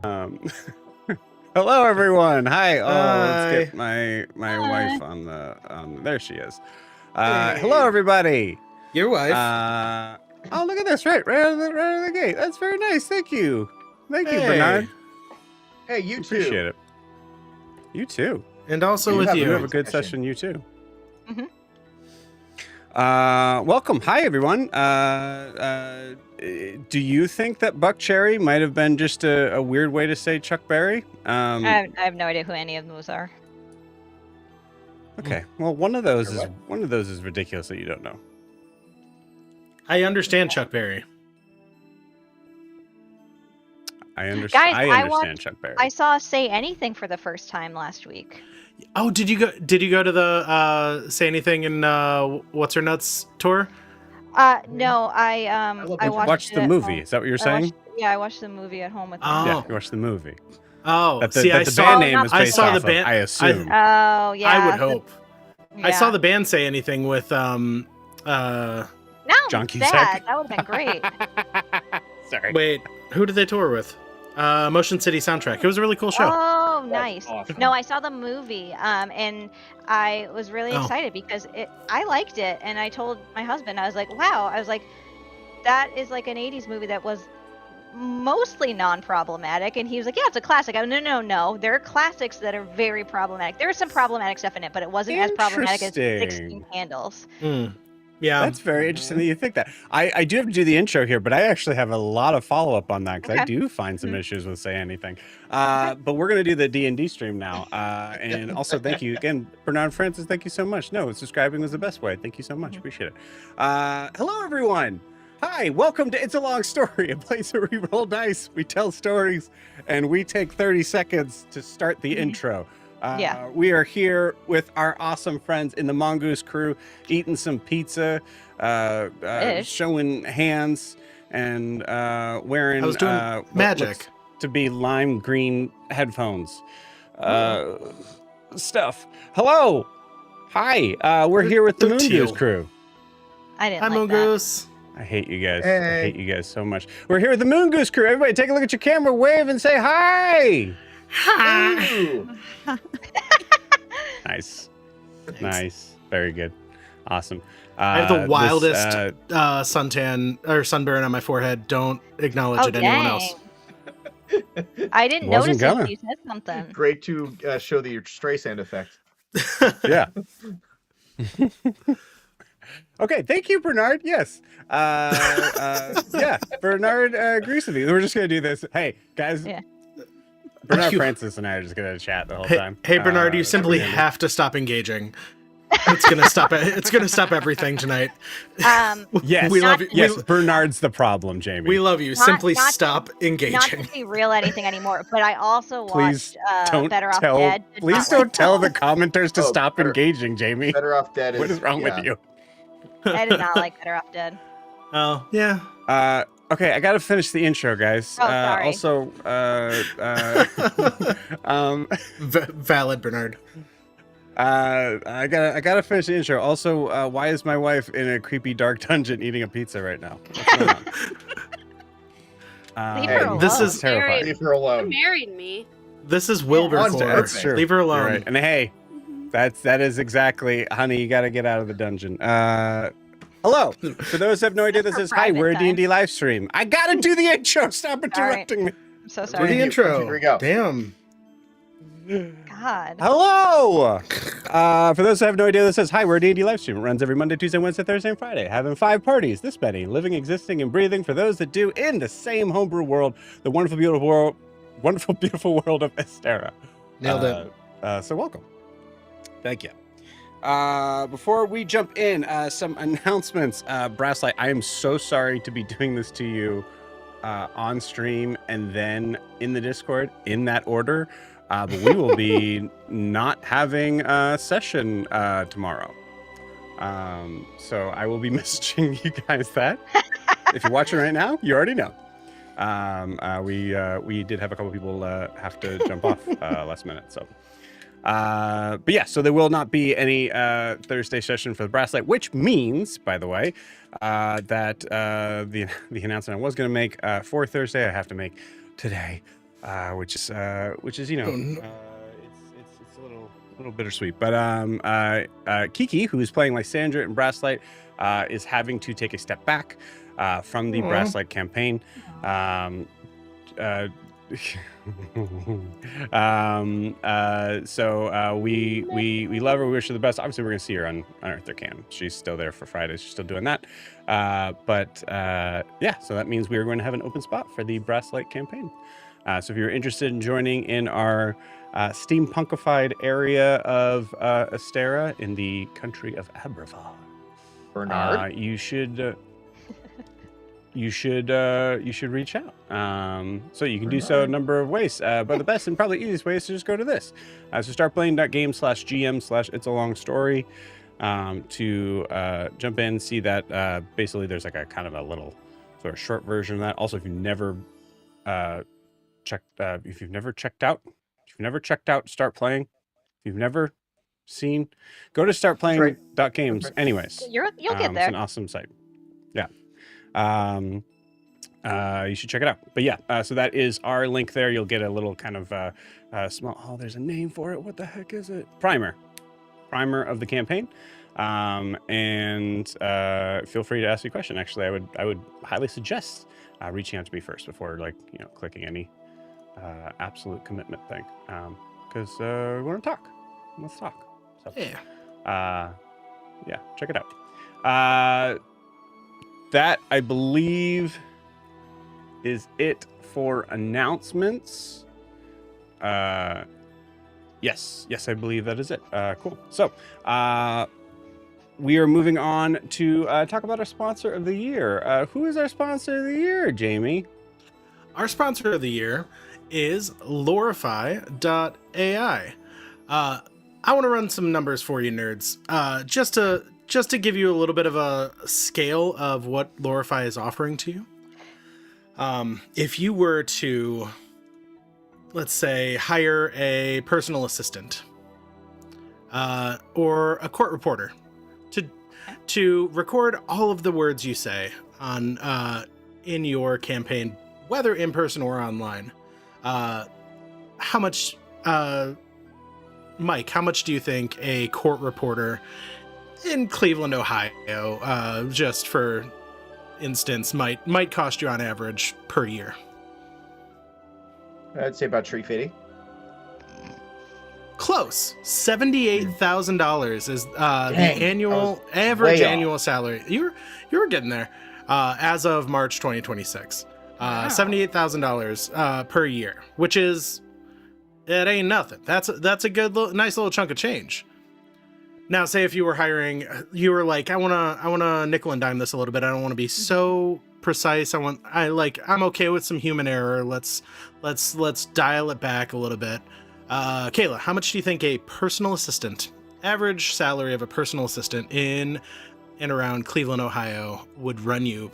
Um, hello, everyone. Hi. Oh, let's Hi. get my Hi. wife on the. There she is. Hey. Hello, everybody. Your wife. Oh, look at this! Right out of the gate. That's very nice. Thank you. Thank you, Hey. Bernard. Hey, you too. Appreciate it. You too. And also You with have You you. have a good session. You too. Mhm. Welcome. Hi, everyone. Do you think that Buck Cherry might have been just a weird way to say Chuck Berry? I have no idea who any of those are. Okay. Well, one of those Or is ridiculous that you don't know. I understand Chuck Berry. I understand. Guys, I understand Chuck Berry. I saw Say Anything for the first time last week. Oh, did you go to the Say Anything in What's Her Nuts tour? No, I love Watch it the at movie. home. Is that what you're saying? I watched the movie at home with Oh. my Yeah, you watched the movie. Oh, That the, see, that I the saw. band name is I based saw off the band- of, I assume. Oh, yeah. I would hope. I saw yeah. the band Say Anything with No, John that Cusack. that would have been great. Sorry. Wait, who did they tour with? Motion City Soundtrack. It was a really cool show. Oh, nice. awesome. No, I saw the movie, and I was really Oh. excited because I liked it, and I told my husband, I was like, wow, I was like, that is like an 80s movie that was mostly non-problematic, and he was like, yeah, it's a classic. I go, no, there are classics that are very problematic. There was some problematic stuff in it, but it wasn't as problematic as Interesting. 16 Candles. Yeah. That's very interesting that you think that. I do have to do the intro here, but I actually have a lot of follow-up on that because I Okay. do find some issues with Say Anything. But we're going to do the D&D stream now. And also, thank you again, Bernard Francis. Thank you so much. No, subscribing was the best way. Thank you so much. Appreciate it. Hello, everyone. Hi, welcome to It's a Long Story, a place where we roll dice, we tell stories, and we take 30 seconds to start the intro. Yeah. We are here with our awesome friends in the Mongoose crew, eating some pizza, Ish. showing hands, and wearing I was doing what magic. looks to be lime green headphones. Stuff. Hello. Hi. We're here with the They're Mongoose teal. crew. I didn't Hi, like that. Mongoose. I hate you guys. I Hey. hate you guys so much. We're here with the Mongoose crew. Everybody take a look at your camera, wave, and say hi. Ooh. Nice. Nice. Very good. Awesome. I have the This, wildest suntan or sunburn on my forehead. Don't acknowledge Oh, it, anyone else. dang. I didn't Wasn't notice it gonna. until you said something. Great to show the Streisand effect. yeah. Okay, thank you, Bernard. Yes. Yeah, Bernard agrees with you. We're just gonna do this. Hey, guys. Yeah. Bernard You- Francis and I are just gonna chat the whole Hey, time. hey, Bernard, you that's simply what we're have to stop engaging. It's gonna stop. It's gonna stop everything tonight. gonna do. Yes. we love you. Yes, Bernard's the problem, Jamie. We love you. Not- Simply not to- stop Not to engaging. be real anything anymore, but I also Please watched don't Better Off tell. Dead. Did Please not don't like tell the that. commenters to Oh, stop better- engaging, Jamie. Better Off Dead is. What is wrong yeah. with you? I did not like Better Off Dead. Oh yeah. Okay, I gotta finish the intro, guys. Oh, sorry. Also, Valid, Bernard. I gotta finish the intro. Also, why is my wife in a creepy dark dungeon eating a pizza right now? What's going on? Leave her alone. This is terrifying. Leave her alone. Married me. This is on Wilberforce. to That's true. Leave her You're alone. right. And hey, that is exactly, honey. You gotta get out of the dungeon. Hello. For those who have no idea, this For is hi. We're a private D&D live stream. I gotta do the intro. Stop interrupting me. I'm so Do sorry. the Here intro. we go. Damn. God. Hello! For those who have no idea, this says, hi, we're a D&D live stream. It runs every Monday, Tuesday, Wednesday, Thursday, and Friday. Having 5 parties, this many, living, existing, and breathing for those that do in the same homebrew world, the wonderful, beautiful world of Estera. Nailed it. So welcome. Thank you. Before we jump in, some announcements. Brasslight, I am so sorry to be doing this to you on stream and then in the Discord in that order. But we will be not having a session tomorrow. So I will be messaging you guys that. If you're watching right now, you already know. We did have a couple people have to jump off last minute. So, but yeah, so there will not be any Thursday session for the Brasslight, which means, by the way, that the announcement I was going to make for Thursday, I have to make today. which is you know, Oh, no. it's a little bittersweet. But Kiki, who is playing Lysandra in Brasslight, is having to take a step back from the Aw. Brasslight campaign. So we love her. We wish her the best. Obviously, we're gonna see her on Earth There Can. She's still there for Fridays. She's still doing that. But yeah, so that means we are going to have an open spot for the Brasslight campaign. So if you're interested in joining in our steampunkified area of Astera in the country of Abravar, Bernard. you should reach out. So you can do so a number of ways. But the best and probably easiest way is to just go to this. So startplaying.game/GM/It's a Long Story to jump in, see that basically there's like a kind of a little sort of short version of that. Also, if you've never checked out Start Playing, if you've never seen, go to startplaying.games. Anyways, You'll get it's there. an awesome site. Yeah. You should check it out. But yeah, so that is our link there. You'll get a little kind of small, oh, there's a name for it. What the heck is it? Primer of the campaign. And feel free to ask me a question. Actually, I would highly suggest reaching out to me first before clicking any absolute commitment thing. Because we want to talk. Let's talk. So, Yeah. yeah, check it out. That, I believe, is it for announcements. Yes, I believe that is it. Cool. So, we are moving on to talk about our sponsor of the year. Who is our sponsor of the year, Jamie? Our sponsor of the year is Lorify.ai. I want to run some numbers for you, nerds. Just to give you a little bit of a scale of what Lorify is offering to you. If you were to, let's say, hire a personal assistant or a court reporter to record all of the words you say on in your campaign, whether in person or online, how much, Mike, how much do you think a court reporter in Cleveland, Ohio, just for instance, might cost you on average per year? I'd say about $350. Close. $78,000 is the Dang, annual I was average way off. annual salary. You were getting there. As of March 2026, $78,000 per year, which is, it ain't nothing. That's a good nice little chunk of change. Now, say if you were hiring, you were like, I wanna nickel and dime this a little bit. I don't want to be so precise. I'm okay with some human error. Let's dial it back a little bit. Kayla, how much do you think a personal assistant, average salary of a personal assistant in and around Cleveland, Ohio, would run you?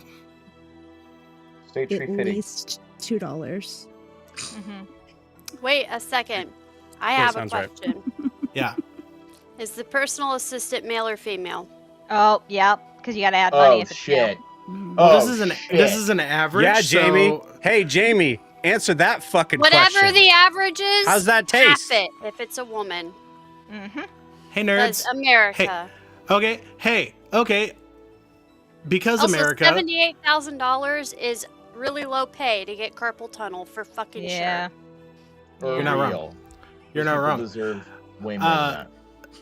Stay At $350. least $2. Mm-hmm. Wait a second. I Yeah, have a sounds right. question. Yeah. Is the personal assistant male or female? Oh, yeah, because you got to add money Oh if it's shit. Mm. Well, Oh, this is an average. Yeah, Jamie. So Hey, Jamie, answer that fucking Whatever question. the average is, How's that taste? half it if it's a woman. Mm-hmm. hey, That's nerds. America. Okay. Hey. Okay. Because Also, America. $78,000 is really low pay to get carpal tunnel for fucking Yeah. sure. For You're not wrong. real. You're These not people wrong. Deserve way more than that.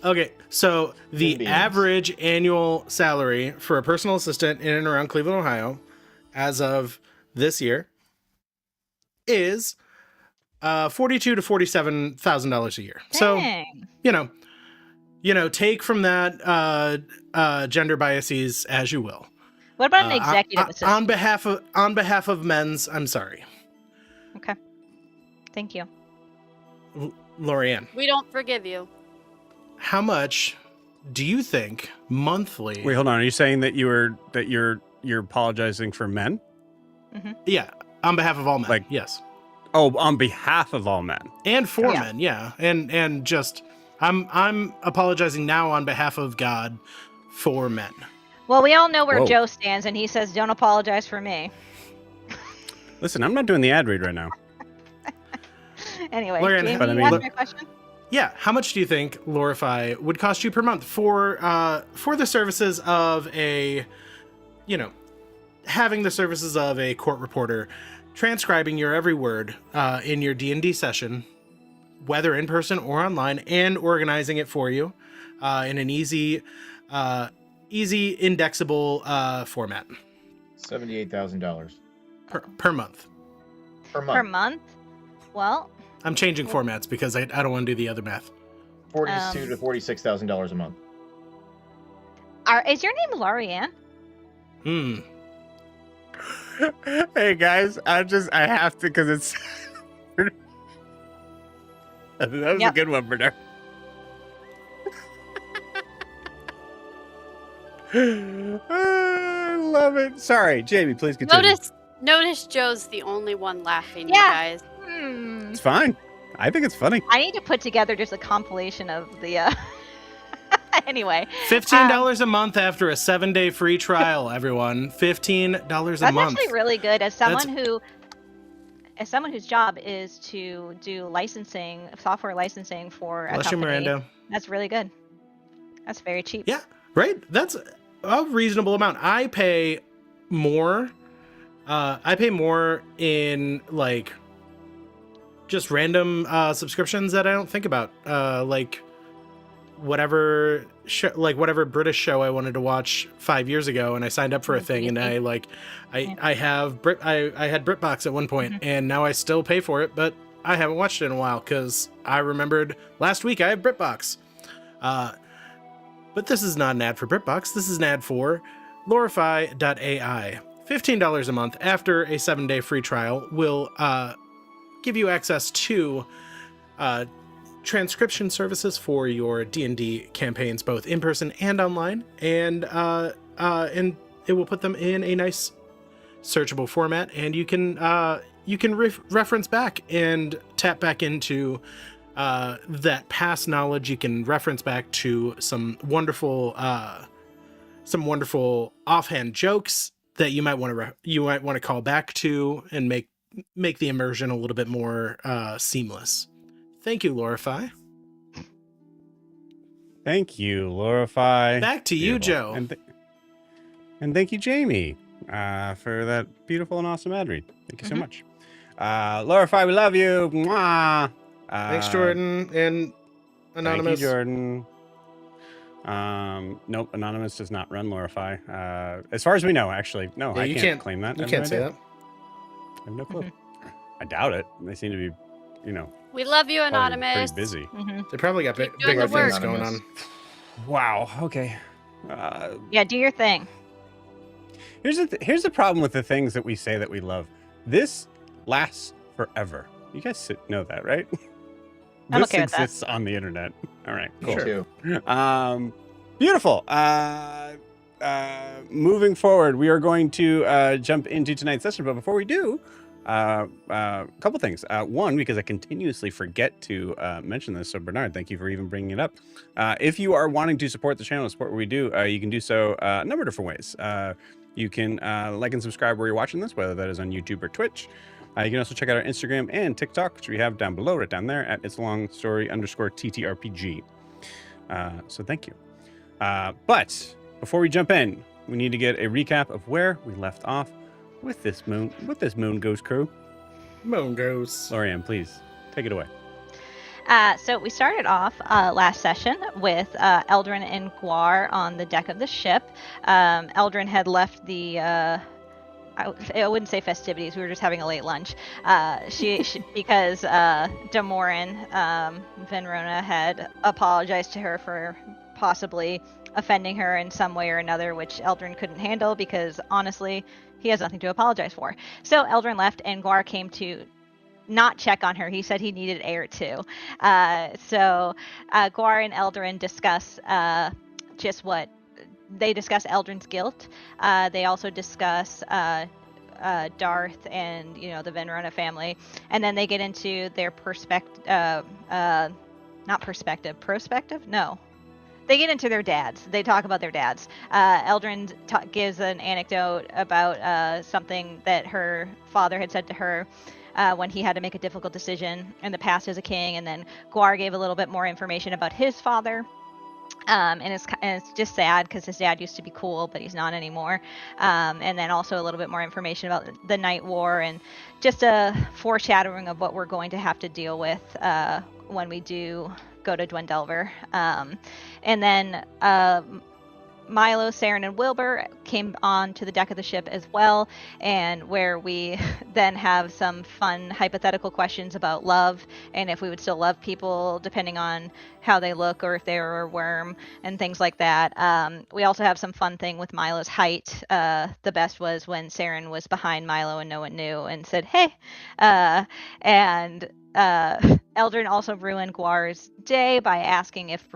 Okay, so the Human beings. average annual salary for a personal assistant in and around Cleveland, Ohio, as of this year, is $42,000 to $47,000 a year. So Dang. take from that gender biases as you will. What about an executive assistant? On behalf of men's, I'm sorry, Okay. Thank you. Lorianne. We don't forgive you. How much do you think monthly? Wait, hold on. Are you saying that you're apologizing for men? Yeah, on behalf of all men. Like- yes. Oh, on behalf of all men. And for Yeah. men, yeah. And just I'm apologizing now on behalf of God for men. Well, we all know where Whoa. Joe stands, and he says, "Don't apologize for me." Listen, I'm not doing the ad read right now. Anyway, Lorian, Jamie, but I you mean- asked me a question? Yeah, how much do you think Lorify would cost you per month for the services of a, having the services of a court reporter, transcribing your every word in your D&D session, whether in person or online, and organizing it for you in an easy indexable format $78,000 per month. per month. Per month? Well, I'm changing formats because I don't want to do the other math. $42,000 to $46,000 a month. is your name Lorianne? Hey guys, I have to because it's that was Yep. a good one, Bernard. I love it. Sorry, Jamie, please continue. Notice Joe's the only one laughing, Yeah. you guys. It's fine. I think it's funny. I need to put together just a compilation of the. Anyway, $15 a month after a 7-day free trial, everyone. $15 a that's month. actually really good. As someone whose job is to do licensing, software licensing for a Bless you, company, Miranda. that's really good. That's very cheap. Yeah, right? That's a reasonable amount. I pay more. I pay more in, like, just random subscriptions that I don't think about. Like, whatever British show I wanted to watch 5 years ago, and I signed up for a thing, and I had BritBox at one point, and now I still pay for it, but I haven't watched it in a while because I remembered last week I had BritBox. But this is not an ad for BritBox. This is an ad for Lorify.ai. $15 a month after a 7-day free trial will give you access to transcription services for your D&D campaigns, both in person and online, and it will put them in a nice searchable format, and you can reference back and tap back into that past knowledge. You can reference back to some wonderful offhand jokes that you might want to call back to and make the immersion a little bit more seamless. Thank you, Lorify. Thank you, Lorify. Back to you, Joe. And thank you, Jamie, for that beautiful and awesome ad read. Thank you so much. Lorify, we love you. Mwah. Thanks, Jordan and Anonymous. Thank you, Jordan. Nope, Anonymous does not run Lorify. As far as we know, actually. No, Yeah, I you can't claim that. You I have can't no say idea. that. I have no clue. I doubt it. They seem to be, We love you, probably Anonymous. pretty busy. They probably got Keep bigger doing the things work. going on. Wow. Okay. Yeah, do your thing. Here's the problem with the things that we say that we love. This lasts forever. You guys know that, right? I'm This okay with that. exists on the internet. All right, cool. Me too. Beautiful. Moving forward, we are going to jump into tonight's session. But before we do, a couple things. One, because I continuously forget to mention this. So Bernard, thank you for even bringing it up. If you are wanting to support the channel, support what we do, you can do so a number of different ways. You can like and subscribe where you're watching this, whether that is on YouTube or Twitch. You can also check out our Instagram and TikTok, which we have down below, right down there at itsalongstory_TTRPG. So thank you. But before we jump in, we need to get a recap of where we left off with this Mongoose crew. Mongoose. Lorianne, please take it away. So we started off last session with Eldrin and Guar on the deck of the ship. Eldrin had left the I wouldn't say festivities. We were just having a late lunch. She because Damorin, Venrona had apologized to her for possibly offending her in some way or another, which Eldrin couldn't handle because honestly, he has nothing to apologize for. So Eldrin left, and Guar came to not check on her. He said he needed air too. So Guar and Eldrin discuss just what. They discuss Eldrin's guilt. They also discuss Darth and the Venrona family, and then they get into their prospective. No, they get into their dads. They talk about their dads. Eldrin gives an anecdote about something that her father had said to her when he had to make a difficult decision in the past as a king. And then Guar gave a little bit more information about his father. And it's just sad because his dad used to be cool, but he's not anymore. And then also a little bit more information about the Night War and just a foreshadowing of what we're going to have to deal with when we do go to Dwendelver. And then Milo, Saren, and Wilbur came on to the deck of the ship as well, and where we then have some fun hypothetical questions about love and if we would still love people depending on how they look or if they were a worm and things like that. We also have some fun thing with Milo's height. The best was when Saren was behind Milo and no one knew and said, hey, and Eldrin also ruined Guar's day by asking if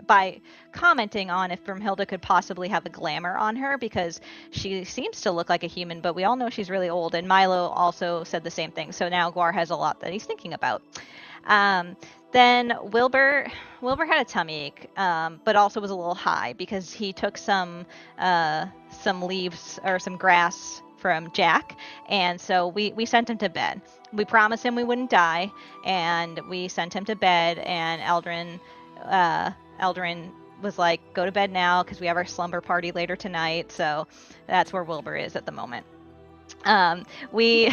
by commenting on if Brumhilda could possibly have a glamour on her because she seems to look like a human, but we all know she's really old. And Milo also said the same thing. So now Guar has a lot that he's thinking about. Then Wilbur had a tummy ache, but also was a little high because he took some leaves or some grass from Jack, and so we sent him to bed. We promised him we wouldn't die, and we sent him to bed. And Eldrin was like, "Go to bed now, because we have our slumber party later tonight." So that's where Wilbur is at the moment. We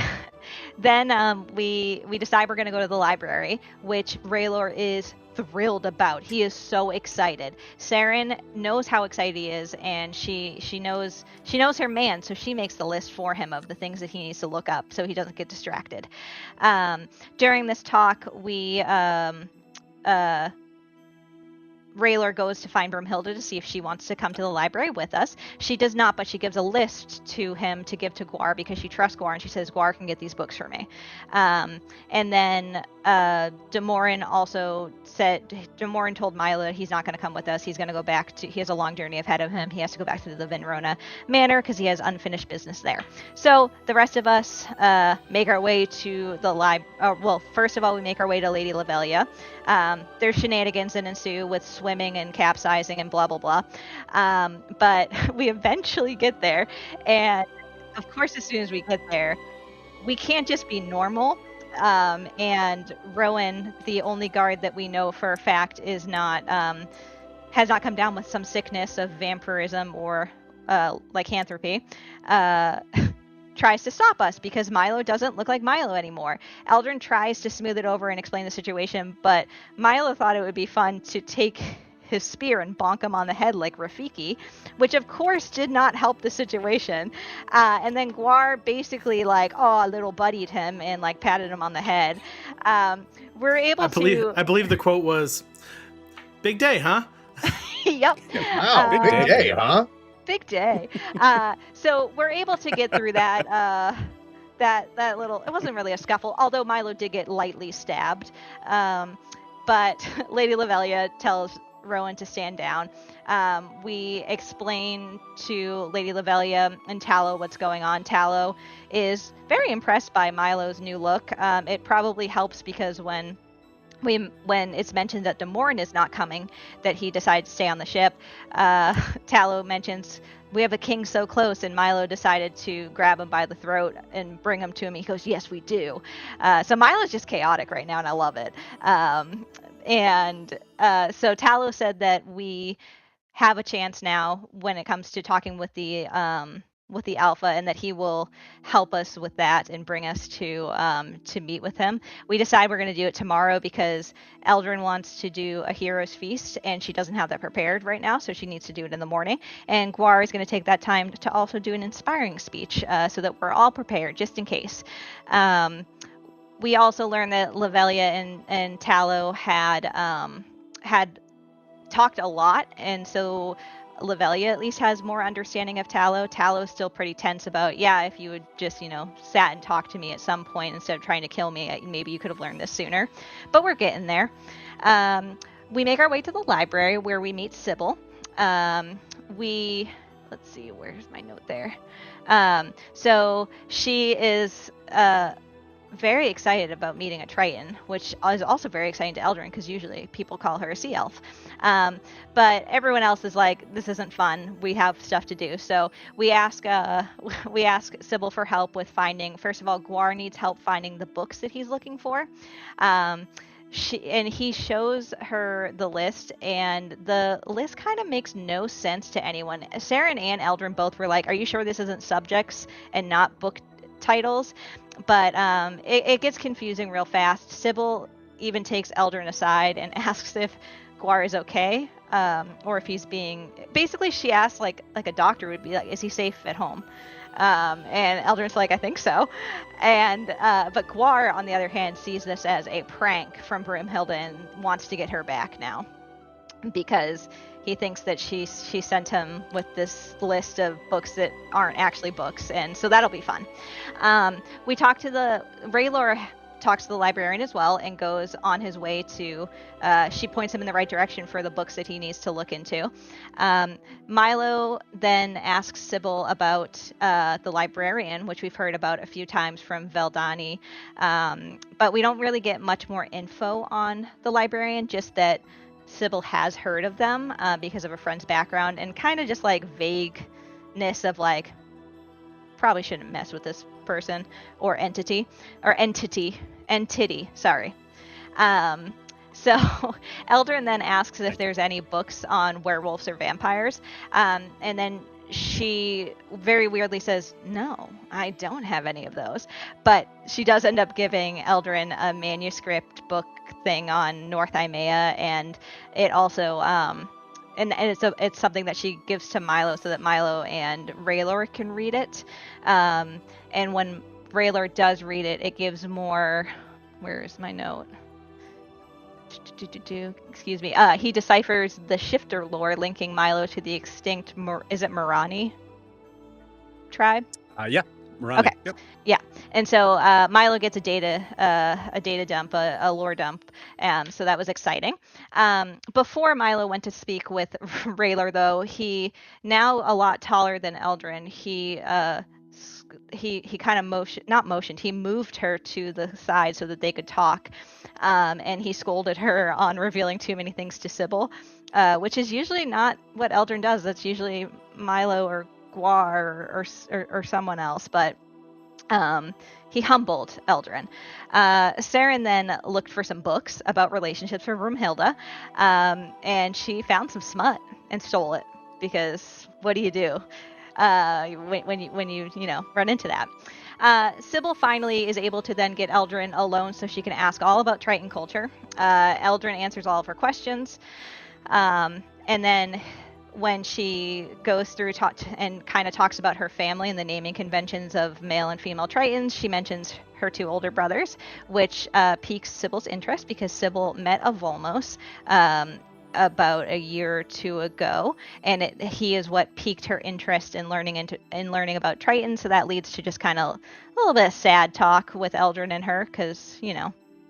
decide we're going to go to the library, which Raylor is thrilled about. He is so excited. Saren knows how excited he is, and she knows her man, so she makes the list for him of the things that he needs to look up so he doesn't get distracted. During this talk, Raylor goes to find Brumhilda to see if she wants to come to the library with us. She does not, but she gives a list to him to give to Guar because she trusts Guar, and she says, Guar can get these books for me. And then Demorin told Milo that he's not going to come with us. He's going to go back he has a long journey ahead of him. He has to go back to the Venrona Manor because he has unfinished business there. So the rest of us make our way to the library. First of all, we make our way to Lady Lavelia. There's shenanigans that ensue with swimming and capsizing and blah, blah, blah. But we eventually get there. And of course, as soon as we get there, we can't just be normal. And Rowan, the only guard that we know for a fact has not come down with some sickness of vampirism or lycanthropy, tries to stop us because Milo doesn't look like Milo anymore. Eldrin tries to smooth it over and explain the situation, but Milo thought it would be fun to take his spear and bonk him on the head like Rafiki, which of course did not help the situation. And then Guar basically little buddied him and patted him on the head. We're able I believe the quote was, "Big day, huh?" Yep. Wow, big day, huh? Big day. So we're able to get through that. That little, it wasn't really a scuffle, although Milo did get lightly stabbed. But Lady Lavelia tells Rowan to stand down. We explain to Lady Lavelia and Tallow what's going on. Tallow is very impressed by Milo's new look. It probably helps because when it's mentioned that Demorin is not coming, that he decides to stay on the ship, Tallow mentions, we have a king so close, and Milo decided to grab him by the throat and bring him to him. He goes, yes, we do. So Milo's just chaotic right now, and I love it. So Tallow said that we have a chance now when it comes to talking with the Alpha, and that he will help us with that and bring us to meet with him. We decide we're going to do it tomorrow because Eldrin wants to do a hero's feast, and she doesn't have that prepared right now, so she needs to do it in the morning. And Guar is going to take that time to also do an inspiring speech so that we're all prepared, just in case. We also learned that Lavelia and Tallow had talked a lot, and so Lavelia at least has more understanding of Tallow. Tallow's still pretty tense about, if you would just, sat and talked to me at some point instead of trying to kill me, maybe you could have learned this sooner. But we're getting there. We make our way to the library where we meet Sybil. Let's see, where's my note there? So she is very excited about meeting a Triton, which is also very exciting to Eldrin because usually people call her a sea elf. But everyone else is like, this isn't fun. We have stuff to do. So we ask Sybil for help with finding. First of all, Guar needs help finding the books that he's looking for. He shows her the list, and the list kind of makes no sense to anyone. Saren and Eldrin both were like, "Are you sure this isn't subjects and not book titles?" But it gets confusing real fast. Sybil even takes Eldrin aside and asks if Guar is okay, or if he's being. Basically, she asks like a doctor would be like, "Is he safe at home?" And Eldrin's like, "I think so." And but Guar, on the other hand, sees this as a prank from Brimhilda and wants to get her back now because he thinks that she sent him with this list of books that aren't actually books, and so that'll be fun. We talked to Raylor talks to the librarian as well and goes on his way to she points him in the right direction for the books that he needs to look into. Milo then asks Sybil about the librarian, which we've heard about a few times from Veldani, but we don't really get much more info on the librarian, just that Sybil has heard of them because of a friend's background, and kind of just like vagueness of like, probably shouldn't mess with this person or entity, sorry. So Eldrin then asks if there's any books on werewolves or vampires, and then she very weirdly says, "No, I don't have any of those." But she does end up giving Eldrin a manuscript book thing on North Imea, and it also and it's something that she gives to Milo so that Milo and Raylor can read it. And when Raylor does read it, it gives more. Where's my note? Excuse me. He deciphers the shifter lore linking Milo to the extinct. Is it Morani tribe? Yeah. Morani. Okay. Yep. Yeah, and so Milo gets a data dump, a lore dump, so that was exciting. Before Milo went to speak with Raylor, though, he now a lot taller than Eldrin. He kind of he moved her to the side so that they could talk, and he scolded her on revealing too many things to Sybil, which is usually not what Eldrin does. That's usually Milo or Guar or someone else, but he humbled Eldrin. Saren then looked for some books about relationships for Broomhilda, and she found some smut and stole it, because what do you do when you run into that? Sybil finally is able to then get Eldrin alone so she can ask all about Triton culture. Eldrin answers all of her questions, and then when she goes through and kind of talks about her family and the naming conventions of male and female Tritons, she mentions her two older brothers, which piques Sybil's interest because Sybil met a Volmos about a year or two ago, and he is what piqued her interest in learning about Triton. So that leads to just kind of a little bit of sad talk with Eldrin and her, because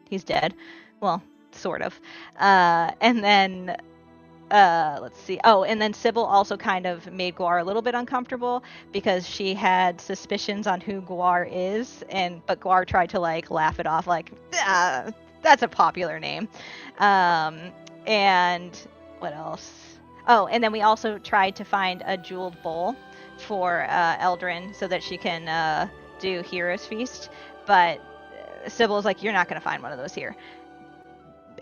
he's dead. Well, sort of. And then let's see. Oh, and then Sybil also kind of made Guar a little bit uncomfortable because she had suspicions on who Guar is, but Guar tried to like laugh it off, like, that's a popular name. And what else? Oh, and then we also tried to find a jeweled bowl for Eldrin so that she can do Hero's Feast, but Sybil's like, "You're not going to find one of those here."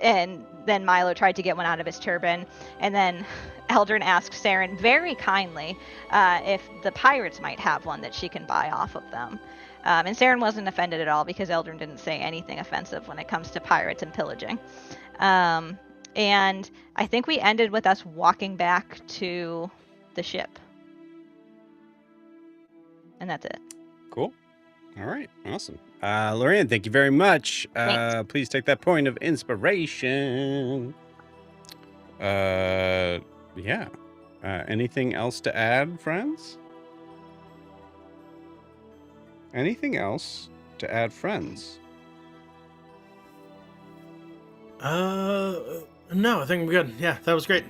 And then Milo tried to get one out of his turban, and then Eldrin asked Saren very kindly if the pirates might have one that she can buy off of them. And Saren wasn't offended at all because Eldrin didn't say anything offensive when it comes to pirates and pillaging. And I think we ended with us walking back to the ship. And that's it. Cool. All right. Awesome. Lorianne, thank you very much. Please take that point of inspiration. Yeah. Anything else to add, friends? Anything else to add, friends? No, I think we're good. Yeah, that was great.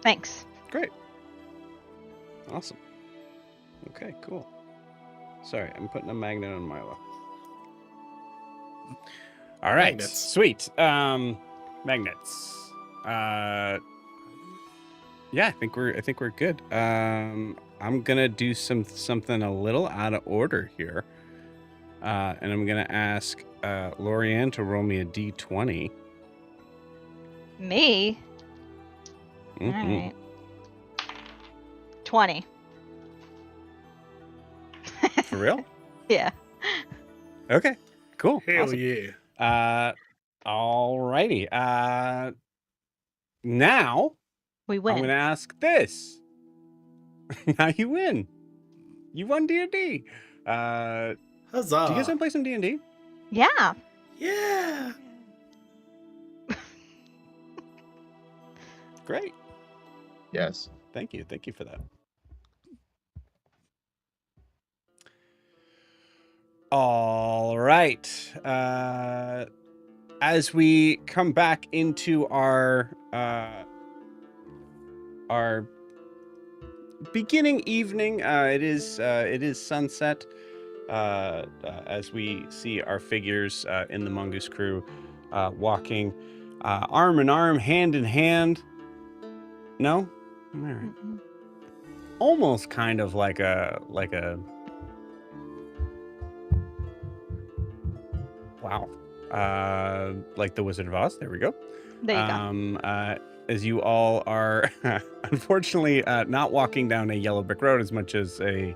Thanks. Great. Awesome. Okay, cool. Sorry, I'm putting a magnet on Milo. All right. Magnets. Sweet. Magnets. Yeah, I think we're good. I'm gonna do something a little out of order here. And I'm gonna ask Lorianne to roll me a d20. Me? Mhm. All right. 20. For real? Yeah. Okay. Cool. Hell Awesome. yeah. Alrighty. Now We I'm win. gonna ask this. Now you win. You won D&D. Huzzah. Do you guys want to play some D&D? Yeah. Yeah. Great. Yes. Thank you. Thank you for that. All right. As we come back into our beginning evening, it is sunset. As we see our figures in the Mongoose crew walking arm in arm, hand in hand. No? All right. Mm-mm. Almost kind of like a wow. Like the Wizard of Oz. There we go. There you go. As you all are unfortunately not walking down a yellow brick road as much as a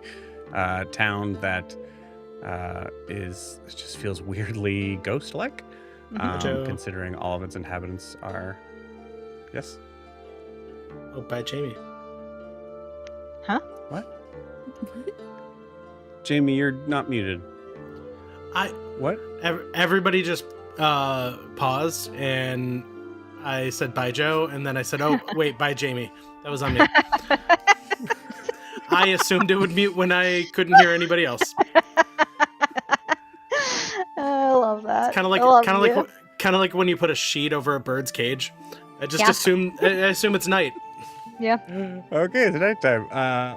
town that just feels weirdly ghost-like, Mhm. considering all of its inhabitants are. Yes. Oh, bye, Jamie. What? Jamie, you're not muted. What? Everybody just paused, and I said bye, Joe, and then I said, oh, wait, bye, Jamie. That was on me. I assumed it would mute when I couldn't hear anybody else. I love that. Kind of like when you put a sheet over a bird's cage. I just assume it's night. Yeah. Okay, it's nighttime.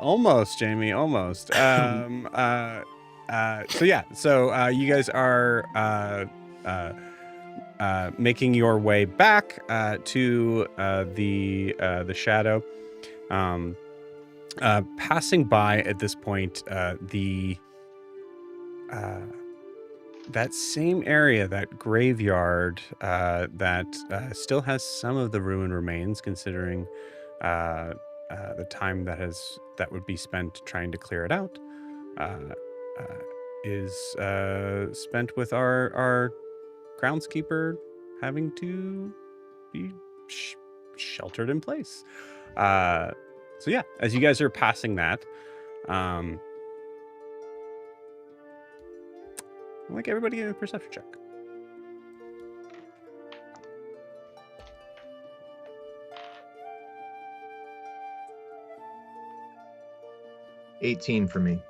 Almost, Jamie, almost. So you guys are making your way back to the shadow. Passing by at this point, that same area, that graveyard, that still has some of the ruin remains, considering the time that would be spent trying to clear it out, is spent with our groundskeeper having to be sheltered in place. So yeah, as you guys are passing that, I'd like everybody give a perception check. $18 for me.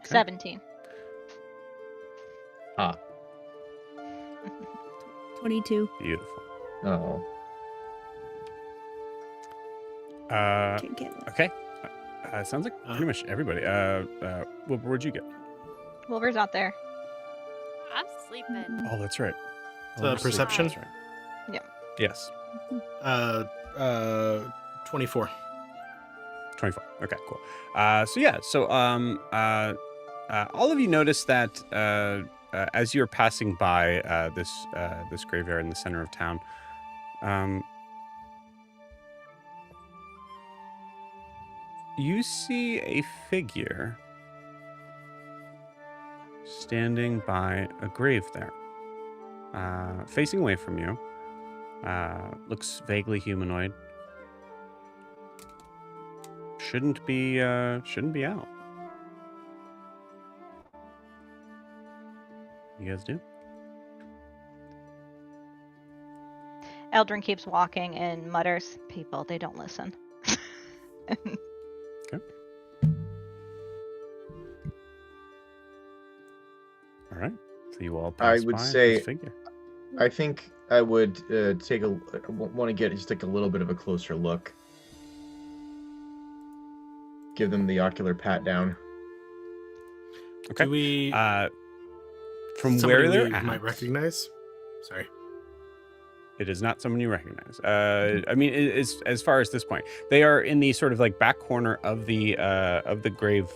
17. Ah. 22. Beautiful. Oh. Can't get it. Okay. Sounds like pretty much everybody. Wilbur, where'd you get? Wilbur's out there. I'm sleeping. Oh, that's right. The perception? That's right. Yeah. Yes. 24. 24. Okay, cool. So all of you notice that as you're passing by this graveyard in the center of town, you see a figure standing by a grave there, facing away from you. Looks vaguely humanoid. Shouldn't be out. You guys do? Eldrin keeps walking and mutters, "People, they don't listen." All right. So you all pass I would by say- this figure. I think I would want to get just like a little bit of a closer look. Give them the ocular pat down. Okay. Do we? from Somebody where they're we at, might recognize. Sorry. it is not someone you recognize. I mean, as far as this point, they are in the sort of like back corner of the grave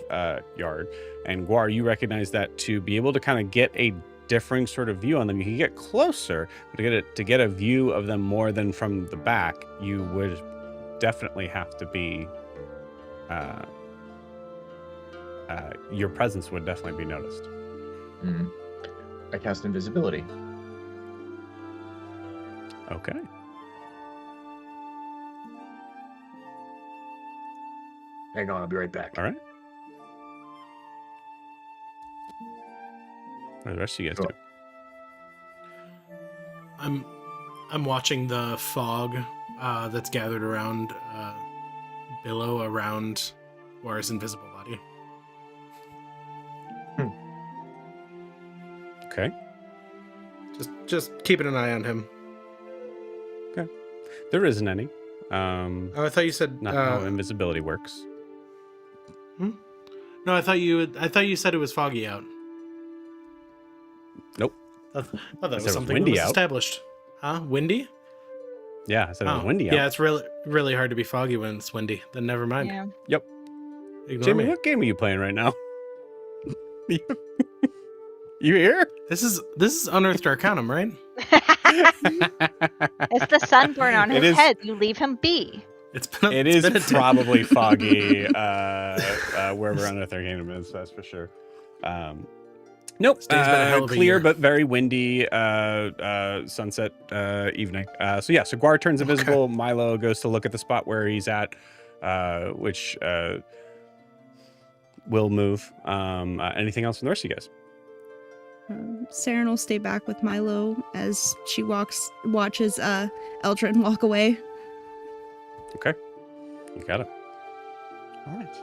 yard. And Guar, you recognize that to be able to kind of get a differing sort of view on them, you can get closer, but to get a view of them more than from the back, you would definitely have to be. Your presence would definitely be noticed. Mm. I cast invisibility. Okay. Hang on, I'll be right back. All right. What do the rest of you guys Cool. do? I'm watching the fog that's gathered around billow around War's invisible body. Okay. Just keeping an eye on him. There isn't any. Oh, I thought you said Not how invisibility works. No, I thought you said it was foggy out. Nope. I thought that said was it was something windy that was out. established. Huh? Windy? Yeah, I said it was Oh, windy out. yeah, it's really hard to be foggy when it's windy. Then never mind. Yeah. Yep. Ignore Jamie, me. what game are you playing right now? You here? This is Unearthed Arcanum, right? It's the sunburn on It his is- head. You leave him be. It's been It it's is been a probably foggy wherever Unearthed Arcanum is, that's for sure. Nope. Today's been a hell of a Clear year. but very windy sunset evening. So Guar turns invisible. Milo goes to look at the spot where he's at, which will move. Anything else from the rest of you guys? Saren will stay back with Milo as she watches Eldrin walk away. Okay. You got it. All right.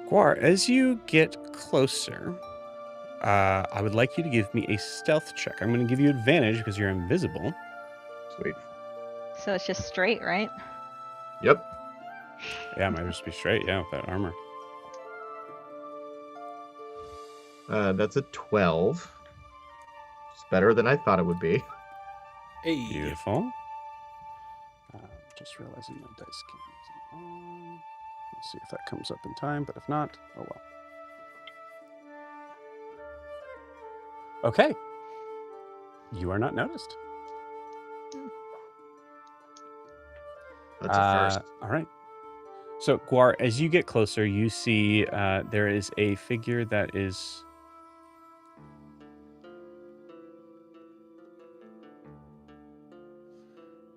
Guar, as you get closer, I would like you to give me a stealth check. I'm going to give you advantage because you're invisible. Sweet. So it's just straight, right? Yep. Yeah, it might just be straight, yeah, with that armor. That's a 12. It's better than I thought it would be. Hey. Beautiful. Just realizing the dice game isn't on. We'll see if that comes up in time, but if not, oh well. Okay. You are not noticed. That's a first. All right. So, Guar, as you get closer, you see there is a figure that is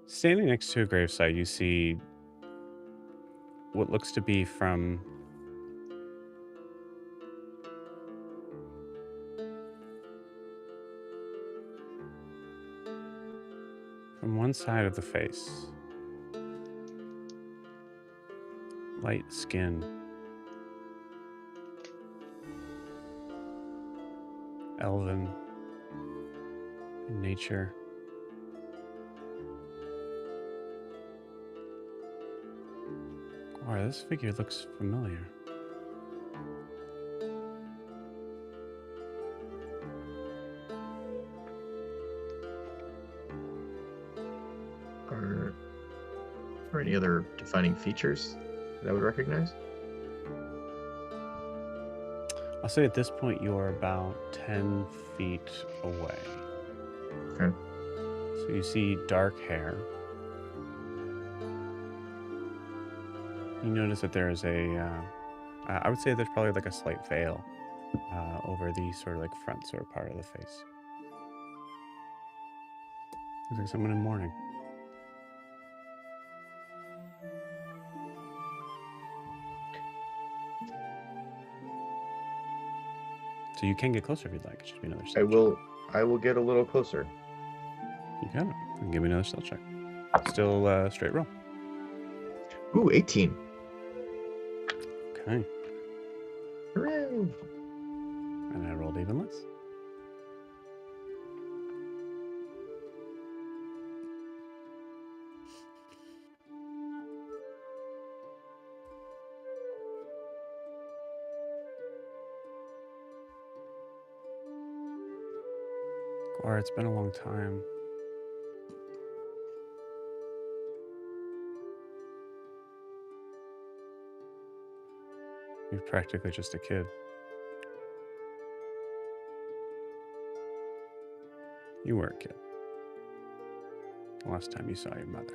standing next to a gravesite. You see what looks to be from one side of the face. Light skin. Elven. In nature. Wow, this figure looks familiar. Are any other defining features that I would recognize? I'll say at this point you're about 10 feet away. Okay. So you see dark hair. You notice that there is I would say there's probably like a slight veil over the sort of like front sort of part of the face. Looks like someone in mourning. So you can get closer if you'd like. It should be another stealth I will get a little closer. check. You got it. You can give me another stealth check. Still straight roll. Ooh, 18. Okay. Hooray! And I rolled even less. Or it's been a long time. You're practically just a kid. You were a kid. The last time you saw your mother.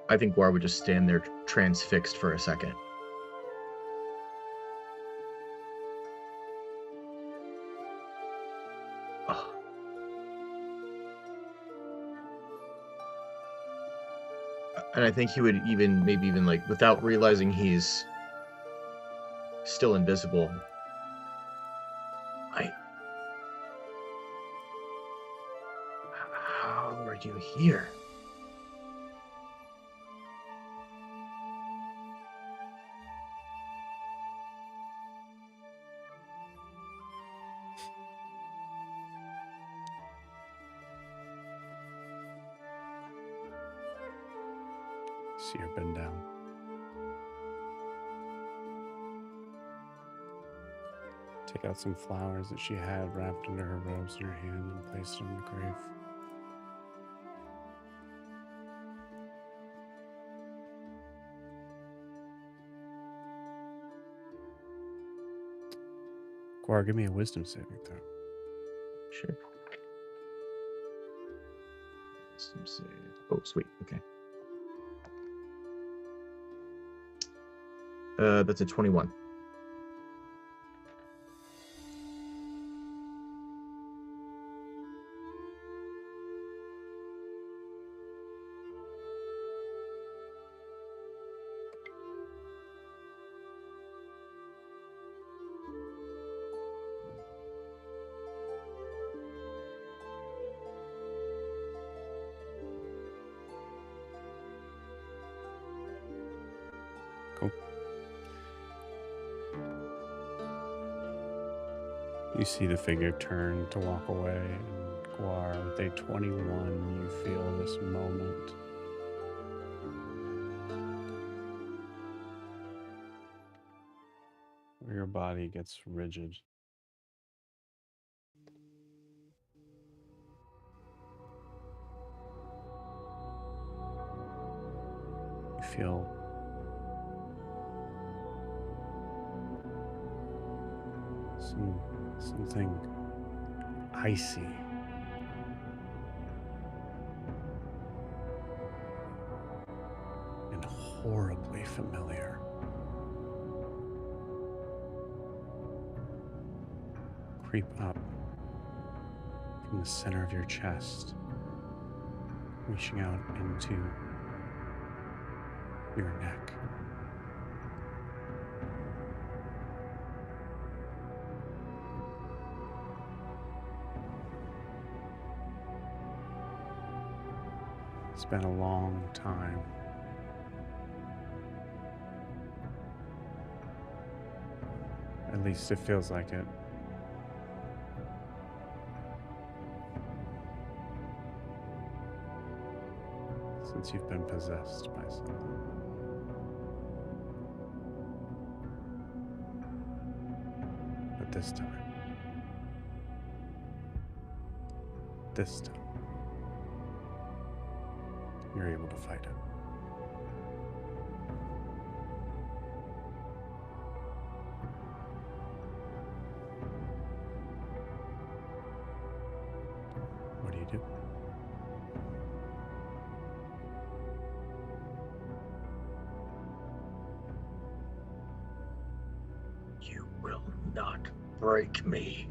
I think Guar would just stand there transfixed for a second. Oh. And I think he would maybe even like, without realizing he's still invisible. How are you here? See her bend down. Take out some flowers that she had wrapped under her robes in her hand and place it on the grave. Guar, give me a wisdom saving throw. Sure. Let's see. Oh, sweet. Okay. That's a 21. Cool. You see the figure turn to walk away, and Guar, with a 21, you feel this moment. Where your body gets rigid. You feel something icy and horribly familiar. Creep up from the center of your chest, reaching out into your neck. It's been a long time. At least it feels like it. Since you've been possessed by something. But this time, you're able to fight it. What do you do? You will not break me.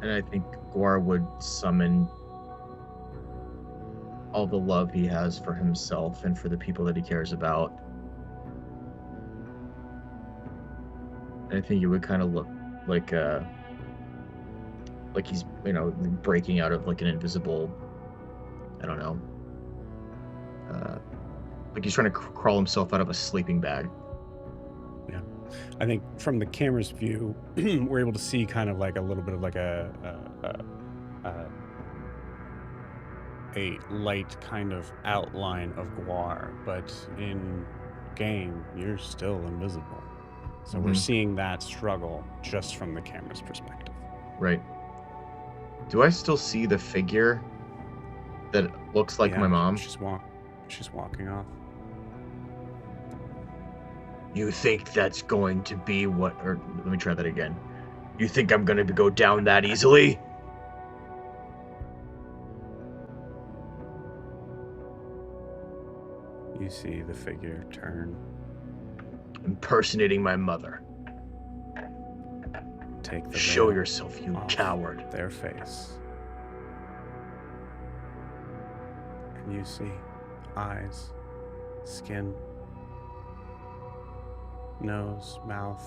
And I think Guar would summon all the love he has for himself and for the people that he cares about. And I think it would kind of look like he's, breaking out of like an invisible, I don't know, like he's trying to crawl himself out of a sleeping bag. Yeah. I think from the camera's view, we're able to see kind of like a little bit of like a light kind of outline of Guar, but in game, you're still invisible. So we're seeing that struggle just from the camera's perspective. Right. Do I still see the figure that looks like my mom? She's walking off. You think that's going to be what... Or let me try that again. You think I'm going to go down that easily? You see the figure turn. Impersonating my mother. Take the Show veil yourself, you off coward. their face. And you see eyes, skin, nose, mouth.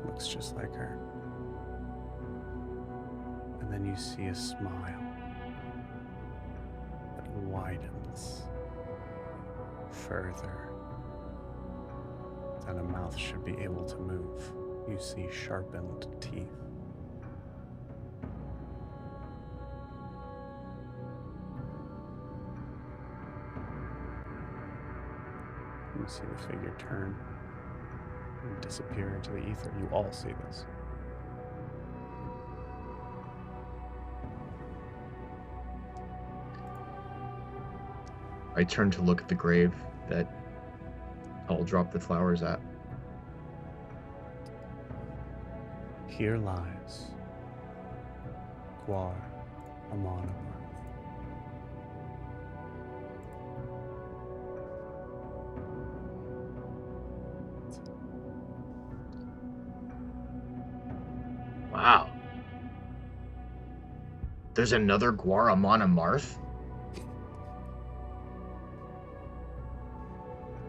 Looks just like her. And then you see a smile that widens further than a mouth should be able to move. You see sharpened teeth. You see the figure turn and disappear into the ether. You all see this. I turn to look at the grave that I'll drop the flowers at. Here lies Guar Amon. Wow. There's another Guar Amon Amarth?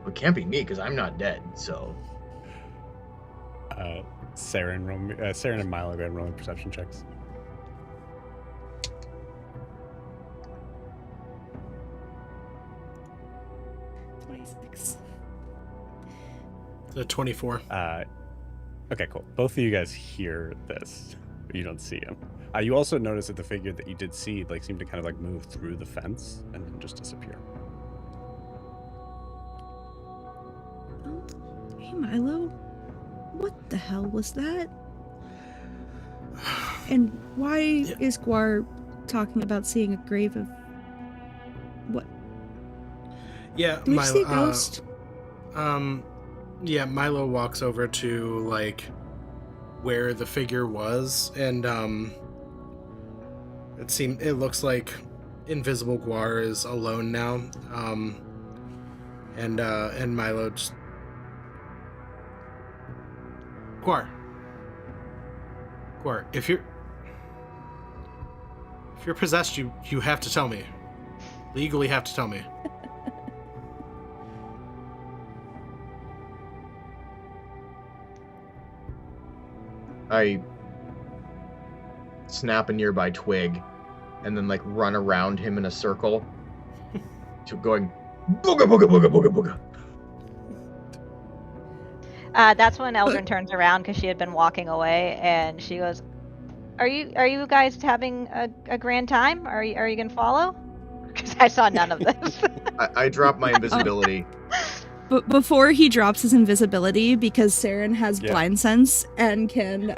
It can't be me because I'm not dead, so... Sarah and Milo go ahead and roll perception checks. The 24. Okay, cool. Both of you guys hear this. But you don't see him. You also notice that the figure that you did see seemed to kind of move through the fence and then just disappear. Hey, Milo. What the hell was that? And why is Guar talking about seeing a grave of... What? Yeah, Did we see a ghost? Yeah, Milo walks over to, where the figure was, and, it looks like Invisible Guar is alone now, and Milo just... Guar, if you're possessed, you have to tell me. Legally have to tell me. I snap a nearby twig and then run around him in a circle to going booga booga booga booga booga. That's when Eldrin turns around because she had been walking away, and she goes, "Are you guys having a grand time? Are you gonna follow?" Because I saw none of this. I drop my invisibility. But before he drops his invisibility, because Saren has Yeah. blind sense and can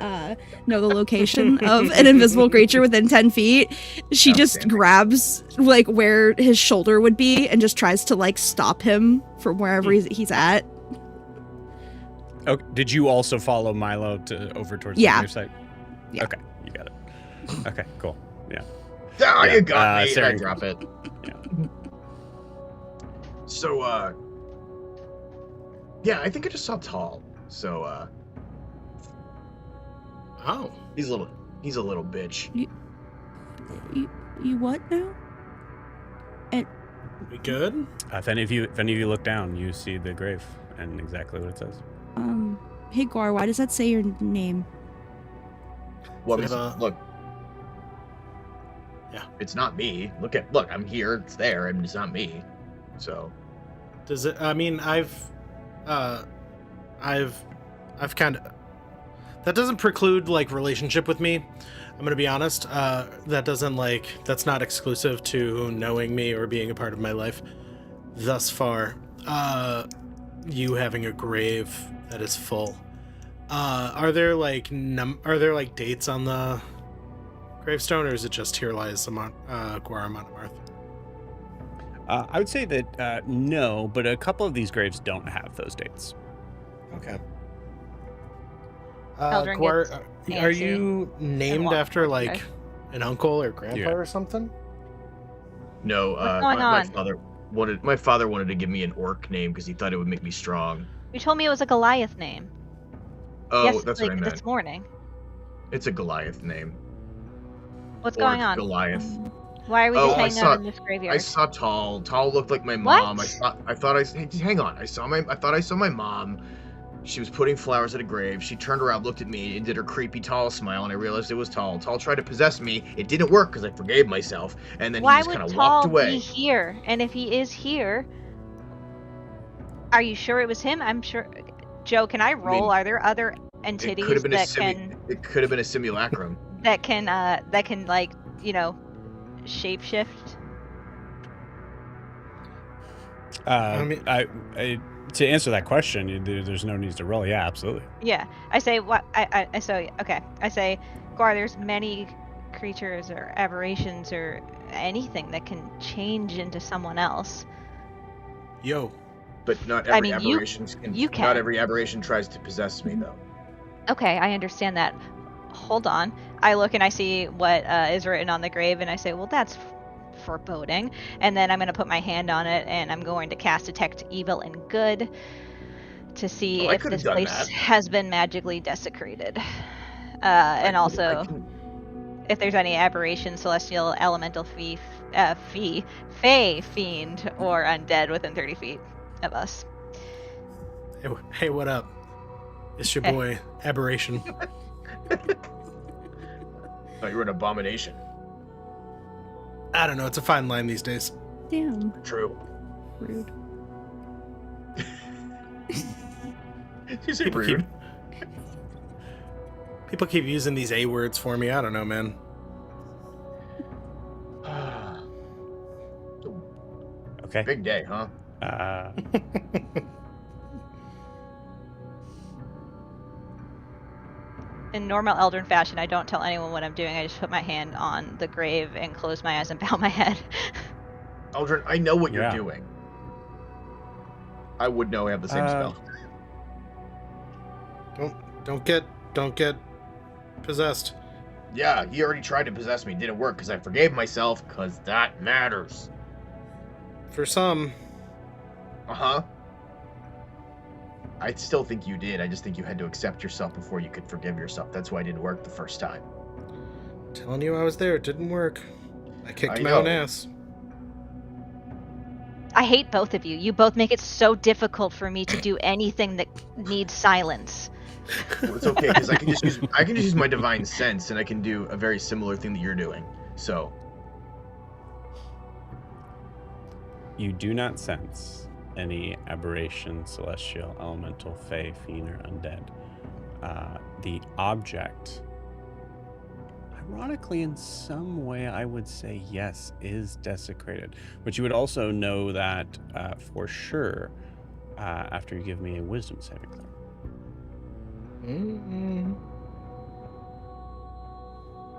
know the location of an invisible creature within 10 feet, she just Outstanding. grabs where his shoulder would be and just tries to stop him from wherever he's at. Oh, did you also follow Milo over towards Yeah. the grave site? Yeah. Okay, you got it. Okay, cool. Yeah. Ah, Yeah, you got me. Sarah- I drop it. Yeah. So, yeah, I think I just saw Tall. So, Oh. he's a little bitch. You what now? We good? If any of you look down, you see the grave and exactly what it says. Hey Guar, why does that say your name? What? Is it, Look. Yeah. It's not me. Look, I'm here. It's there, and it's not me. So, Does it? I mean, I've kind of. That doesn't preclude like relationship with me. I'm gonna be honest. That doesn't that's not exclusive to knowing me or being a part of my life. Thus far, you having a grave that is full. Are there dates on the gravestone, or is it just here lies Guara Monomarth? I would say that no, but a couple of these graves don't have those dates. Okay. Eldrin Guar, gets are antsy you named walks after towards you like guys. an uncle or grandpa Yeah. or something? no. What's going My on? father wanted to give me an orc name because he thought it would make me strong. You told me it was a Goliath name. Oh, yes, that's like what I meant. this morning. It's a Goliath name. What's Orc going on? Goliath. Why are we Oh, just I hanging saw- out in this I graveyard? saw Tall. Tall looked like my mom. What? I thought hang on. I thought I saw my mom. She was putting flowers at a grave. She turned around, looked at me, and did her creepy Tall smile, and I realized it was Tall. Tall tried to possess me. It didn't work because I forgave myself, and then he Why just would kind of walked Tall away. be here? And if he is here, are you sure it was him? I'm sure. Joe, can I roll? mean, Are there other It could entities have been that It could have been a simulacrum. can like shapeshift? I mean- I to answer that question, there's no need to roll. Yeah, absolutely. Yeah. I say what I so okay. I say, Gar, there's many creatures or aberrations or anything that can change into someone else. Yo. But not I every mean, you can. Not every aberration tries to possess me, though. Okay, I understand that. Hold on. I look and I see what is written on the grave, and I say, well, that's foreboding. And then I'm going to put my hand on it, and I'm going to cast Detect Evil and Good to see I if could've this done place that. has been magically desecrated. And also, if there's any aberration, celestial, elemental, fey, fiend, or undead within 30 feet of us. Hey, what up? It's your Hey. boy, Aberration. Oh, you're an abomination. I don't know, it's a fine line these days. Damn. True. Rude. You say People rude. People keep using these A words for me. I don't know, man. Okay. Big day, huh? In normal Eldrin fashion, I don't tell anyone what I'm doing. I just put my hand on the grave and close my eyes and bow my head. Aldrin, I know what you're Yeah. doing. I would know I have the same spell. Don't get possessed. Yeah, he already tried to possess me. Didn't work because I forgave myself, because that matters. For some, Uh-huh. I still think you did. I just think you had to accept yourself before you could forgive yourself. That's why it didn't work the first time. telling you I was there, it didn't work. I kicked I my own know. ass. I hate both of you. You both make it so difficult for me to do anything that needs silence. Well, it's okay because I can just use my divine sense, and I can do a very similar thing that you're doing. So You do not sense any aberration, celestial, elemental, fey, fiend, or undead. The object, ironically, in some way, I would say yes, is desecrated. But you would also know that for sure after you give me a wisdom saving throw.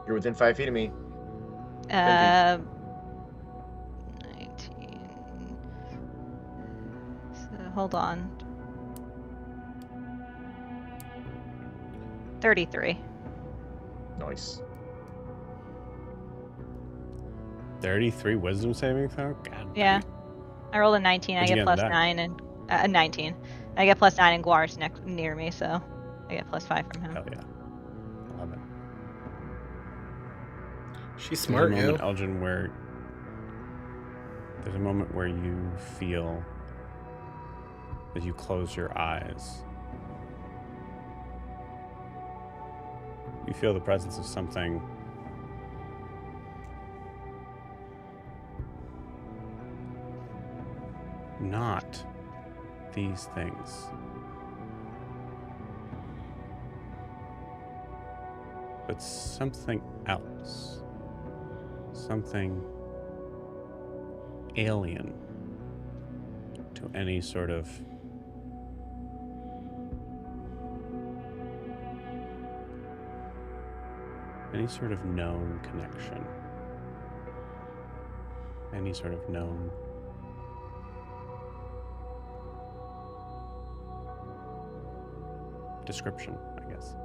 you're within 5 feet of me. 19. So, hold on. 33. Nice. 33 wisdom saving throw? God. Yeah. I rolled a 19. What'd I you get get on plus the die? 9 and a 19. I get plus 9 and Guar's near me, so I get plus 5 from him. Hell yeah. Love it. She's smart, There's a yo. moment, Elgin, where there's a moment where you feel that you close your eyes. You feel the presence of something not these things. But something else. Something alien to any sort of known connection. Any sort of known description, I guess.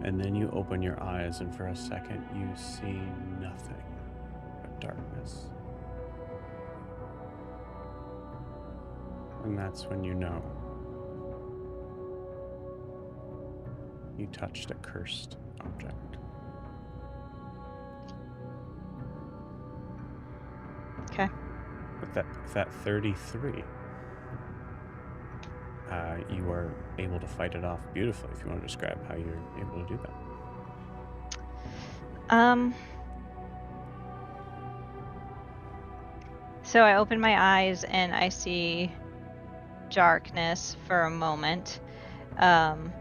And then you open your eyes, and for a second you see nothing but darkness. And that's when you know you touched a cursed object. Okay. With that 33, you are able to fight it off beautifully. If you want to describe how you're able to do that. So I open my eyes and I see darkness for a moment. Trying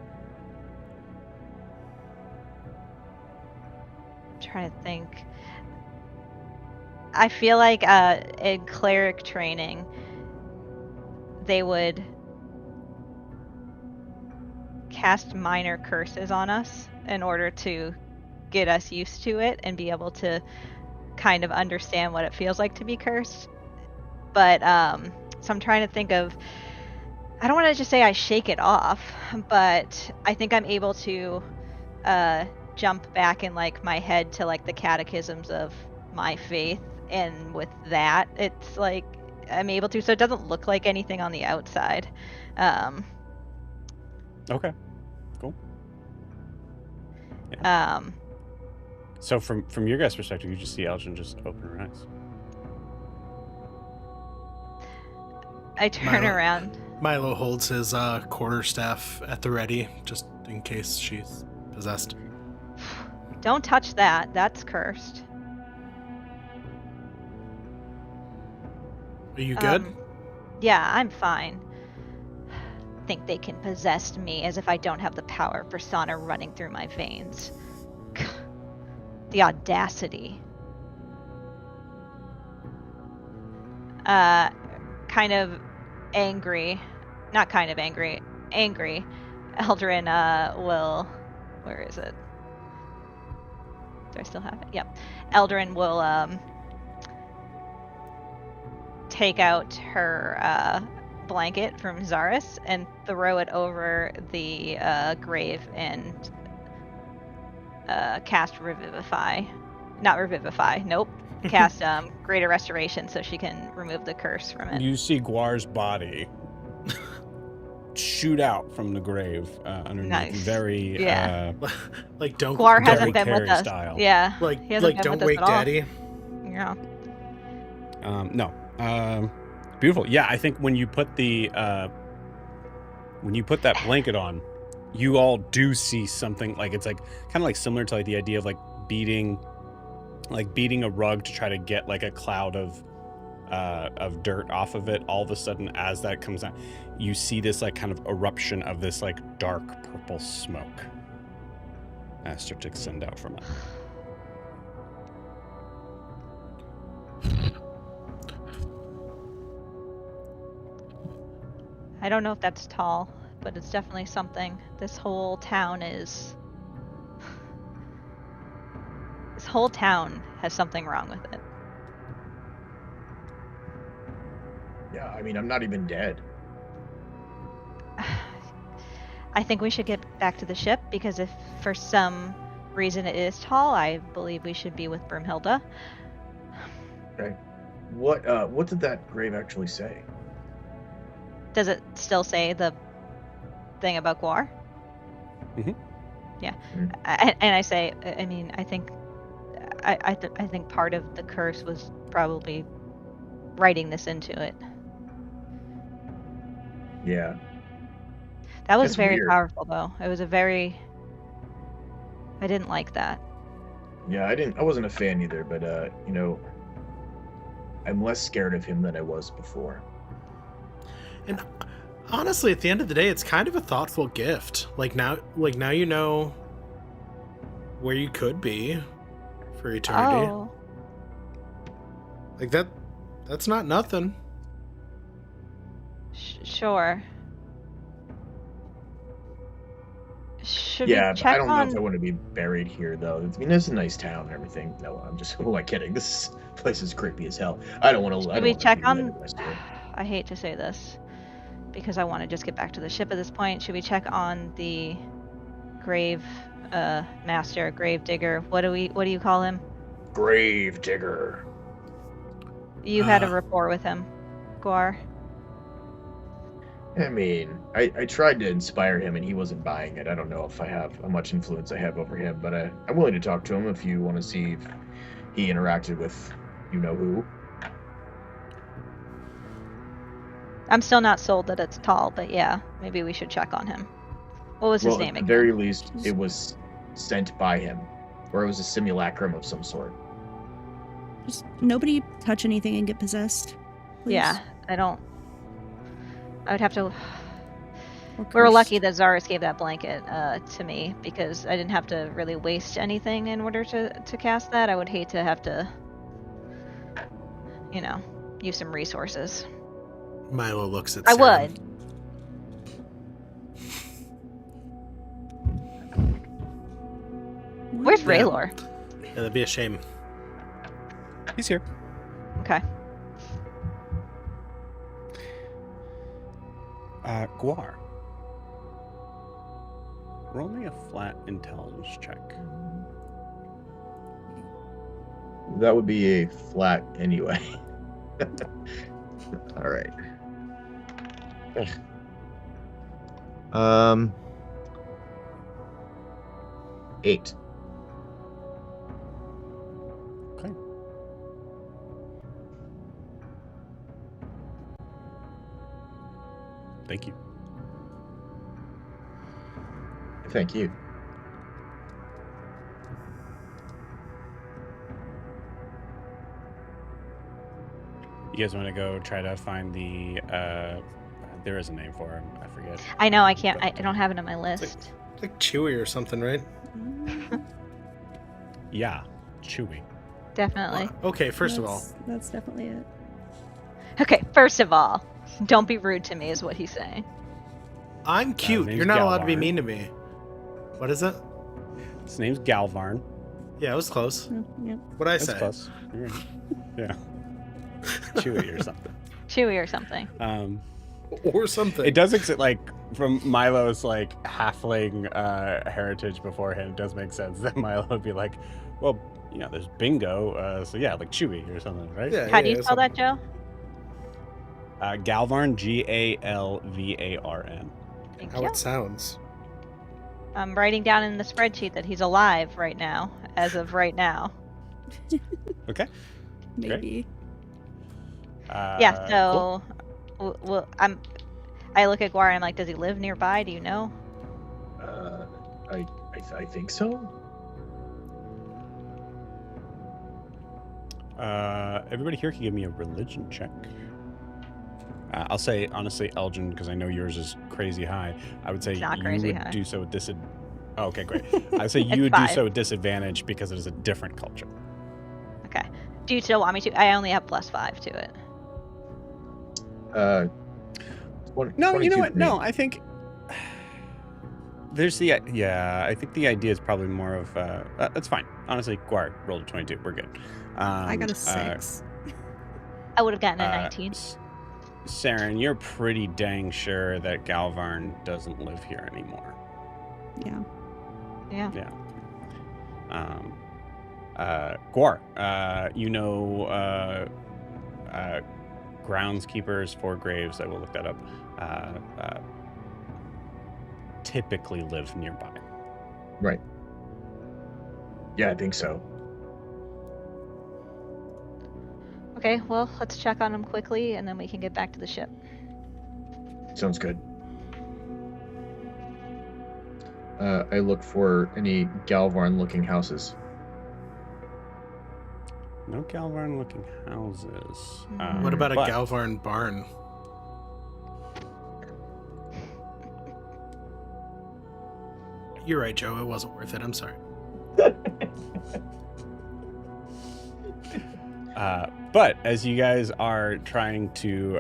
to think. I feel like in cleric training, they would cast minor curses on us in order to get us used to it and be able to kind of understand what it feels like to be cursed. But so I'm trying to think of, I don't want to just say I shake it off, but I think I'm able to jump back in like my head to like the catechisms of my faith, and with that it's like I'm able to, so it doesn't look like anything on the outside. Okay, cool. Yeah. So from your guys' perspective, you just see Elgin just open her eyes. I turn around. Milo holds his quarterstaff at the ready, just in case she's possessed. Don't touch that. That's cursed. Are you good? Yeah, I'm fine. Think they can possess me as if I don't have the power of persona running through my veins. The audacity. Kind of angry. Not kind of angry. Angry. Eldrin will... Where is it? Do I still have it? Yep. Eldrin will take out her blanket from Zaris and throw it over the grave and cast Revivify. Not Revivify, nope. Cast Greater Restoration so she can remove the curse from it. You see Guar's body shoot out from the grave underneath. Nice. Very like don't Guar hasn't Harry been with Carey us. style. Yeah. like he hasn't been don't with us wake at all. daddy. Yeah. No. Beautiful. Yeah, I think when you put that blanket on, you all do see something like it's like kind of like similar to like the idea of like beating a rug to try to get like a cloud of dirt off of it. All of a sudden, as that comes out, you see this like kind of eruption of this like dark purple smoke start to extend out from it. I don't know if that's tall, but it's definitely something. This whole town has something wrong with it. Yeah, I mean, I'm not even dead. I think we should get back to the ship, because if for some reason it is tall, I believe we should be with Broomhilda. Okay. What did that grave actually say? Does it still say the thing about Guar? Mhm. Yeah. Mhm. And I say, I mean, I think part of the curse was probably writing this into it. Yeah. That was That's very weird. powerful, though. It was I didn't like that. Yeah, I wasn't a fan either, but I'm less scared of him than I was before. And honestly, at the end of the day, it's kind of a thoughtful gift. Like now you know where you could be for eternity. Oh, Like that's not nothing. sure. Should Yeah, we but check I don't know if I on? want to be buried here, though. I mean, it's a nice town and everything. No, I'm just, who am I kidding? This place is creepy as hell. I don't want to. Should we check on? The rest of it. I hate to say this, because I want to just get back to the ship at this point. Should we check on the grave master, grave digger? What do you call him? Grave digger. You had a rapport with him, Guar. I mean, I tried to inspire him and he wasn't buying it. I don't know if I have how much influence I have over him, but I'm willing to talk to him if you want to see if he interacted with you know who. I'm still not sold that it's tall, but yeah, maybe we should check on him. What was his name At the again? very least, it was sent by him, or it was a simulacrum of some sort. Just nobody touch anything and get possessed. Please. Yeah, I would have to. Or We were cursed. lucky that Zaris gave that blanket to me, because I didn't have to really waste anything in order to cast that. I would hate to have to, use some resources. Milo looks at I Saren. would. Where's Yeah. Raylor? Yeah, that'd be a shame. He's here. Okay. Guar. Roll me a flat intelligence check. That would be a flat anyway. All right. 8. Okay. Thank you. Thank you. You guys want to go try to find the? There is a name for him. I forget. I know I can't. I don't have it on my list. It's like Chewy or something, right? Yeah, Chewy. Definitely. Okay, first of all, That's definitely it. Okay. First of all, don't be rude to me, is what he's saying. I'm cute. name's You're not allowed to be Galvarn. mean to me. What is it? His name's Galvarn. Yeah, it was close. Yep. What'd I That's say? close. You're right. Yeah. Chewy or something. Chewy or something. Or something. It does exist, like, from Milo's, like, halfling heritage beforehand, it does make sense that Milo would be like, well, there's bingo, so yeah, like Chewy or something, right? Yeah. How do you spell that, Joe? Galvarn, Galvarn. Thank How you. it sounds. I'm writing down in the spreadsheet that he's alive right now, as of right now. Okay. Maybe. Yeah. Cool. So, well, I look at Guar and I'm like, does he live nearby? Do you know? I think so. Everybody here can give me a religion check. I'll say, honestly, Elgin, because I know yours is crazy high. I would say It's not you crazy would high. do so with disadvantage. Oh, okay, great. I would say It's you would do 5. so with disadvantage because it is a different culture. Okay. Do you still want me to? I only have +5 to it. No, you know 22 what? for me. No, I think there's the I think the idea is probably more of that's fine. Honestly, Guard rolled a 22. We're good. I got a 6. I would have gotten a 19. Saren, you're pretty dang sure that Galvarn doesn't live here anymore. Yeah. Yeah. Yeah. Guar, groundskeepers for graves, I will look that up, typically live nearby. Right. Yeah, I think so. Okay, well, let's check on him quickly, and then we can get back to the ship. Sounds good. I look for any Galvarn-looking houses. No Galvarn-looking houses. What about a but- Galvarn barn? You're right, Joe. It wasn't worth it. I'm sorry. But as you guys are trying to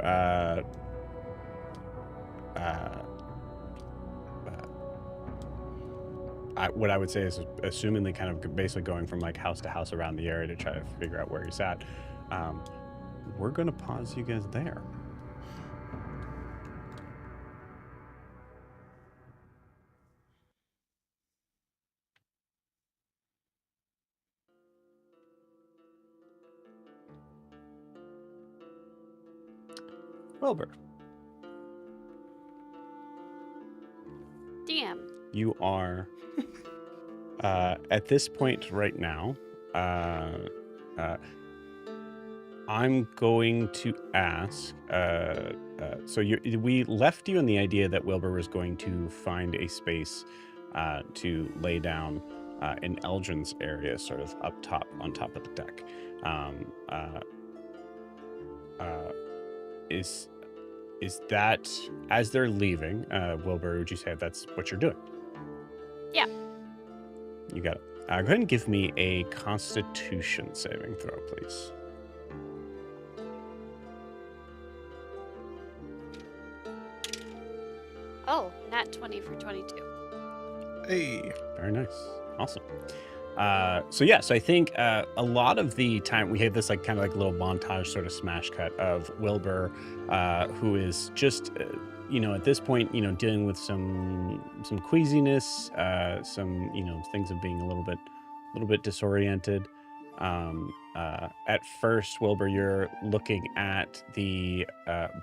what I would say is assumingly kind of basically going from like house to house around the area to try to figure out where he's at, we're going to pause you guys there. Wilbur, Damn. you are at this point right now. I'm going to ask. So we left you in the idea that Wilbur was going to find a space to lay down in Eldrin's area, sort of up top, on top of the deck. Is that as they're leaving, Wilbur? Would you say that's what you're doing? Yeah. You got it. Go ahead and give me a Constitution saving throw, please. Oh, nat 20 for 22. Hey. Very nice. Awesome. So I think a lot of the time we have this like kind of like little montage sort of smash cut of Wilbur, who is just, at this point, dealing with some queasiness, some, things of being a little bit disoriented. At first, Wilbur, you're looking at the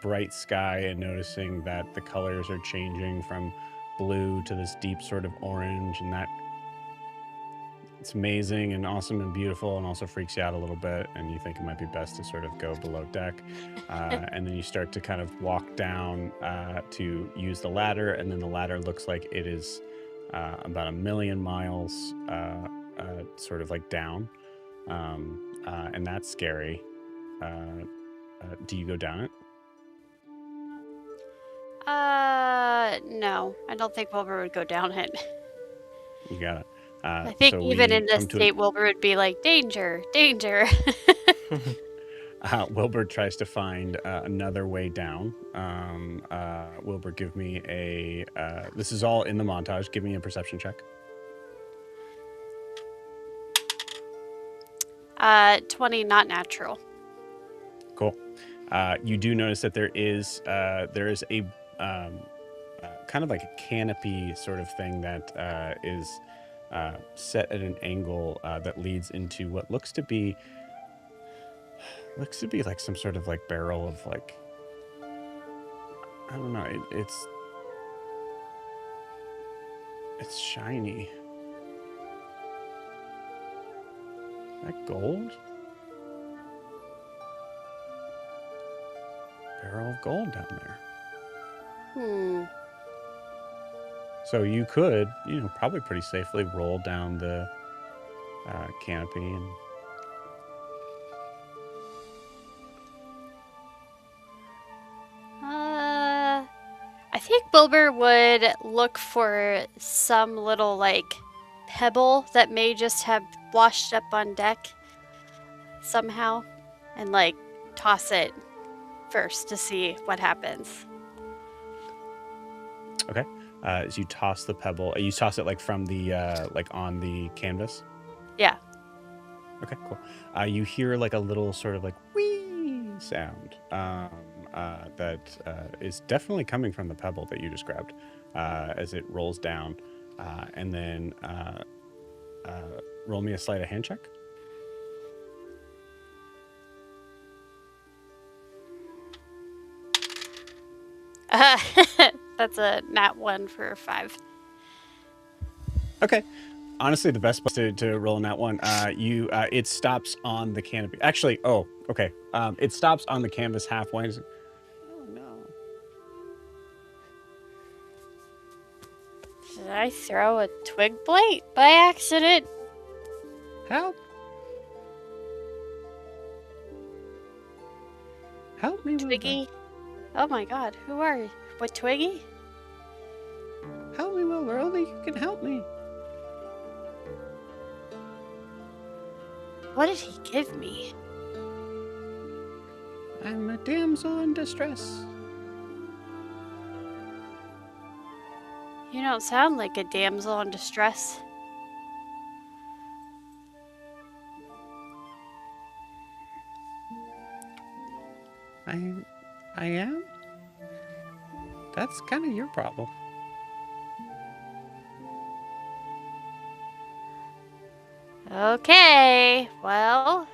bright sky and noticing that the colors are changing from blue to this deep sort of orange, and that it's amazing and awesome and beautiful, and also freaks you out a little bit, and you think it might be best to sort of go below deck. And then you start to kind of walk down to use the ladder, and then the ladder looks like it is about 1 million miles sort of like down. And that's scary. Do you go down it? No. I don't think Wilbur would go down it. You got it. I think so even we in this come to state, Wilbur would be like, danger, danger. Wilbur tries to find another way down. Wilbur, give me a... this is all in the montage. Give me a perception check. 20, not natural. Cool. You do notice that there is a kind of like a canopy sort of thing that is set at an angle that leads into what looks to be like some sort of like barrel of like, I don't know. It's shiny. Is that gold? Barrel of gold down there. So you could, probably pretty safely roll down the canopy and... I think Wilbur would look for some little, like, pebble that may just have washed up on deck somehow and, like, toss it first to see what happens. Okay. As you toss the pebble, you toss it like from the like on the canvas. Yeah. Okay, cool. You hear like a little sort of like wee sound that is definitely coming from the pebble that you just grabbed as it rolls down, and then roll me a sleight of hand check. That's a nat 1 for 5. Okay. Honestly, the best place to roll in that one, it stops on the canopy. Actually, okay. It stops on the canvas halfway. Oh no! Did I throw a twig blight by accident? Help! Help me, Wilbur. Twiggy? Oh my god, who are you? What, Twiggy? Help me, Wilbur. Only you can help me. What did he give me? I'm a damsel in distress. You don't sound like a damsel in distress. I am? That's kind of your problem. Okay, well,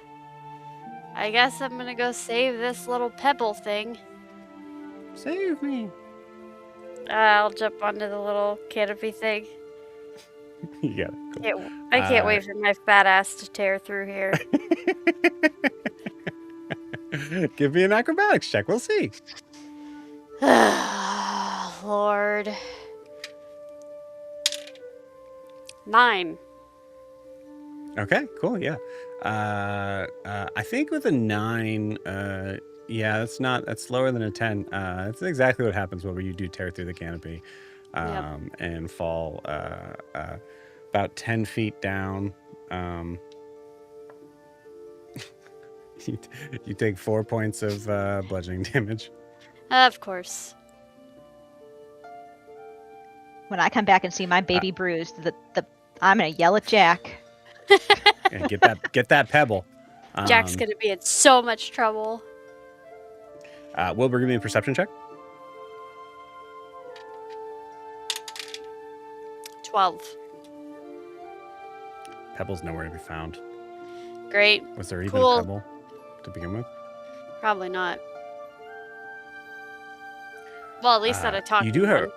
I guess I'm gonna go save this little pebble thing. Save me. I'll jump onto the little canopy thing. Yeah, cool. I can't wait for my fat ass to tear through here. Give me an acrobatics check. We'll see. Lord. 9. Okay, cool. Yeah. I think with a 9, yeah, that's lower than a 10. That's exactly what happens whenever you do tear through the canopy, and fall about 10 feet down. You take 4 points of bludgeoning damage. Of course. When I come back and see my baby bruised, I'm gonna yell at Jack. And get that pebble. Jack's gonna be in so much trouble. Wilbur, give me a perception check. 12. Pebble's nowhere to be found. Great. Was there even Cool. a pebble to begin with? Probably not. Well, at least not a talking You do hear. one.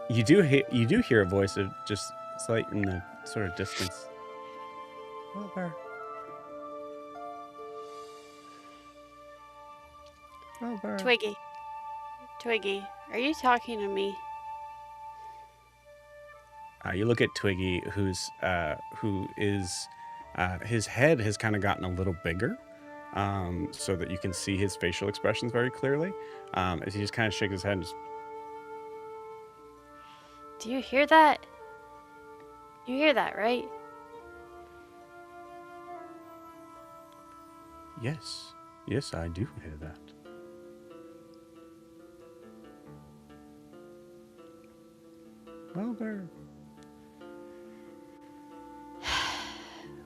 You do hear a voice of just slight in the sort of distance. Wilbur. Wilbur. Twiggy, are you talking to me? You look at Twiggy, who is his head has kind of gotten a little bigger, so that you can see his facial expressions very clearly. As he just kind of shakes his head and just, Do you hear that? You hear that, right? yes, I do hear that. Wilbur.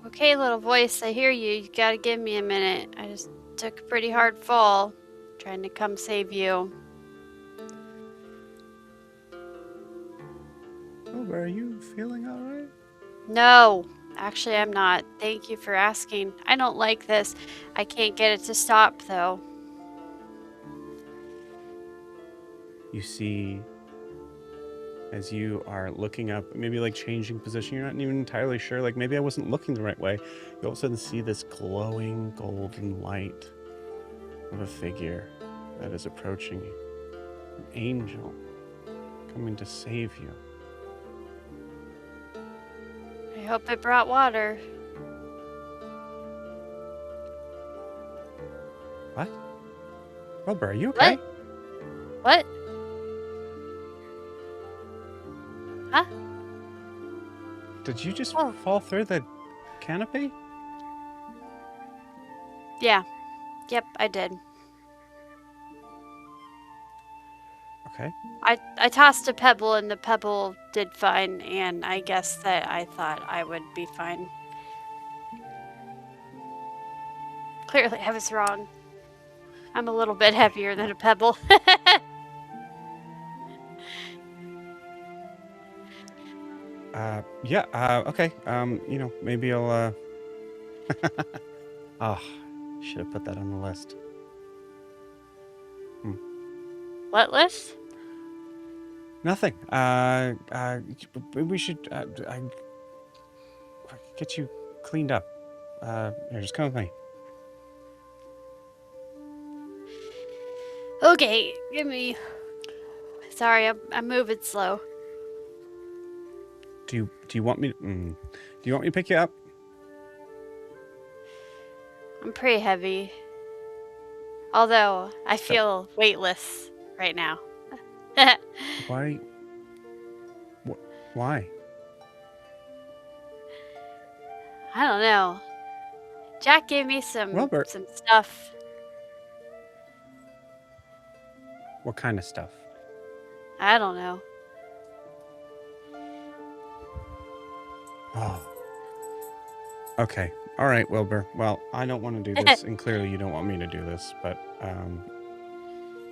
Okay, little voice, I hear you. You gotta give me a minute. I just took a pretty hard fall trying to come save you. Wilbur, are you feeling all right? No, actually, I'm not. Thank you for asking. I don't like this. I can't get it to stop, though. You see, as you are looking up, maybe like changing position, you're not even entirely sure, like maybe I wasn't looking the right way. You all of a sudden see this glowing golden light of a figure that is approaching you. An angel coming to save you. I hope it brought water. What? Wilbur, are you okay? What? Huh? Did you just Oh. fall through the canopy? Yeah. Yep, I did. Okay. I tossed a pebble and the pebble did fine, and I guess that I thought I would be fine. Clearly I was wrong. I'm a little bit heavier than a pebble. Okay. Maybe I'll, oh, should have put that on the list. What list? Nothing. We should, get you cleaned up. Here, just come with me. Okay, give me. Sorry, I'm moving slow. Do you want me to, do you want me to pick you up? I'm pretty heavy. Although I feel weightless right now. Why? Why? I don't know. Jack gave me some Wilbur, stuff. what kind of stuff? I don't know. Oh. Okay. All right, Wilbur. Well, I don't want to do this, and clearly you don't want me to do this, but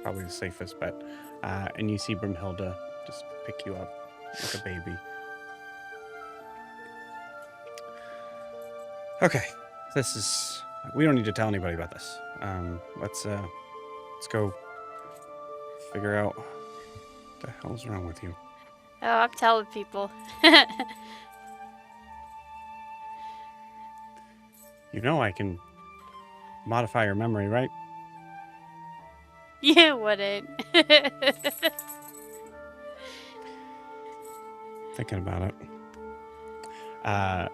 probably the safest bet. And you see Brimhilda just pick you up like a baby. Okay. We don't need to tell anybody about this. Let's go figure out what the hell's wrong with you. Oh, I'm telling people. You know I can modify your memory, right? You wouldn't. Thinking about it.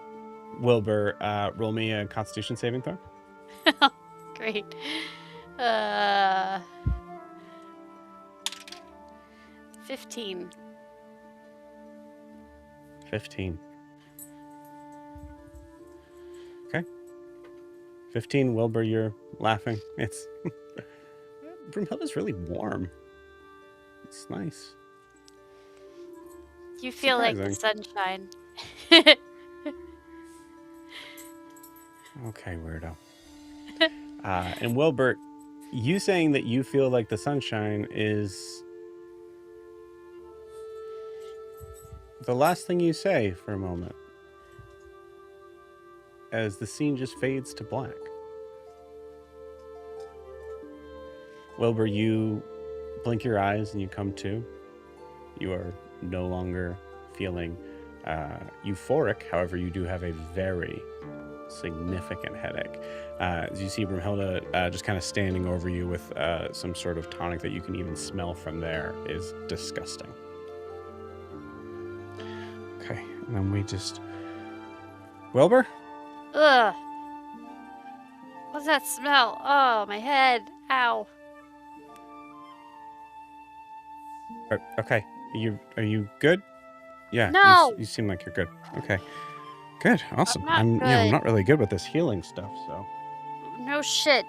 Wilbur, roll me a Constitution saving throw. Great. 15. 15. Okay. 15, Wilbur, you're laughing. It's Brimhilda's really warm. It's nice. You feel like the Surprising. sunshine. Okay, weirdo. And Wilbur, you saying that you feel like the sunshine is the last thing you say for a moment, as the scene just fades to black. Wilbur, you blink your eyes and you come to. You are no longer feeling euphoric. However, you do have a very significant headache. As you see Brimhilda just kind of standing over you with some sort of tonic that you can even smell from there is disgusting. Okay, and then we just... Wilbur? Ugh. What's that smell? Oh, my head. Ow. Okay, are you good? Yeah, No. you seem like you're good. Okay, good, awesome. I'm not I'm good. not really good with this healing stuff, so... No shit.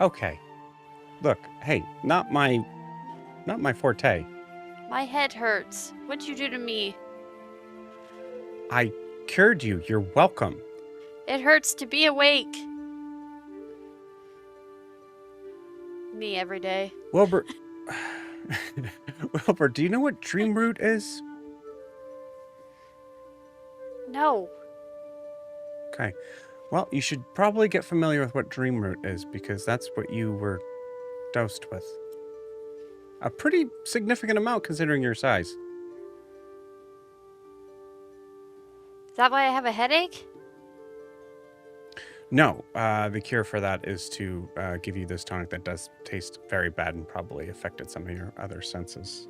Okay. Look, hey, not my forte. My head hurts. What'd you do to me? I cured you. You're welcome. It hurts to be awake. Me every day. Wilbur. Wilbur, do you know what dream root is? No. Okay. Well, you should probably get familiar with what dream root is, because that's what you were dosed with. A pretty significant amount considering your size. Is that why I have a headache? No, the cure for that is to give you this tonic that does taste very bad and probably affected some of your other senses.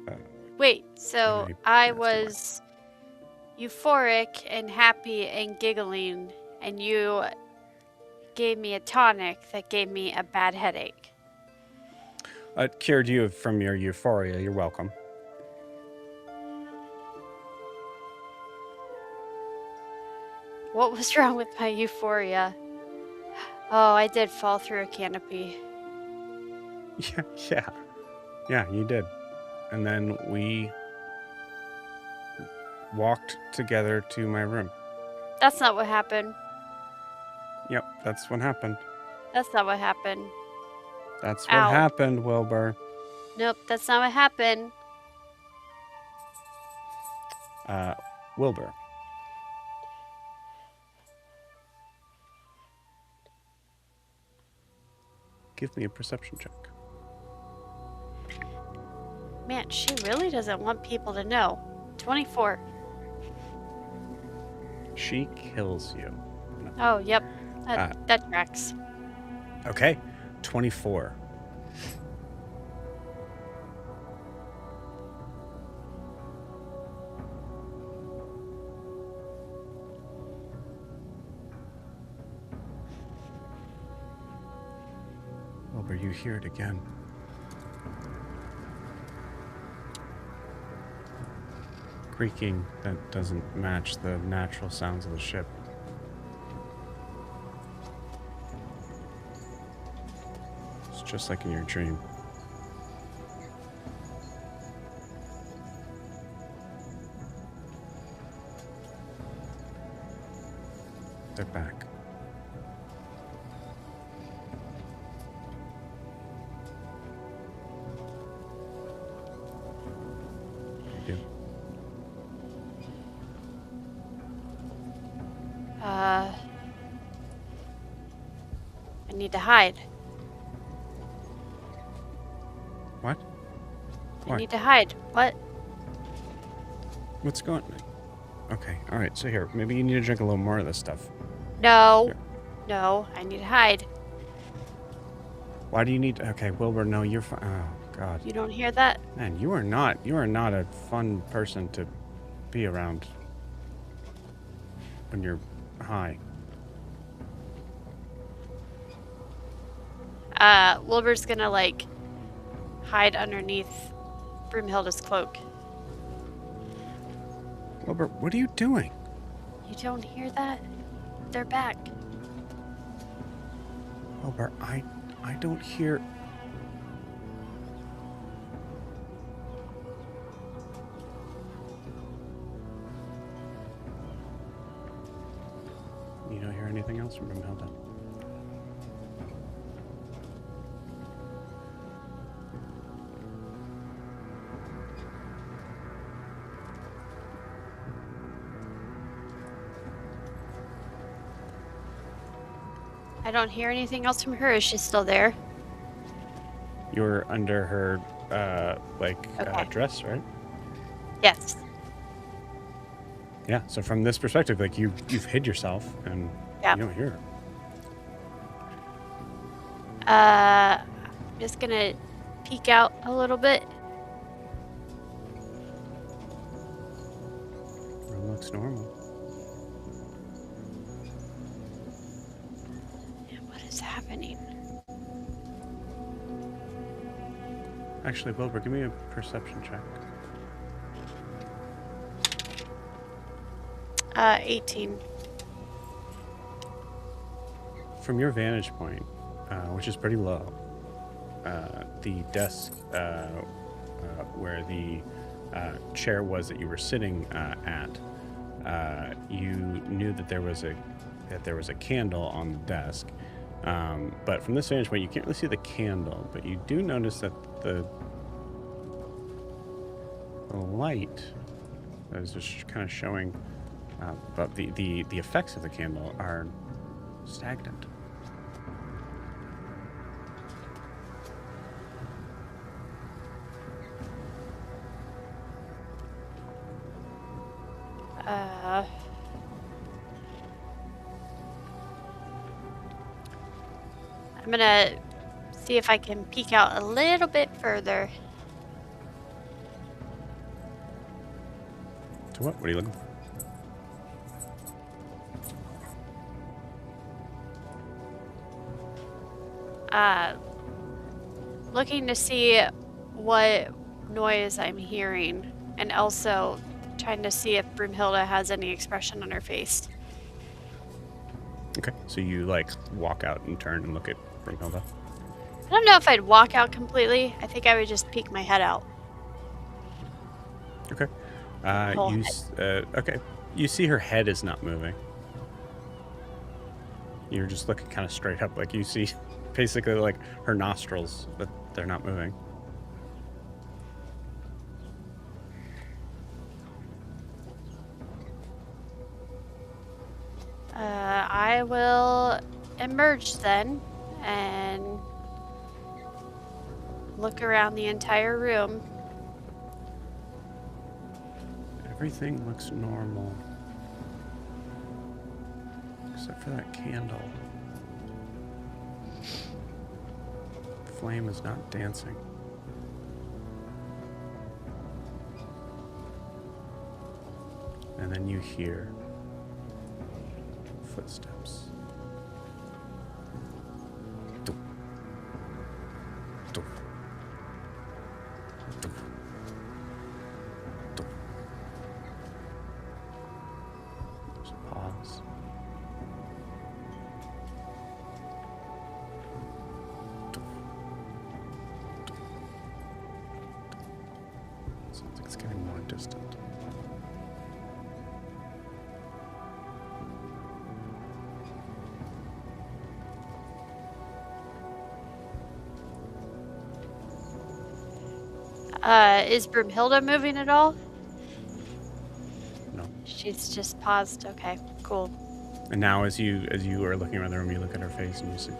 Wait, so I I was euphoric and happy and giggling, and you gave me a tonic that gave me a bad headache. It cured you from your euphoria. You're welcome. What was wrong with my euphoria? Oh, I did fall through a canopy. Yeah, you did. And then we walked together to my room. That's not what happened. Yep, that's what happened. That's not what happened. That's what Ow. happened, Wilbur. Nope, that's not what happened. Wilbur. Give me a perception check. Man, she really doesn't want people to know. 24. She kills you. Oh, yep. That tracks. Okay, 24. you hear it again. Creaking that doesn't match the natural sounds of the ship. It's just like in your dream. They're back. You do. I need to hide. What? I Why? need to hide. What? What's going on? Okay, alright, so here, maybe you need to drink a little more of this stuff. No. Here. No, I need to hide. Why do you need okay, Wilbur, no, you're fine. Oh god. You don't hear that? Man, you are not a fun person to be around when you're high. Wilbur's gonna, like, hide underneath Broomhilda's cloak. Wilbur, what are you doing? You don't hear that? They're back. Wilbur, I don't hear. You don't hear anything else from Brumhilda? I don't hear anything else from her. Is she still there? You're under her, Okay. dress, right? Yes. Yeah. So from this perspective, like you've hid yourself and Yep. you don't hear her. I'm just gonna peek out a little bit. Room looks normal. What is happening? Actually, Wilbur, give me a perception check. 18. From your vantage point, which is pretty low, the desk where the chair was that you were sitting at, you knew that there was a candle on the desk. But from this vantage point, you can't really see the candle, but you do notice that the light is just kind of showing, but the effects of the candle are stagnant. I'm gonna see if I can peek out a little bit further. To what? What are you looking for? Looking to see what noise I'm hearing, and also trying to see if Broomhilda has any expression on her face. Okay, so you like walk out and turn and look at Brumhilda. I don't know if I'd walk out completely. I think I would just peek my head out. Okay. Whole Okay. You see her head is not moving. You're just looking kind of straight up, like you see basically like her nostrils, but they're not moving. I will emerge then and look around the entire room. Everything looks normal. Except for that candle. The flame is not dancing. And then you hear footsteps. Dum, There's a pause. Sounds like it's getting more distant. Is Broomhilda moving at all? No. She's just paused. Okay, cool. And now, as you are looking around the room, you look at her face, and you see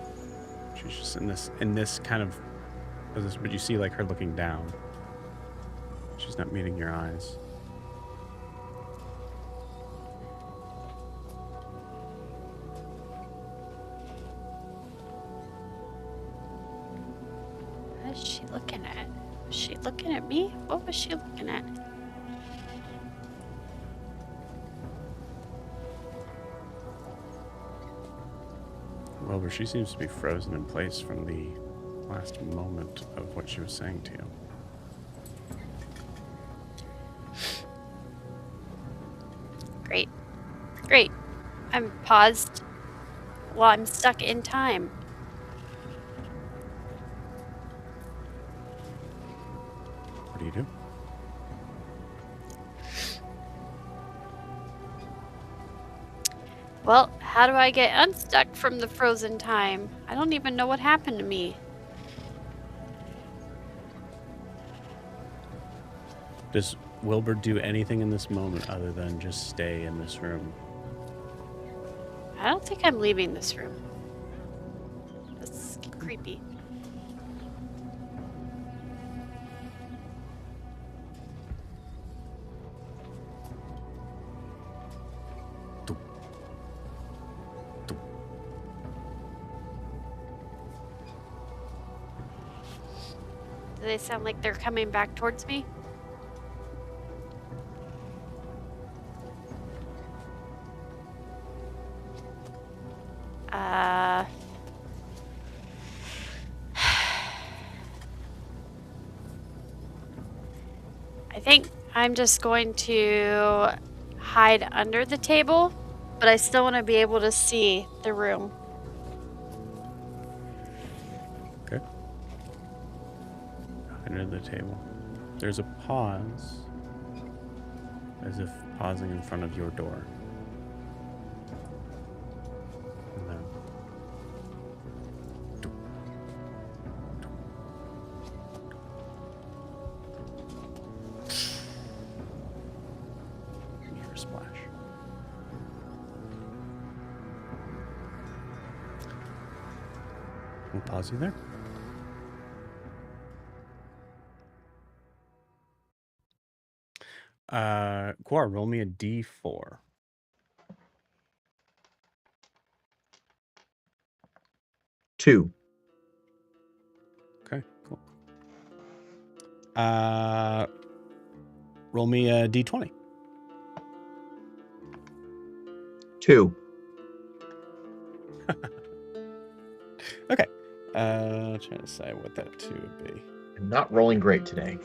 she's just in this kind of, but you see like her looking down. She's not meeting your eyes. What is she looking at? Was she looking at me? What was she looking at? Wilbur, she seems to be frozen in place from the last moment of what she was saying to you. Great. Great. I'm paused. Well, I'm stuck in time. What do you do? Well, how do I get unstuck from the frozen time? I don't even know what happened to me. Does Wilbur do anything in this moment other than just stay in this room? I don't think I'm leaving this room. That's creepy. Do they sound like they're coming back towards me? I think I'm just going to hide under the table, but I still want to be able to see the room. Okay. Under the table. There's a pause, as if pausing in front of your door. And then you hear a splash. We'll pause you there. Guar, roll me a d4. 2. Okay, cool. Roll me a d20. 2. Okay. Trying to decide what that 2 would be. I'm not rolling great today.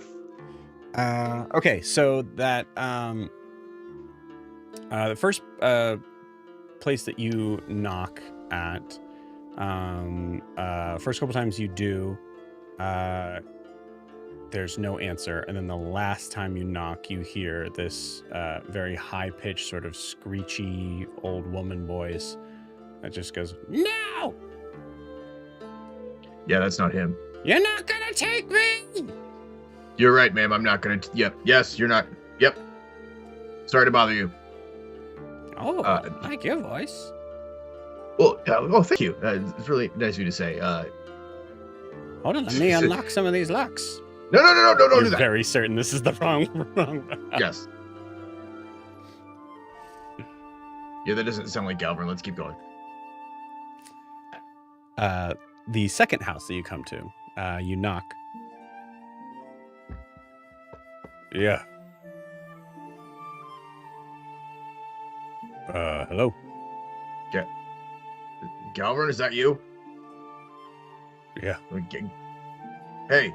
Okay, so that the first place that you knock at, first couple times you do, there's no answer, and then the last time you knock, you hear this very high-pitched, sort of screechy old woman voice that just goes, "No! Yeah, that's not him. You're not gonna take me!" You're right, ma'am. I'm not gonna. Yep. Yes, you're not. Yep. Sorry to bother you. Oh, I like your voice. Well, thank you. It's really nice of you to say. Hold on, let me unlock some of these locks. No, don't You're do that. very certain this is the wrong. Yes. Yeah, that doesn't sound like Galvin. Let's keep going. The second house that you come to, you knock. Yeah. Hello. Galvin, is that you? Yeah. Okay. Hey.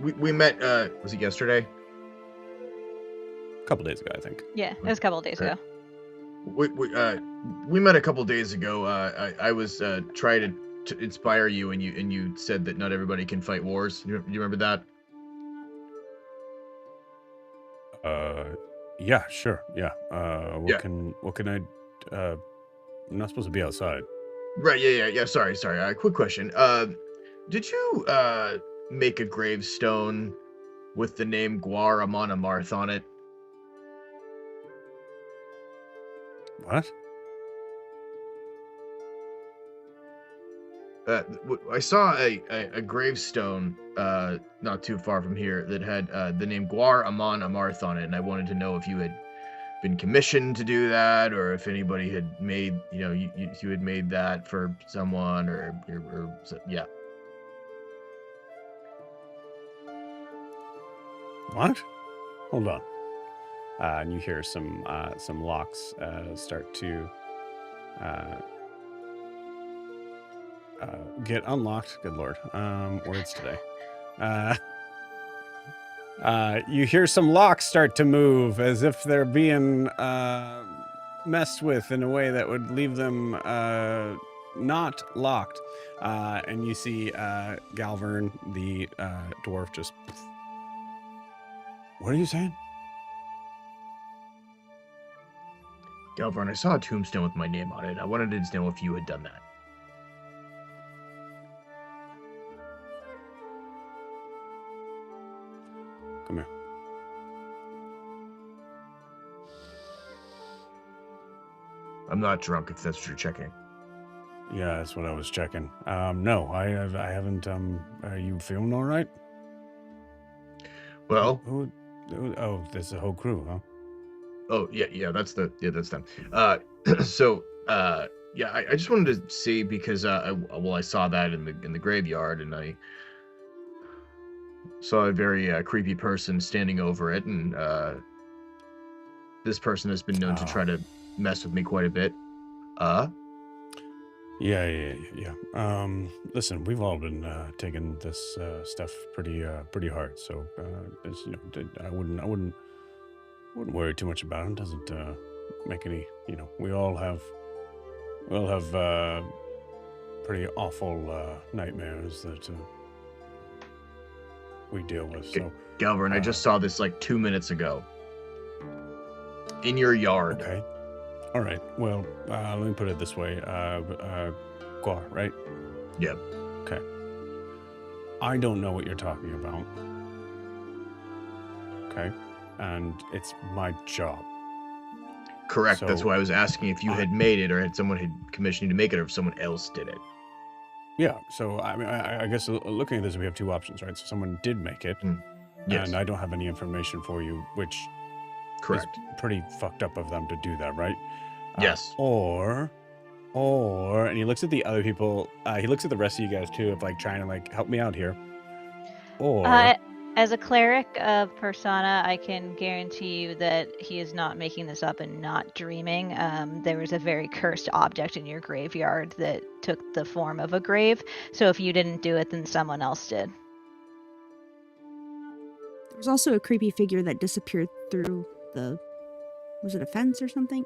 We met. Was it yesterday? A couple days ago, I think. Yeah, it was a couple of days ago. We met a couple days ago. I was trying to inspire you, and you said that not everybody can fight wars. You remember that? Yeah, sure. Yeah. Yeah. What can I? I'm not supposed to be outside. Right. Yeah. Sorry. Quick question. Did you make a gravestone with the name Gwar Amon Amarth on it? What? I saw a gravestone not too far from here that had the name Gwar Amon Amarth on it, and I wanted to know if you had been commissioned to do that, or if anybody had made, you had made that for someone, or yeah. What? Hold on. And you hear some locks start to get unlocked. Good lord. Words today. You hear some locks start to move as if they're being messed with in a way that would leave them not locked. And you see Galvern, the dwarf, just... What are you saying? Galvern, I saw a tombstone with my name on it. I wanted to know if you had done that. Come here. I'm not drunk, if that's what you're checking. Yeah, that's what I was checking. No, I haven't. Are you feeling all right? Well, oh, there's a whole crew, huh? Oh yeah, that's them. So yeah, I just wanted to see because I saw that in the graveyard, and I saw a very creepy person standing over it, and this person has been known to try to mess with me quite a bit. Yeah. Listen, we've all been taking this stuff pretty hard, so I wouldn't worry too much about it. It doesn't make any, we all have pretty awful nightmares that we deal with. So, Galvern, I just saw this like 2 minutes ago in your yard. Okay. All right. Well, let me put it this way. Gwar, right? Yep. Okay. I don't know what you're talking about. Okay. And it's my job. Correct. So, that's why I was asking if you had made it, or had someone had commissioned you to make it, or if someone else did it. Yeah. So, I mean, I guess looking at this, we have two options, right? So someone did make it, Yes. and I don't have any information for you, which Correct. is pretty fucked up of them to do that, right? Yes. Or, and he looks at the other people. He looks at the rest of you guys too, of like trying to like help me out here. Or, As a cleric of Persona, I can guarantee you that he is not making this up and not dreaming. There was a very cursed object in your graveyard that took the form of a grave. So if you didn't do it, then someone else did. There was also a creepy figure that disappeared through was it a fence or something?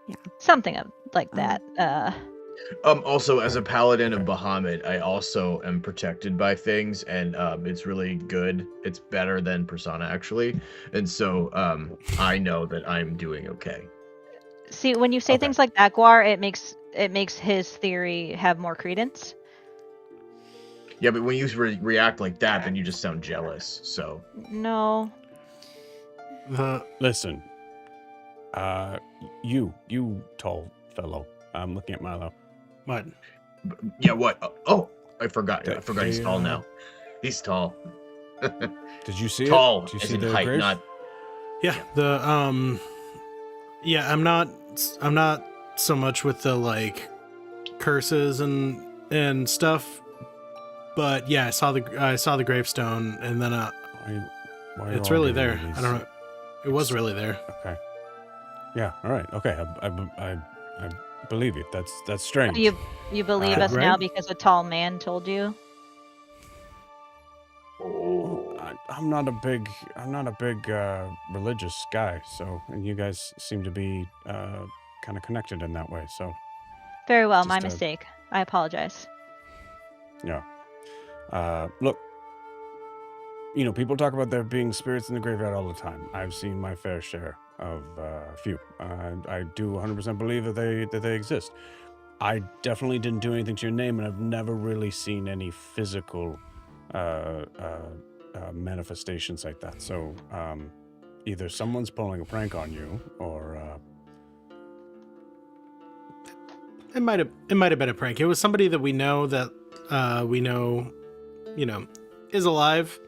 Yeah. Something like that. Also, as a paladin of Bahamut, I also am protected by things, and it's really good. It's better than Persona, actually. And so I know that I'm doing okay. See, when you say things like that, Gwar, it makes his theory have more credence. Yeah, but when you react like that, then you just sound jealous. So No. listen, you tall fellow. I'm looking at Milo. What? yeah, what? Oh, I forgot. I forgot he's tall Yeah. now. He's tall. Did you see Tall, it? Did you as see in the height, grave? not. Yeah, yeah, I'm not so much with the like curses and stuff, but yeah, I saw the gravestone, and then Why are you it's all really giving me there. these- I don't know. It was really there. Okay. Yeah. All right. Okay. I believe you. That's strange. You believe us now Right? because a tall man told you? Oh. I'm not a big religious guy, so and you guys seem to be kind of connected in that way. So Very well, my Just, mistake. I apologize. yeah. Look, people talk about there being spirits in the graveyard all the time. I've seen my fair share of a few. I do 100% believe that they exist. I definitely didn't do anything to your name, and I've never really seen any physical manifestations like that. So either someone's pulling a prank on you, or It might have been a prank. It was somebody that we know is alive.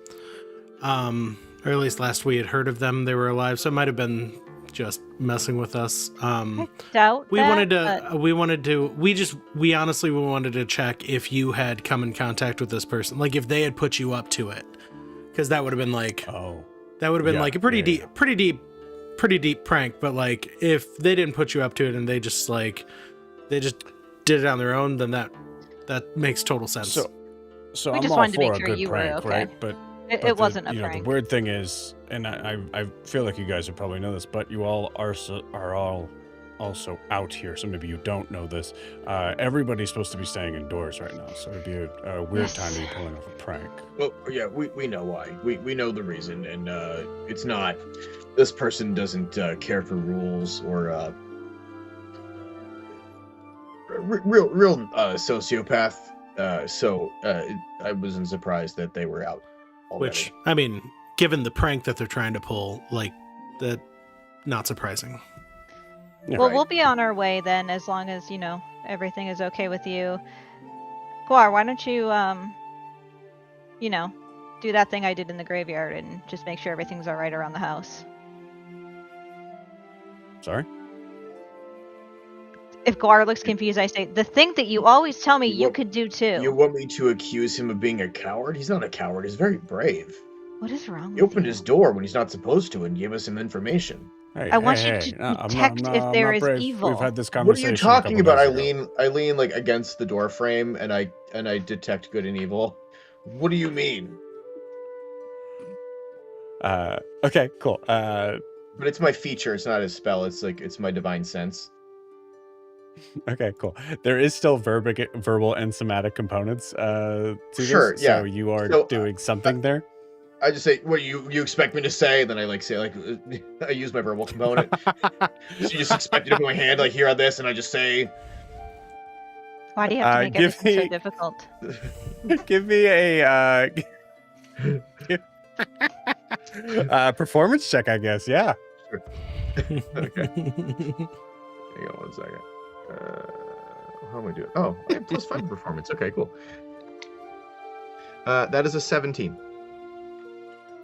Or at least last we had heard of them, they were alive. So it might have been just messing with us. I doubt We that, wanted but to we honestly wanted to check if you had come in contact with this person, like if they had put you up to it, because that would have been like yeah, like a pretty deep prank. But like if they didn't put you up to it and they just did it on their own, then that makes total sense. So We I'm just all wanted to for make a sure good you were prank, okay. right? But it wasn't a the prank. weird thing is, and I feel like you guys would probably know this, but you all are all also out here. So maybe you don't know this. Everybody's supposed to be staying indoors right now, so it'd be a weird Yes. time to be pulling off a prank. Well, yeah, we know why. We know the reason, and it's not. This person doesn't care for rules or real sociopath. So I wasn't surprised that they were out already. Which, I mean, given the prank that they're trying to pull, like that, not surprising. Yeah. Well, Right. we'll be on our way then, as long as everything is okay with you. Guar, why don't you do that thing I did in the graveyard and just make sure everything's all right around the house. Sorry. If Guar looks confused, I say, the thing that you always tell me you What- could do too. You want me to accuse him of being a coward? He's not a coward. He's very brave. What is wrong He with opened you? his door when he's not supposed to and gave us some information. Hey, I want hey, you hey. to No, I'm detect not, if I'm there not is brave. evil. We've had this What are conversation. you talking a couple about? days ago. I lean like against the door frame and I detect good and evil. What do you mean? Okay, cool. But it's my feature. It's not his spell. It's my divine sense. Okay, cool. There is still verbal and somatic components to Sure, this. yeah. So you are So, doing something there. I just say, what you expect me to say? Then I I use my verbal component. So you just expect me to put my hand here on this, and I just say, Why do you have to make give everything so me- difficult? Give me a performance check, I guess. Yeah. okay. Hang on 1 second. How am I doing? Oh, I have +5 performance. Okay, cool. That is a 17.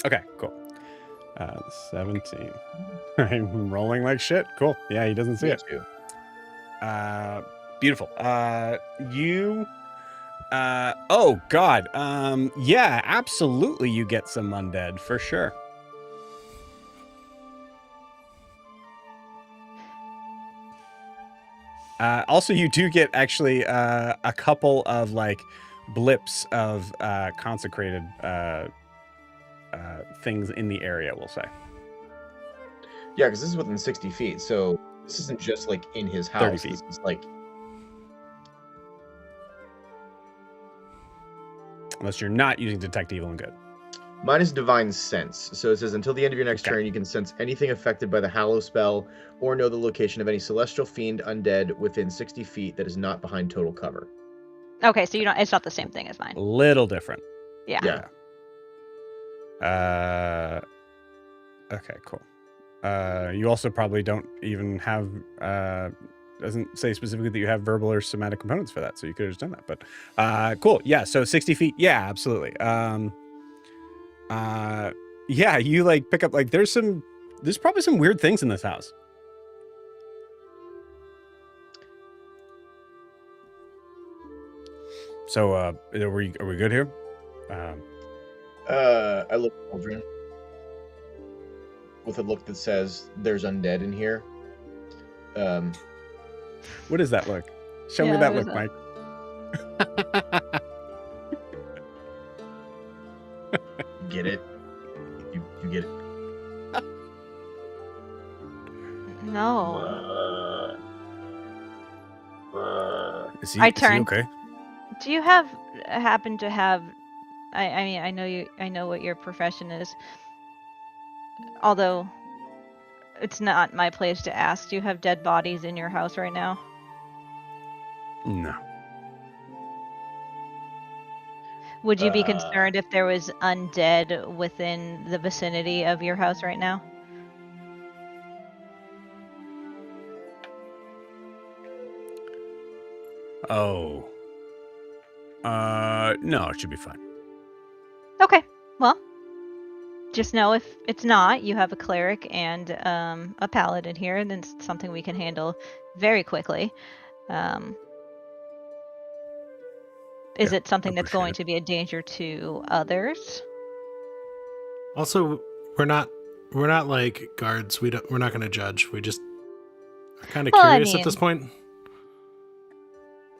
Okay, cool. 17. I'm rolling like shit. Cool. Yeah, he doesn't see Me it. too. Beautiful. You. Oh God. Yeah, absolutely. You get some undead for sure. Also, you do get actually a couple of like blips of consecrated things in the area, we'll say. Yeah, because this is within 60 feet, so this isn't just like in his 30 house. feet. This is like Unless you're not using detect evil and good. mine is divine sense. So it says until the end of your next Okay. turn, you can sense anything affected by the Hallow spell, or know the location of any celestial fiend undead within 60 feet that is not behind total cover. Okay, so it's not the same thing as mine. A little different. Yeah. Yeah. Okay, cool. You also probably don't even have doesn't say specifically that you have verbal or somatic components for that, so you could have just done that. But cool. Yeah, so 60 feet. Yeah, absolutely. Yeah, you like pick up like there's probably some weird things in this house. So are we good here? I look at Aldrin with a look that says there's undead in here. What is that look? Show me Yeah, that what look, is Mike. get it? You get it? No. Is he I turned. okay? Do you happen to have? I mean, I know what your profession is. Although, it's not my place to ask. Do you have dead bodies in your house right now? No. Would you be concerned if there was undead within the vicinity of your house right now? Oh. No, it should be fine. Okay. Well, just know if it's not, you have a cleric and a paladin here, and then it's something we can handle very quickly. Is Yeah, it something that's appreciate going it. to be a danger to others? Also, we're not like guards. We're not going to judge. We just are kind of Well, I curious at this mean- point.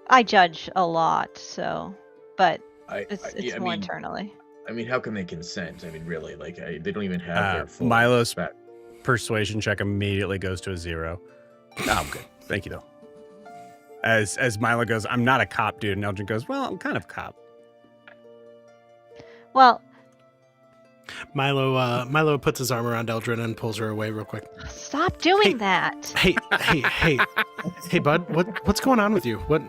I judge a lot, so, but it's I more mean, internally. I mean, how can they consent? I mean, really, like they don't even have their full Milo's respect. persuasion check immediately goes to a 0. Oh, I'm good. Thank you, though. As Milo goes, I'm not a cop, dude. And Eldrin goes, well, I'm kind of cop. Well, Milo puts his arm around Eldrin and pulls her away real quick. stop doing Hey. that. Hey, bud. What's going on with you? What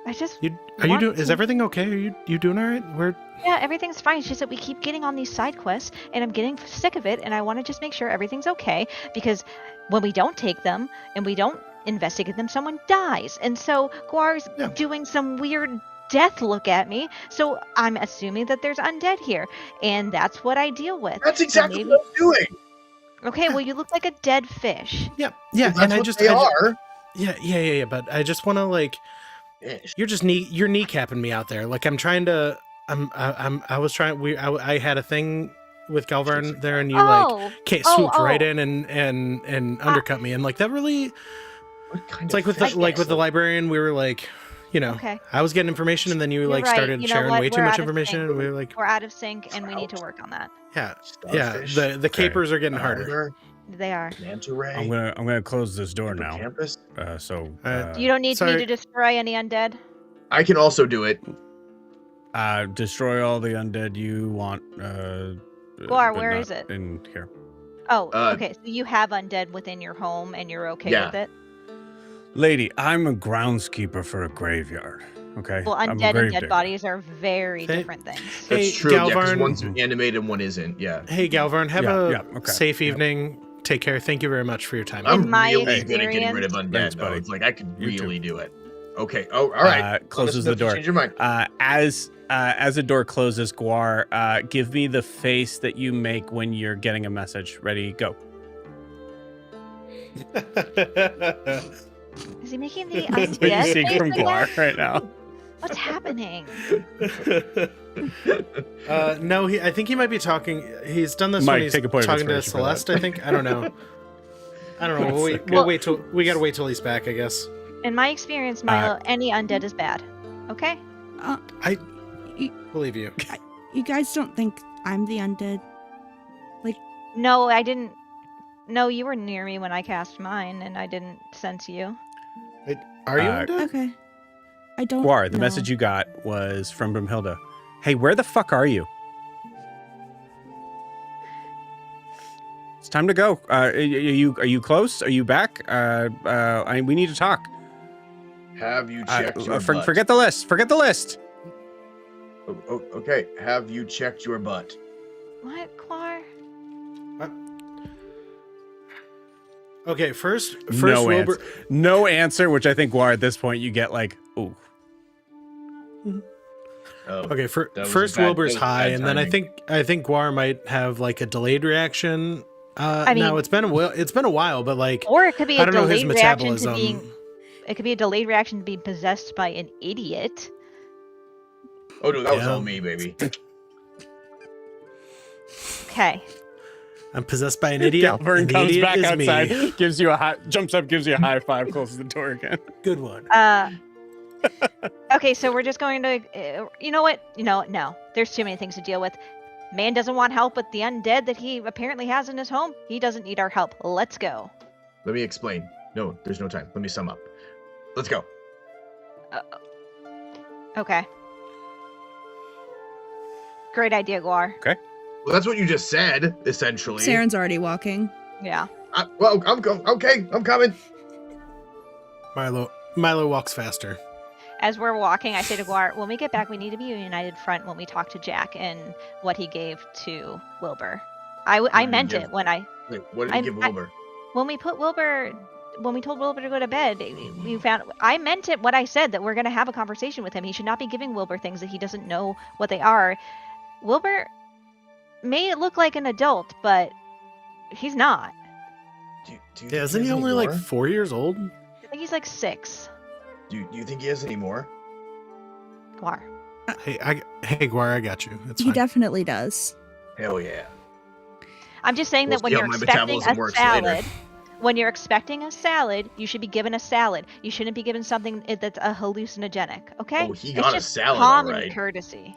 I just are you want doing? Is to- everything okay? Are you doing all right? Yeah, everything's fine. It's just that we keep getting on these side quests, and I'm getting sick of it, and I want to just make sure everything's okay, because when we don't take them and we don't investigate them, someone dies. And so Guar's Yeah. doing some weird death look at me, so I'm assuming that there's undead here, and that's what I deal with. That's So exactly maybe- what I'm doing. Okay, well, you look like a dead fish. Yeah. That's And what they are. Yeah. But I just want to like. Ish. You're kneecapping me out there. Like I'm trying to. I was trying. I had a thing with Galvarn there, and you like swooped right in and undercut me, and like that really. What kind It's of like with fish with the is librarian, we were like, Okay. I was getting information, and then you You're like right. started You know sharing what? way too We're much out of information, sync. and we were like, We're out of sync, and we need to work on that. yeah, Starfish, the capers are getting harder. Alder, They are. Manta ray, I'm gonna close this door now. hippocampus. You don't need sorry. me to destroy any undead? I can also do it. Destroy all the undead you want. Guar, but where not is it? In here. Oh, Uh, okay. So you have undead within your home, and you're okay Yeah. with it? Lady, I'm a groundskeeper for a graveyard. Okay. Well, I'm a undead and gravedigger. dead bodies are very Hey. different things. Hey, That's true. Yeah, because Galvarn. one's animated and one isn't. Yeah. Hey, Galvarn, have Yeah, a okay. safe Yeah. evening. Take care. Thank you very much for your time. In I'm my really good at getting rid of experience- undead. Thanks, though. buddy. It's like I could You too. really do it. Okay. Oh, all right. Closes Let us know the if you door. Change your mind. As the door closes, Guar, give me the face that you make when you're getting a message. Ready, go. Is he making the That's what you undead see face from again? Guar right now. What's happening? No, I think he might be talking. He's done this Mike, when he's take a point of talking to inspiration for that. Celeste. I think. I don't know. We'll Well- wait till we gotta wait till he's back. I guess. In my experience, Milo, any undead is bad. Okay? I believe you. You guys don't think I'm the undead? No, I didn't. No, you were near me when I cast mine, and I didn't sense you. Are you Uh, undead? Okay. I don't Guar, the know. message you got was from Brumhilda. Hey, where the fuck are you? It's time to go. Are you close? Are you back? We need to talk. Have you checked your butt? Forget the list. Forget the list. Okay. Have you checked your butt? What, Quar? Okay, first No Wilbur. No answer, which I think Guar at this point you get like, ooh. Oh, Okay, That was first bad- Wilbur's that was high, bad and then I timing. think Guar might have like a delayed reaction. I mean- no, it's been a while, but like Or it could be I a don't know his delayed reaction to metabolism. being. It could be a delayed reaction to being possessed by an idiot. Oh no, that was Yeah. all me, baby. Okay. I'm possessed by an idiot. Galvern and the comes idiot back is outside, me. jumps up, gives you a high five, closes the door again. Good one. Okay, so we're just going to. You know what? No. There's too many things to deal with. Man doesn't want help with the undead that he apparently has in his home. He doesn't need our help. Let's go. Let me explain. No, there's no time. Let me sum up. Let's go. Okay. Great idea, Guar. Well, that's what you just said, essentially. Saren's already walking. Yeah. Well, okay. I'm coming. Milo walks faster. As we're walking, I say to Guar, when we get back, we need to be a united front when we talk to Jack and what he gave to Wilbur. I meant it when I... Wait, what did he give Wilbur? When we told Wilbur to go to bed, I meant it what I said, that we're going to have a conversation with him. He should not be giving Wilbur things that he doesn't know what they are. Wilbur may look like an adult, but he's not. Do you think Yeah, isn't has he any only like more? 4 years old? I think he's like 6. Do you think he has any more? Guar. Hey, Guar, I got you. It's He fine. definitely does. Hell yeah. I'm just saying We'll that when see how you're my expecting metabolism a works salad, later. when you're expecting a salad, you should be given a salad. You shouldn't be given something that's a hallucinogenic. Okay? Oh, he It's got a just salad, common alright. courtesy.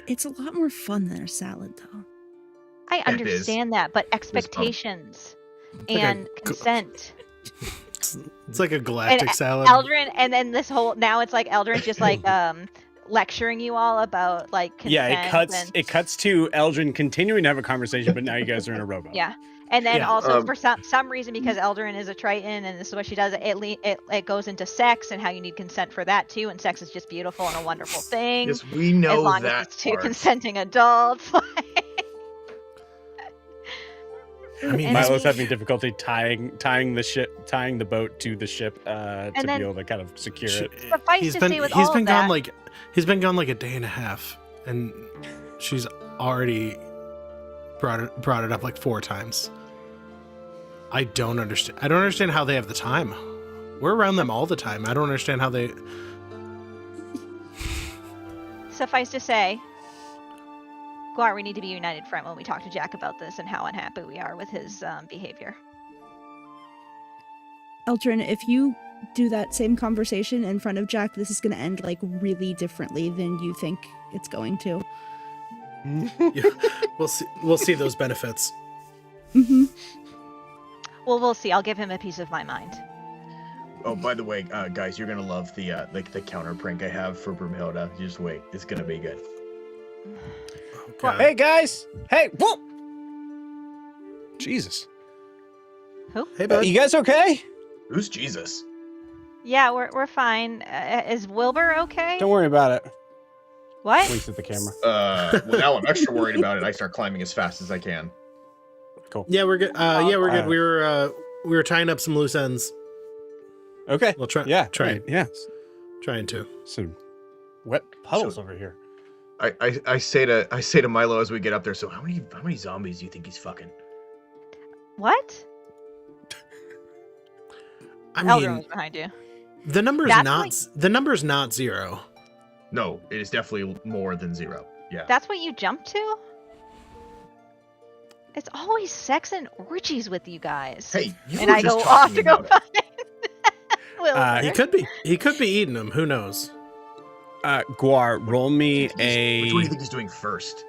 It's a lot more fun than a salad, though. I It is. understand that, but expectations like a and go- consent. It's like a galactic And salad. Eldrin, and then this whole now it's like Eldrin's just like lecturing you all about like consent. Yeah, and, it cuts to Eldrin continuing to have a conversation, but now you guys are in a rowboat. yeah. And then Yeah. also for some reason, because Eldrin is a Triton and this is what she does, it goes into sex and how you need consent for that too. And sex is just beautiful and a wonderful thing. Yes, we know as long that as it's two part. consenting adults. I mean, And Milo's we- having difficulty tying the boat to the ship to then- be able to kind of secure it. Suffice he's to been say with he's all been of gone that- he's been gone like a day and a half, and she's already brought it up like 4 times. I don't understand how they have the time. We're around them all the time. I don't understand how they. Suffice to say, Guar, we need to be united front when we talk to Jack about this and how unhappy we are with his behavior. Eldrin, if you do that same conversation in front of Jack, this is going to end like really differently than you think it's going to. We'll see those benefits. Mm-hmm. Well, we'll see. I'll give him a piece of my mind. Oh, by the way, guys, you're gonna love the counter prank I have for Broomhilda. You just wait. It's gonna be good. Oh, God. Hey guys! Hey, whoa! Jesus, Hey, bud. you guys okay? Who's Jesus? Yeah, we're fine. Is Wilbur okay? Don't worry about it. What? Winks at the camera. Well, now I'm extra worried about it. I start climbing as fast as I can. Cool. Yeah, we're good. We're good. We were tying up some loose ends. Okay. We'll try. Yeah. trying. Yeah. Trying to. Some wet puddles over here. I say to Milo as we get up there. So how many zombies do you think he's fucking? What? I Eldrin mean, was behind you. the number's not 0. No, it is definitely more than 0. Yeah. That's what you jumped to? It's always sex and orgies with you guys. Hey, you and were I just go off talking to go about find Wilbur. He could be eating them. Who knows? Guar, roll me Which one do a you think he's doing first?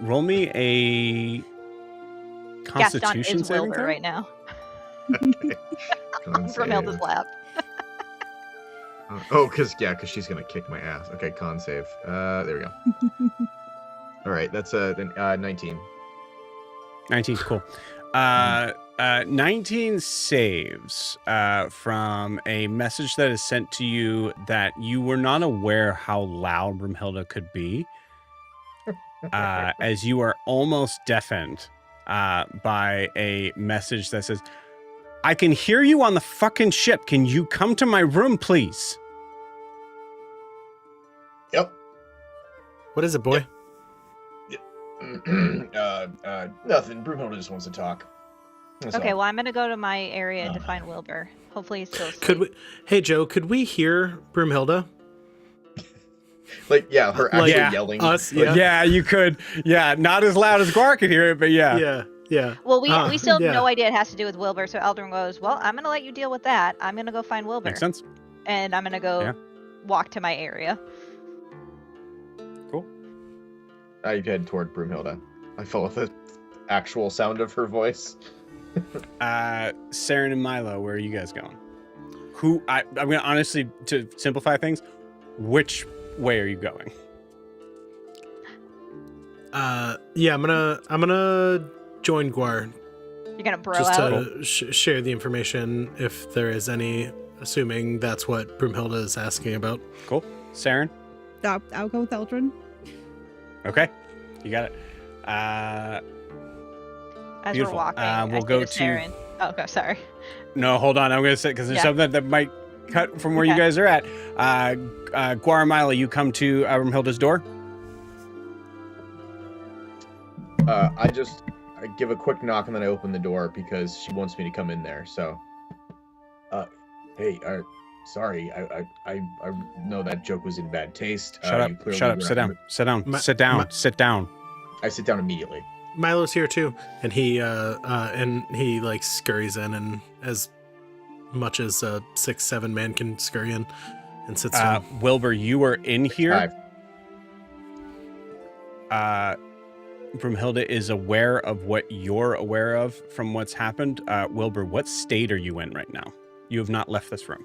roll me a Gaston Constitution is saving Wilbur throw. right now. Con From Hilda's save. lap. Oh, because she's gonna kick my ass. Okay, con save. There we go. All right, that's 19. 19's cool. 19 saves from a message that is sent to you that you were not aware how loud Broomhilda could be, as you are almost deafened by a message that says, "I can hear you on the fucking ship. Can you come to my room, please?" Yep. What is it, boy? Nothing. Broomhilda just wants to talk. That's Okay, all. well, I'm going to go to my area to find Wilbur. Hopefully he's still asleep. Could we? Hey, Joe. Could we hear Broomhilda? Like, yeah, her actually yeah, yelling. us, Like, yeah. You could. Yeah, not as loud as Guar could hear it, but yeah. Yeah. Well, we still have yeah. no idea it has to do with Wilbur, so Eldrin goes, well, I'm going to let you deal with that. I'm going to go find Wilbur. Makes sense. And I'm going to go Yeah. walk to my area. Cool. I head toward Broomhilda. I follow the actual sound of her voice. Saren and Milo, where are you guys going? I'm gonna honestly, to simplify things, which way are you going? Yeah, I'm gonna join Guar You're gonna bro just out. to share the information if there is any, assuming that's what Broomhilda is asking about. Cool. Saren? I'll go with Eldrin. Okay. You got it. As beautiful. we're walking, We'll I go say to Saren. Oh, okay, sorry. No, hold on. I'm going to say, because there's Yeah. something that might cut from where you Okay. guys are at. Guar and Milo, you come to Broomhilda's door. I give a quick knock and then I open the door because she wants me to come in there. So, hey, sorry, I know that joke was in bad taste. Shut up. you clearly Shut up. were- Sit down. Sit down. Ma- Sit down. ma- Sit down. I sit down immediately. Milo's here too, and he like scurries in, and as much as a 6-7 man can scurry in, and sits down. Wilbur, you are in here. Hi. Broomhilda is aware of what you're aware of from what's happened. Wilbur, what state are you in right now? You have not left this room.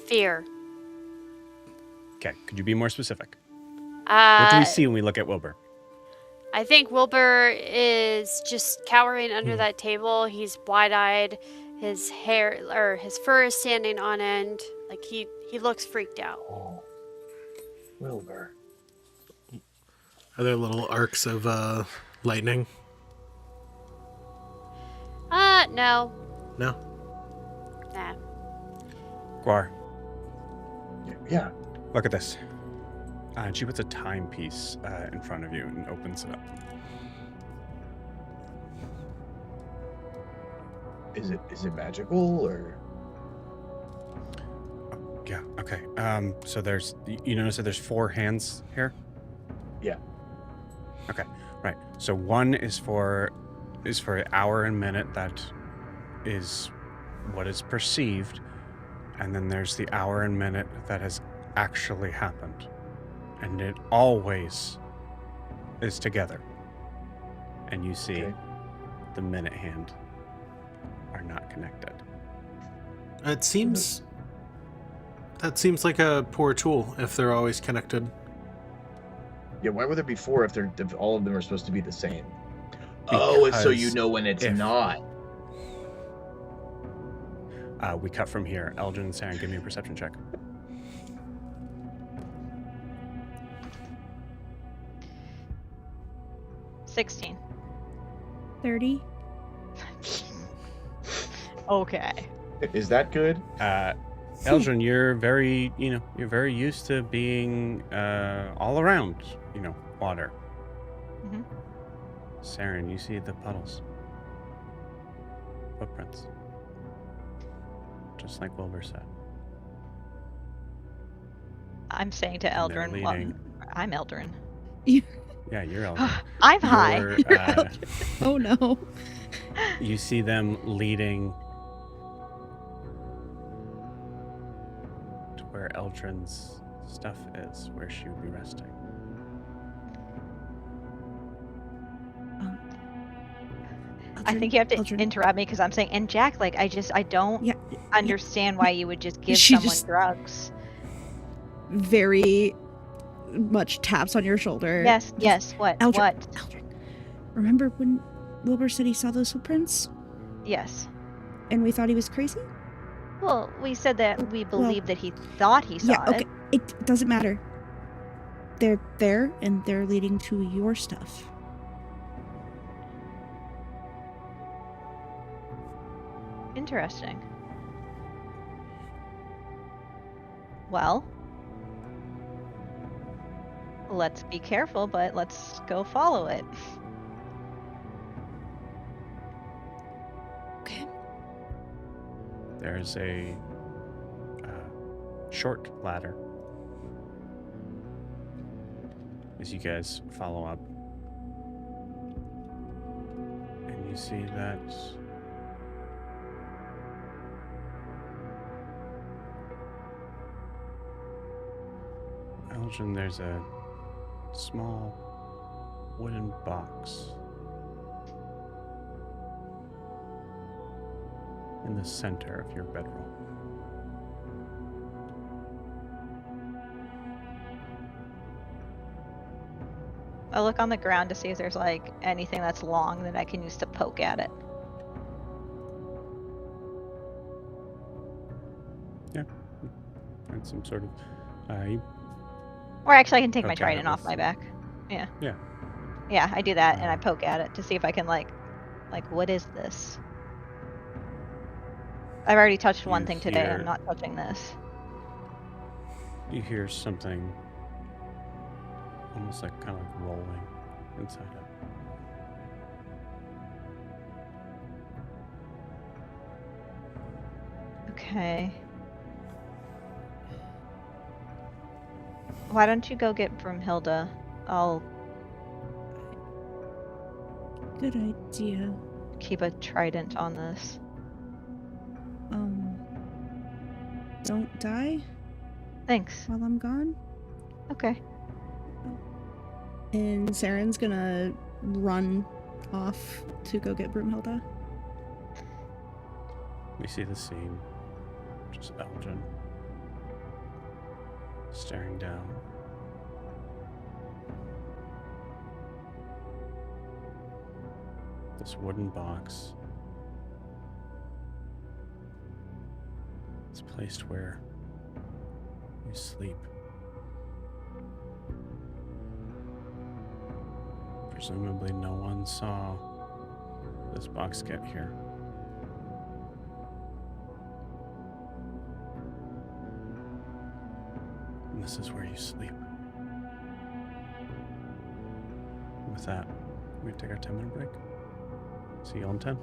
Fear. Okay. Could you be more specific? What do we see when we look at Wilbur? I think Wilbur is just cowering under that table. He's wide-eyed. His hair or his fur is standing on end. Like he looks freaked out. Oh, Wilbur. Are there little arcs of lightning? No. No. Nah. Guar, Yeah. look at this. And she puts a timepiece in front of you and opens it up. Is it magical or? Yeah. Okay. So there's, you notice that there's 4 hands here. Yeah. Okay. Right. So one is for an hour and minute. That is what is perceived, and then there's the hour and minute that has actually happened, and it always is together. And you see, Okay. the minute hand are not connected. That seems like a poor tool if they're always connected. Yeah. Why would there be 4 if all of them are supposed to be the same? Oh, it's so you Because know when it's if- not. We cut from here. Eldrin and Saren, give me a perception check. $16. 30. Okay. Is that good? Eldrin, you're very used to being all around, water. Mhm. Saren, you see the puddles. Footprints. Just like Wilbur said. I'm saying to And they're Eldrin, well, leading- I'm Eldrin. Yeah, you're Eldrin. I'm high. You're, Oh no. you see them leading to where Eldrin's stuff is, where she would be resting. I think you have to Eldrin. interrupt me because I'm saying, and Jack, like, I don't Yeah, understand why you would just give She someone just- drugs. Very much taps on your shoulder. Yes, yes. What? Eldrin. What? Eldrin. Remember when Wilbur said he saw those footprints Yes. and we thought he was crazy? Well, we said that we Well, believe that he thought he saw Yeah, okay. it. It doesn't matter. They're there and they're leading to your stuff. Interesting. Well, let's be careful, but let's go follow it. Okay. There's a short ladder as you guys follow up. And you see that Eldrin, there's a small wooden box in the center of your bedroll. I'll look on the ground to see if there's like anything that's long that I can use to poke at it. Yeah. And some sort of you Or actually, I can take my poke at it trident off with my back. Yeah. Yeah. Yeah, I do that and I Uh, poke at it to see if I can like, what is this? I've already touched one You thing today. hear- I'm not touching this. You hear something almost like kind of like rolling inside it. Okay. Why don't you go get Broomhilda? I'll Good idea. keep a trident on this. Don't die Thanks. while I'm gone. Okay. And Saren's gonna run off to go get Broomhilda. We see the scene. Just Elgin staring down. This wooden box. It's placed where you sleep. Presumably no one saw this box get here. And this is where you sleep. With that, we take our 10-minute break. See you all in 10.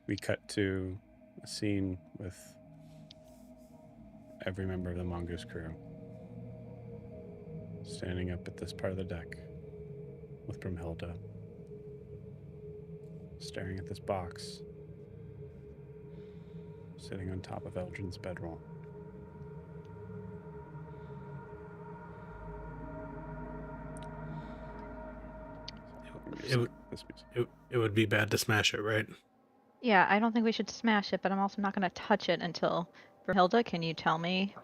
We cut to a scene with every member of the Mongoose crew standing up at this part of the deck with Brumhilda, staring at this box sitting on top of Eldrin's bedroll. It would be bad to smash it, right? Yeah, I don't think we should smash it, but I'm also not going to touch it until. Brunhilde, can you tell me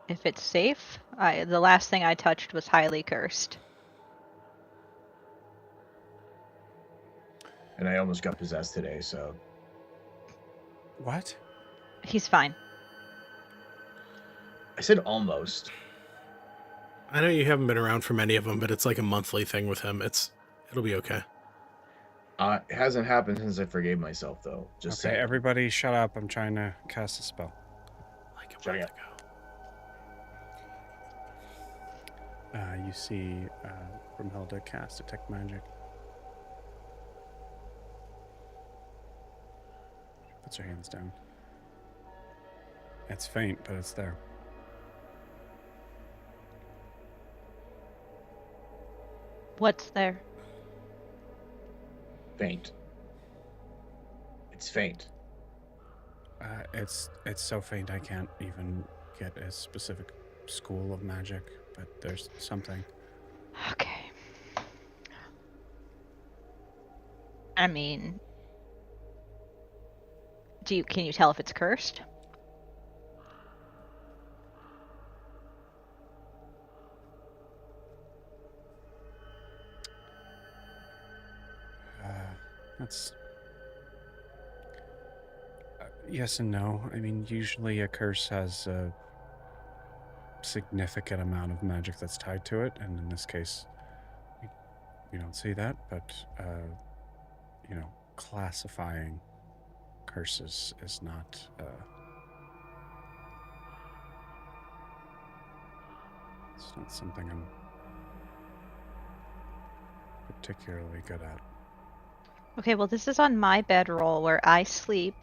if it's safe? The last thing I touched was highly cursed. And I almost got possessed today, so. What? He's fine. I said almost. I know you haven't been around for many of them, but it's like a monthly thing with him. It'll be okay. It hasn't happened since I forgave myself, though. Just okay, saying. everybody shut up. I'm trying to cast a spell. Like a Shut month up. ago. You see Brumhilda cast Detect Magic. Puts her hands down. It's faint, but it's there. What's there? Faint. It's faint. It's so faint I can't even get a specific school of magic, but there's something. Okay. I mean, can you tell if it's cursed? That's yes and no. I mean, usually a curse has a significant amount of magic that's tied to it, and in this case, we don't see that. But classifying curses is not. It's not something I'm particularly good at. Okay, well, this is on my bedroll where I sleep,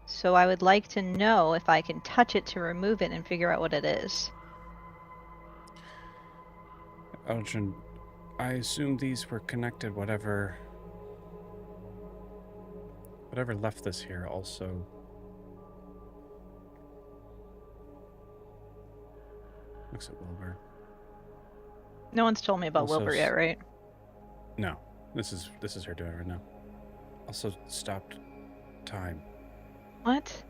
so I would like to know if I can touch it to remove it and figure out what it is. Eldrin, I assume these were connected. Whatever left this here also. Looks at Wilbur. No one's told me about Also Wilbur yet, right? No, this is her doing it right now. Also stopped time. What?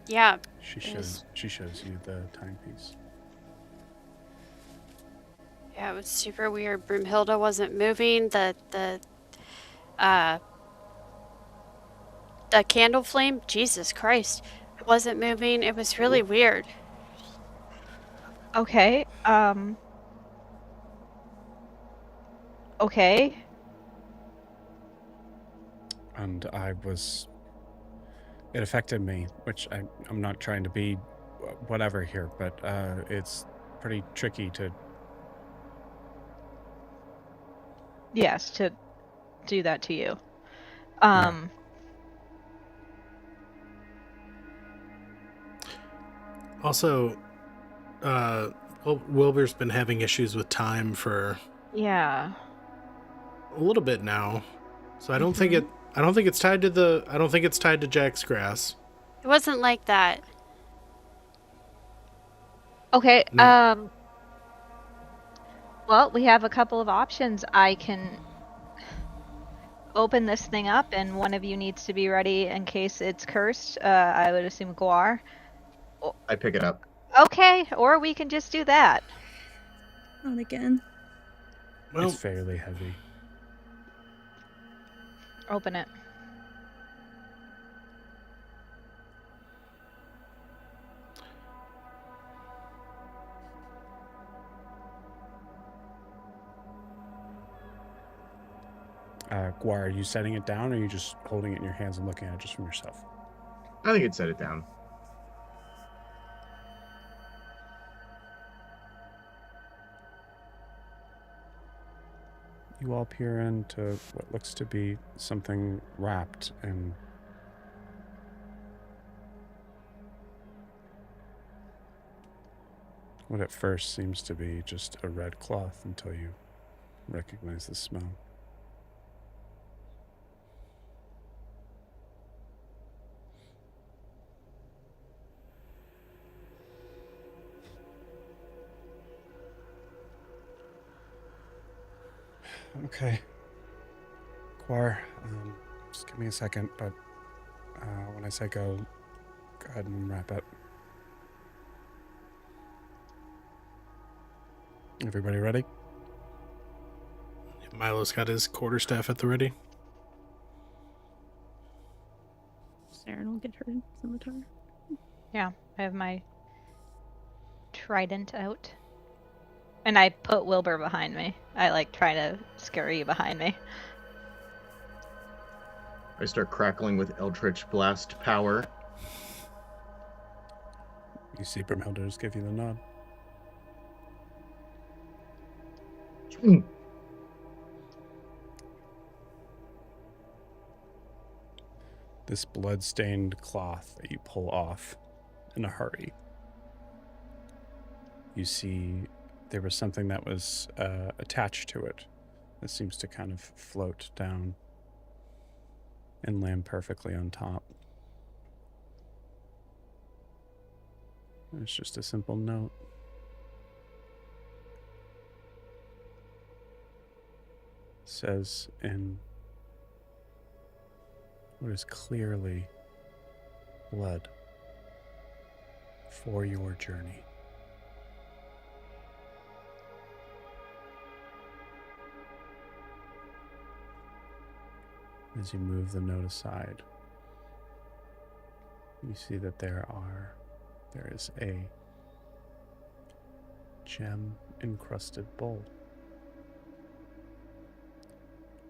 Yeah. She shows you the timepiece. Yeah, it was super weird. Broomhilda wasn't moving. The candle flame, Jesus Christ, wasn't moving. It was really weird. Okay, okay. And it affected me, which I'm not trying to be whatever here, but it's pretty tricky to. Yes, to do that to you. Also, Wilbur's been having issues with time for Yeah. a little bit now, so I don't think it's tied to Jack's grass. It wasn't like that. Okay, No. well, we have a couple of options. I can open this thing up, and one of you needs to be ready in case it's cursed. I would assume Guar. I pick it up. Okay, or we can just do that. Not again. Well, It's fairly heavy. Open it. Guar, are you setting it down, or are you just holding it in your hands and looking at it just from yourself? I think I'd set it down. You all peer into what looks to be something wrapped in what at first seems to be just a red cloth until you recognize the smell. Okay. Quar, just give me a second, but when I say go ahead and wrap it. Everybody ready? Milo's got his quarterstaff at the ready. Saren will get her scimitar. Yeah, I have my trident out. And I put Wilbur behind me. I like try to scurry behind me. I start crackling with Eldritch Blast power. You see Brimhilder's give you the nod. This blood-stained cloth that you pull off in a hurry. You see there was something that was attached to it that seems to kind of float down and land perfectly on top. It's just a simple note. It says in what is clearly blood, for your journey. As you move the note aside, you see that there is a gem encrusted bowl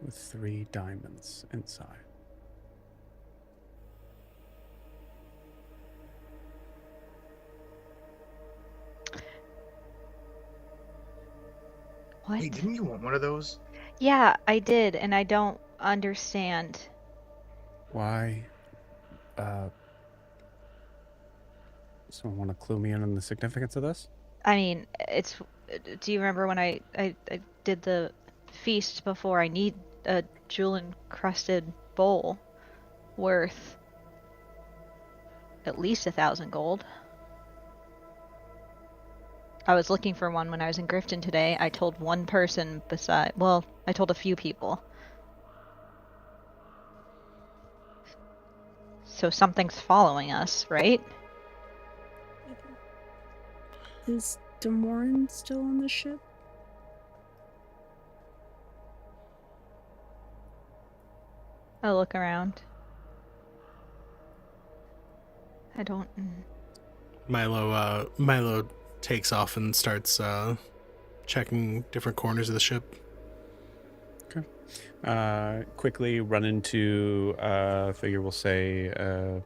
with 3 diamonds inside. What? Hey, didn't you want one of those? Yeah, I did, and I don't understand. Why? Someone want to clue me in on the significance of this? I mean, it's. Do you remember when I did the feast before? I need a jewel encrusted bowl worth at least 1,000 gold. I was looking for one when I was in Grifton today. I told one person I told a few people. So something's following us, right? Is Demorin still on the ship? I'll look around. I don't. Milo takes off and starts checking different corners of the ship. Quickly run into figure. We'll say. I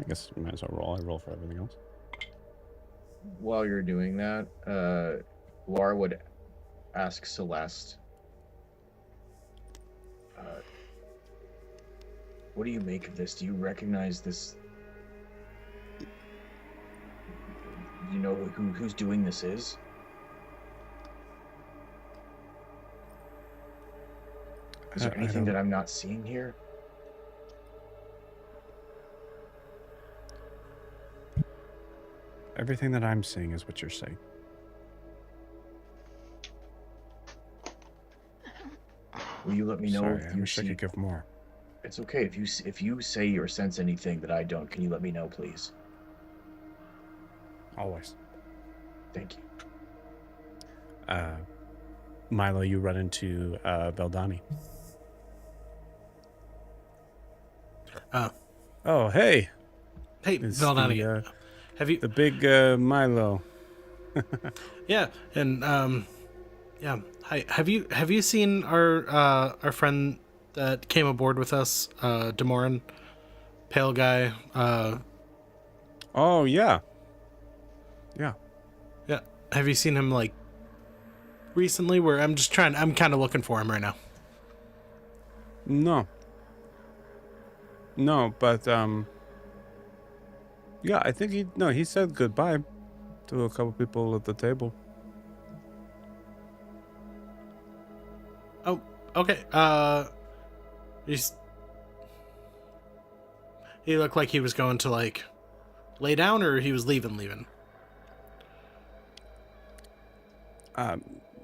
guess we might as well roll. I roll for everything else. While you're doing that, Laura would ask Celeste, what do you make of this? Do you recognize this? Do you know who's doing this is? Is there anything that I'm not seeing here? Everything that I'm seeing is what you're saying. Will you let me know Sorry, if I you wish I see? could give more. It's okay if you say or sense anything that I don't. Can you let me know, please? Always. Thank you. Milo, you run into Veldani. Oh, hey. Hey, It's Veldani, have you? the big Milo? Yeah, and yeah. Hi. Have you seen our friend that came aboard with us, Demorin, pale guy? Oh yeah. Yeah. Yeah. Have you seen him like recently? Where I'm kind of looking for him right now. No. No, but yeah, I think he said goodbye to a couple people at the table. Oh, okay. He looked like he was going to like lay down, or he was leaving.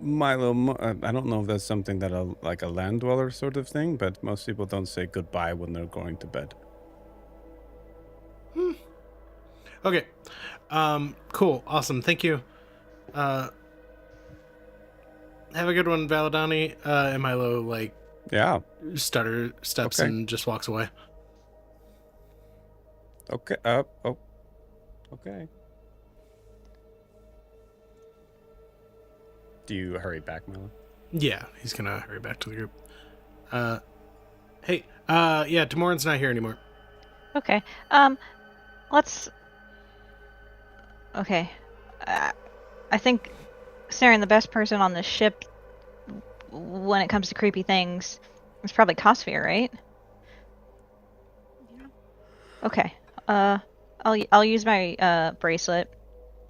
Milo, I don't know if that's something that like a land dweller sort of thing, but most people don't say goodbye when they're going to bed. Okay. Cool. Awesome. Thank you. Have a good one, Valadani. And Milo like Yeah. steps Okay. and just walks away. Okay. Okay. Do you hurry back, Milo? Yeah, he's gonna hurry back to the group. Hey, yeah, Tamorin's not here anymore. Okay. Let's. Okay. I think Saren, the best person on the ship when it comes to creepy things is probably Cossphere, right? Yeah. Okay. I'll use my bracelet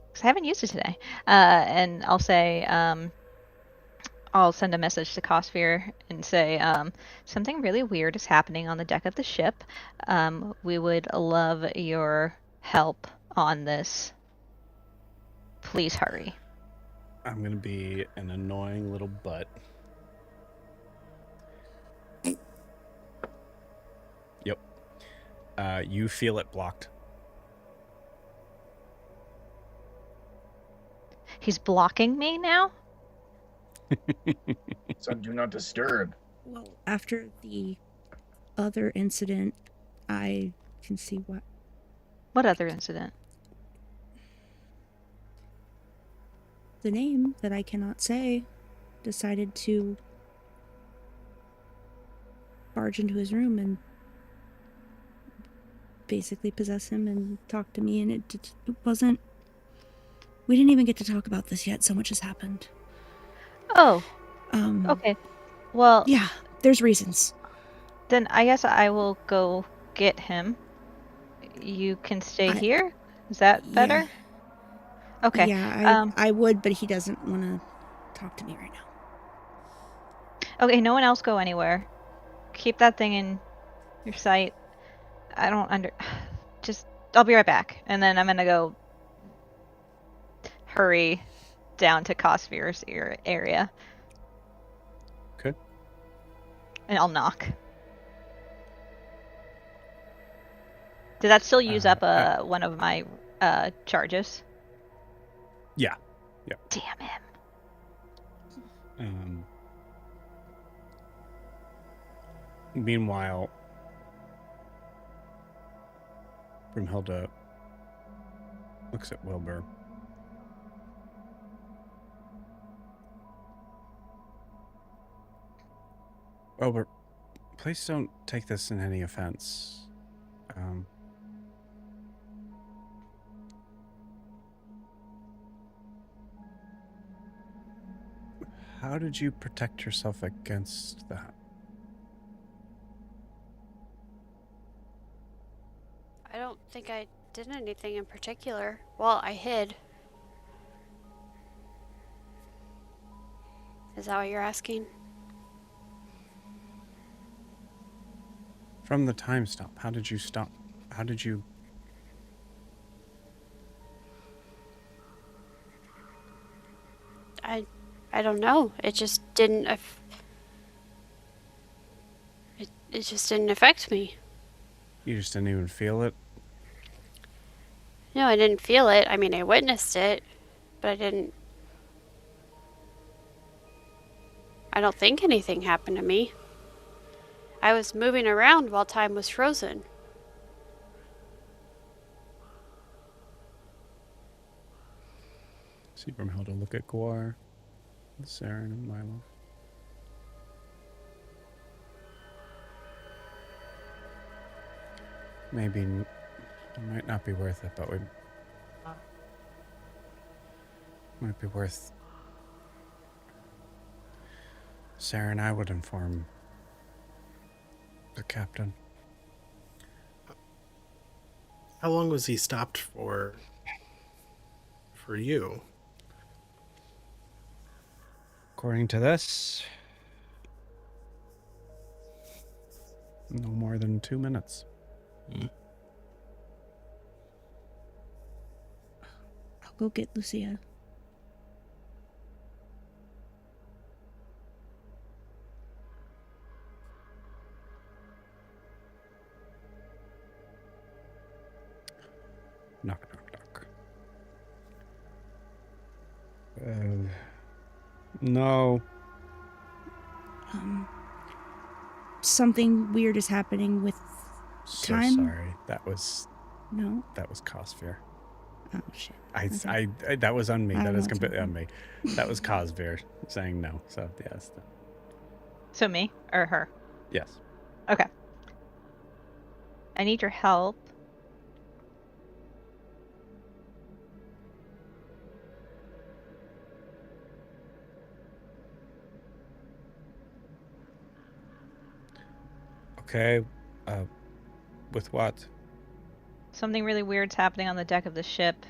because I haven't used it today. And I'll say I'll send a message to Cossphere and say something really weird is happening on the deck of the ship. We would love your help on this. Please hurry. I'm gonna be an annoying little butt. Yep. You feel it blocked. He's blocking me now? It's on Do Not Disturb. Well, after the other incident, I can see what. What other incident? The name that I cannot say decided to barge into his room and basically possess him and talk to me, and it wasn't. We didn't even get to talk about this yet. So much has happened. Oh, okay. Well, Yeah, there's reasons. then I guess I will go get him. You can stay here? Is that better? Yeah. Okay. Yeah, I would, but he doesn't want to talk to me right now. Okay, no one else go anywhere. Keep that thing in your sight. Just, I'll be right back. And then I'm gonna go hurry down to Cossphere's area. Okay. And I'll knock. Did that still use up one of my charges? Yeah. Damn him. Meanwhile, Brimhilda looks at Wilbur. Wilbur, please don't take this in any offense. How did you protect yourself against that? I don't think I did anything in particular. Well, I hid. Is that what you're asking? From the time stop, how did you stop? How did you... I don't know. It just didn't. It just didn't affect me. You just didn't even feel it? No, I didn't feel it. I mean, I witnessed it, but I didn't. I don't think anything happened to me. I was moving around while time was frozen. See Brimhilda look at Guar, Saren, and Milo. Maybe it might not be worth it, but we might be worth Saren, I would inform the captain. How long was he stopped for you? According to this, no more than 2 minutes. I'll go get Lucia. Knock, knock, knock. No. Something weird is happening with So time. sorry. That was No. Cosfear. Oh shit. I Okay. that was on me. I don't That know is what's completely on me. happening. That was Cosfear saying no. So yes. So me or her? Yes. Okay. I need your help. Okay. With what? Something really weird's happening on the deck of the ship.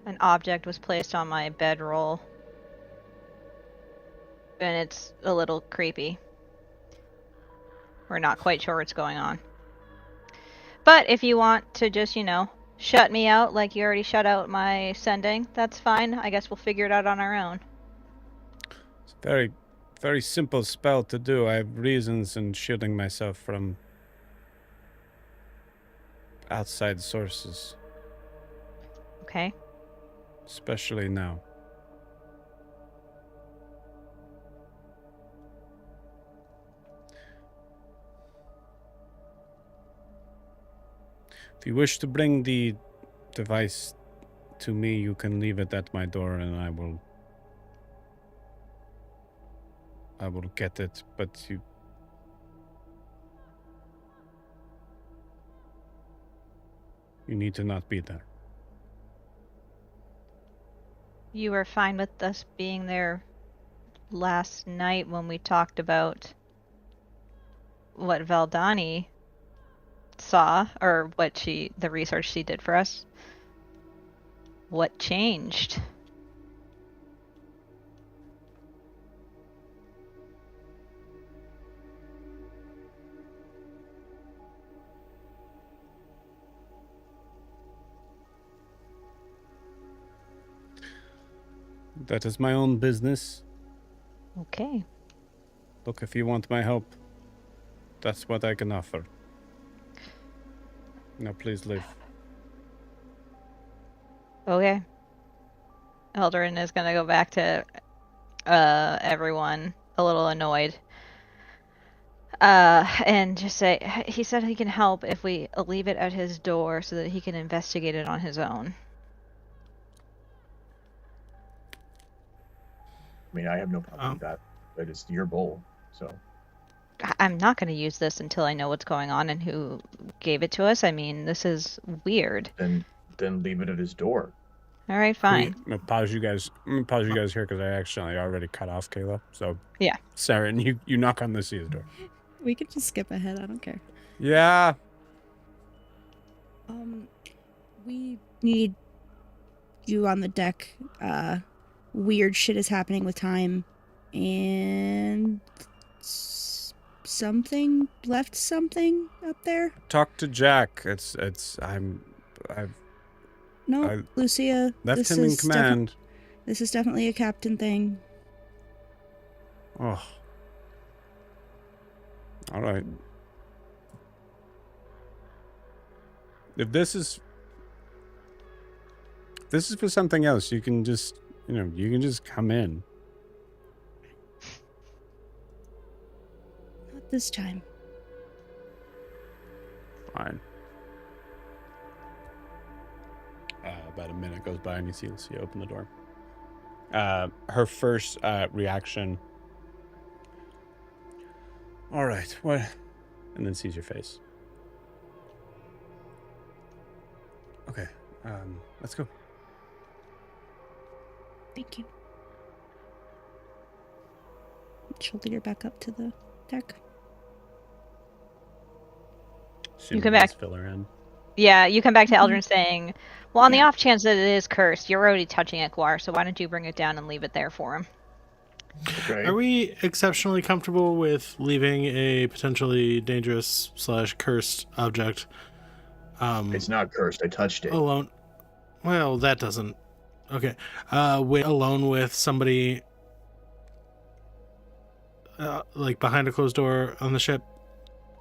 An object was placed on my bedroll. And it's a little creepy. We're not quite sure what's going on. But if you want to just, shut me out like you already shut out my sending, that's fine. I guess we'll figure it out on our own. It's a very, very simple spell to do. I have reasons in shielding myself from outside sources, Okay? especially now. If you wish to bring the device to me, you can leave it at my door and I will get it, but you need to not be there. You were fine with us being there last night when we talked about what Valdani saw, or the research she did for us. What changed? That is my own business. Okay. Look, if you want my help, that's what I can offer. Now, please leave. Okay. Eldarin is gonna go back to everyone a little annoyed. And just say, he said he can help if we leave it at his door so that he can investigate it on his own. I mean, I have no problem with that, but it's your goal, so. I'm not going to use this until I know what's going on and who gave it to us. I mean, this is weird. Then leave it at his door. All right, fine. I'm gonna pause you guys here because I accidentally already cut off Kayla. So Yeah. Sarah, and you knock on Lucia's door. We could just skip ahead. I don't care. Yeah. We need you on the deck. Weird shit is happening with time, and something left something up there. Talk to Jack. No, I Lucia. Left him in command. This is definitely a captain thing. Oh. All right. If this is for something else, you can just, you can just come in. Not this time. Fine. About a minute goes by and you see Lucia open the door. Her first reaction. All right, what? And then sees your face. Okay, let's go. Thank you. She'll lead her back up to the deck. Assuming come back. these fill her in. Yeah, you come back to Mhm. Eldrin saying, well, on the Yeah. off chance that it is cursed, you're already touching it, Guar, so why don't you bring it down and leave it there for him? Okay. Are we exceptionally comfortable with leaving a potentially dangerous / cursed object It's not cursed. I touched it. alone? Well, that doesn't. Okay. Alone with somebody, like behind a closed door on the ship.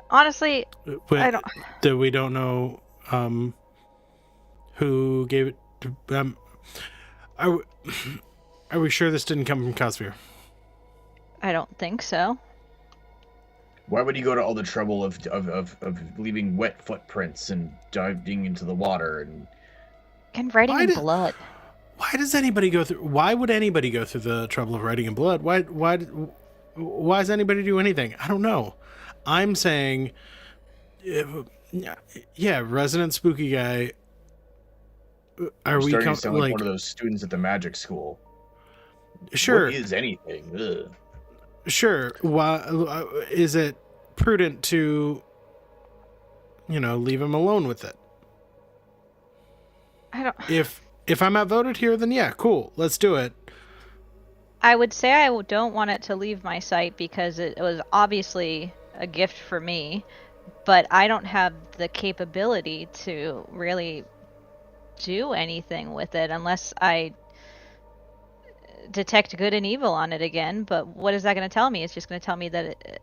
Honestly, I don't. That we don't know who gave it. Are we sure this didn't come from Cossphere? I don't think so. Why would he go to all the trouble of leaving wet footprints and diving into the water And writing Why in did- blood. Why does anybody go through? Why would anybody go through the trouble of writing in blood? Why does anybody do anything? I don't know. I'm saying, yeah, resident spooky guy. Are we starting to sound like like one of those students at the magic school? sure? What is anything? Ugh. Sure. Why is it prudent to, leave him alone with it? I don't. If I'm outvoted here, then yeah, cool. Let's do it. I would say I don't want it to leave my sight because it was obviously a gift for me, but I don't have the capability to really do anything with it unless I detect good and evil on it again. But what is that going to tell me? It's just going to tell me that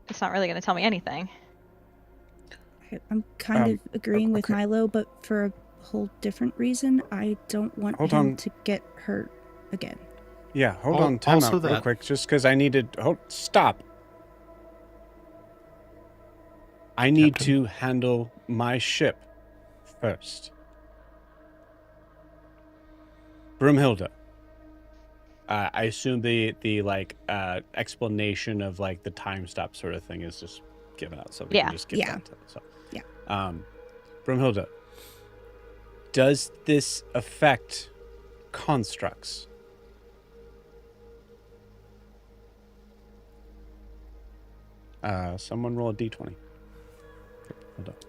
it's not really going to tell me anything. I'm kind of agreeing with okay. Milo, but for a whole different reason. I don't want Hold him on. to get hurt again. Yeah, hold Al- on, time also out real that- quick, just because I needed. Stop. I need Captain. to handle my ship first. Broomhilda. I assume the explanation of the time stop sort of thing is just given out, so we Yeah. can just get Yeah. that to it. So, Yeah. Broomhilda, does this affect constructs? Someone roll a d20. Hold up.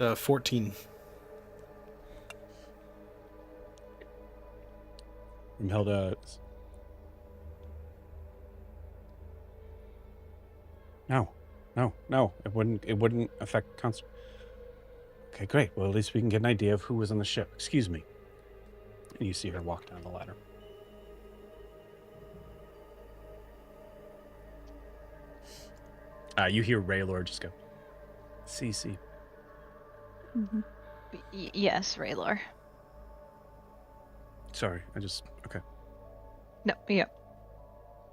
It's 14. Broomhilda. No. It wouldn't affect constructs. Okay, great. Well, at least we can get an idea of who was on the ship. Excuse me. And you see her walk down the ladder. You hear Raylord just go, CC. Mhm. Yes, Raylor. Sorry, okay. No, yeah.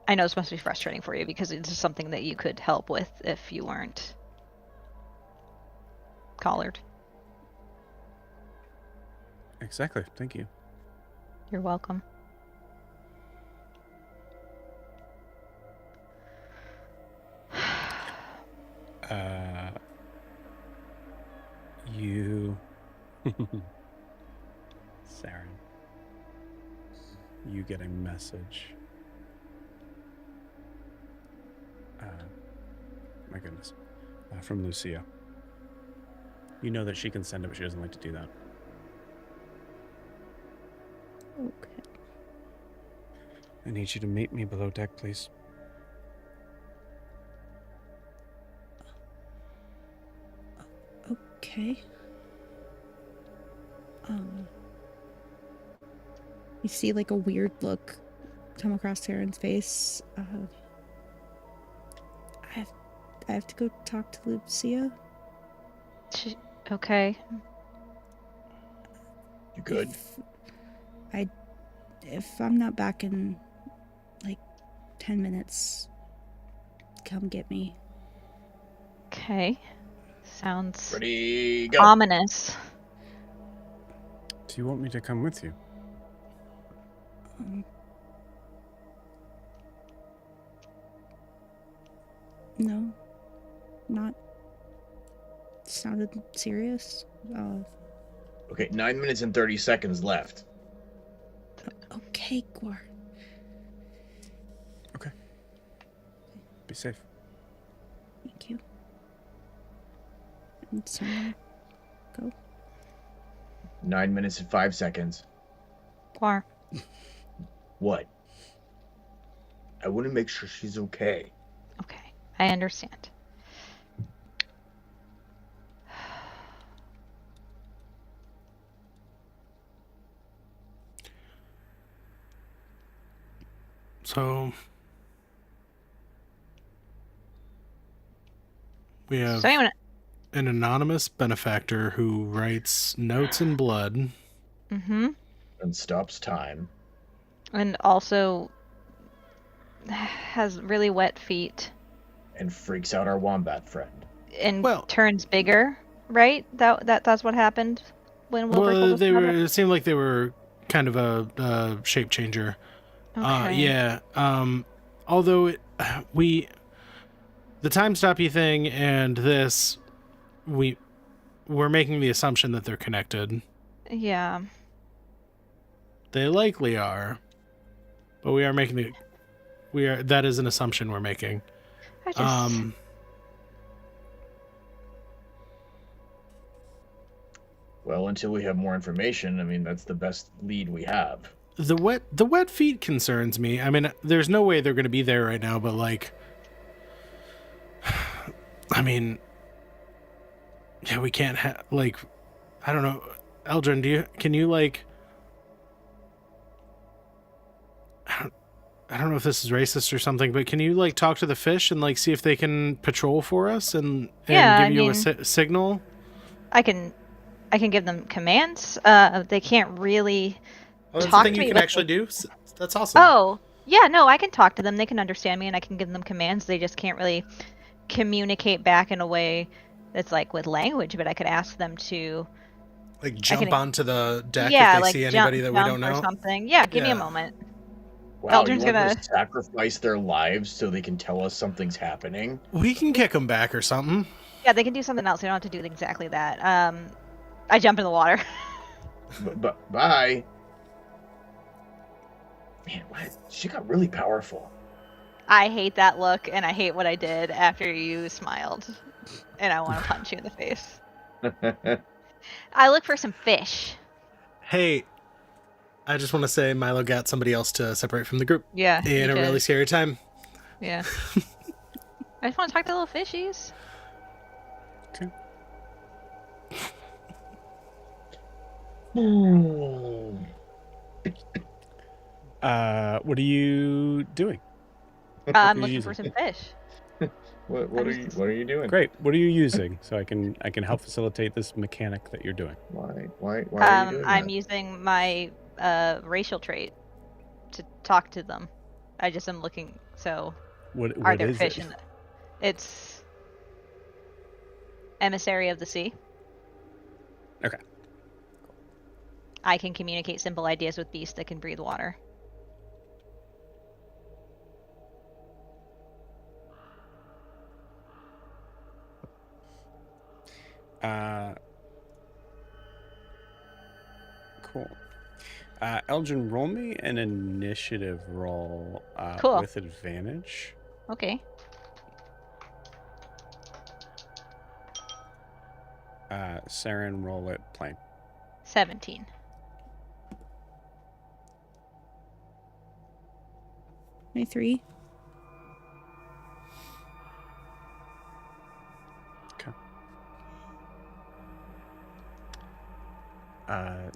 I know this must be frustrating for you because it's just something that you could help with if you weren't collared. Exactly. Thank you. You're welcome. You... Saren. You get a message. My goodness. From Lucia. You know that she can send it, but she doesn't like to do that. Okay. I need you to meet me below deck, please. Okay. You see a weird look come across Taryn's face. I have to go talk to Lucia. Okay. You good? If I'm not back in 10 minutes, come get me. Okay. Sounds Ready, go. ominous. Do you want me to come with you? No, not. Sounded serious. Okay, 9 minutes and 30 seconds left. Hey, Gwar. Okay. Be safe. Thank you. And Sarah, go. 9 minutes and 5 seconds. Quar. What? I want to make sure she's okay. Okay, I understand. So we have So anyone. an anonymous benefactor who writes notes in blood. Mm-hmm. And stops time. And also has really wet feet And freaks out our wombat friend. and Well- turns bigger, right? That's what happened when Wilbur told Well, us they about were. it? It seemed like they were kind of a shape changer. Okay. Yeah. Although the time stoppy thing and this, we're making the assumption that they're connected. Yeah. They likely are, but we are making that is an assumption we're making. I just. Well, until we have more information, I mean, that's the best lead we have. The wet feet concerns me. I mean, there's no way they're going to be there right now, but like, I mean, yeah, we can't have like, I don't know, Eldrin, can you like, I don't know if this is racist or something, but can you like talk to the fish and like see if they can patrol for us and Yeah, give I you mean- a signal? I can give them commands. They can't really. Oh, that's Talk the thing to you me can like- actually do. That's awesome. Oh, yeah, no, I can talk to them. They can understand me and I can give them commands. They just can't really communicate back in a way that's like with language, but I could ask them to Like jump onto the deck yeah, if they like see jump, anybody that we don't jump or know. something. Yeah, give me Yeah. a moment. Wow, Eldrin's you want gonna- to sacrifice their lives so they can tell us something's happening? We can kick them back or something. Yeah, they can do something else. They don't have to do exactly that. I jump in the water. But bye. Man, what? She got really powerful. I hate that look and I hate what I did after you smiled. And I want to punch you in the face. I look for some fish. Hey, I just want to say Milo got somebody else to separate from the group Yeah. in you a did. really scary time. Yeah. I just want to talk to little fishies. What are you doing? I'm you looking for using? some fish. What are you doing? Great. What are you using so I can help facilitate this mechanic that you're doing? Why are you doing I'm that? using my racial trait to talk to them. I just am looking. So, What are there is fish it? in it? It's emissary of the sea. Okay. I can communicate simple ideas with beasts that can breathe water. Cool. Elgin, roll me an initiative roll Cool. with advantage. Okay. Saren, roll it plain. 17. My 3. Okay.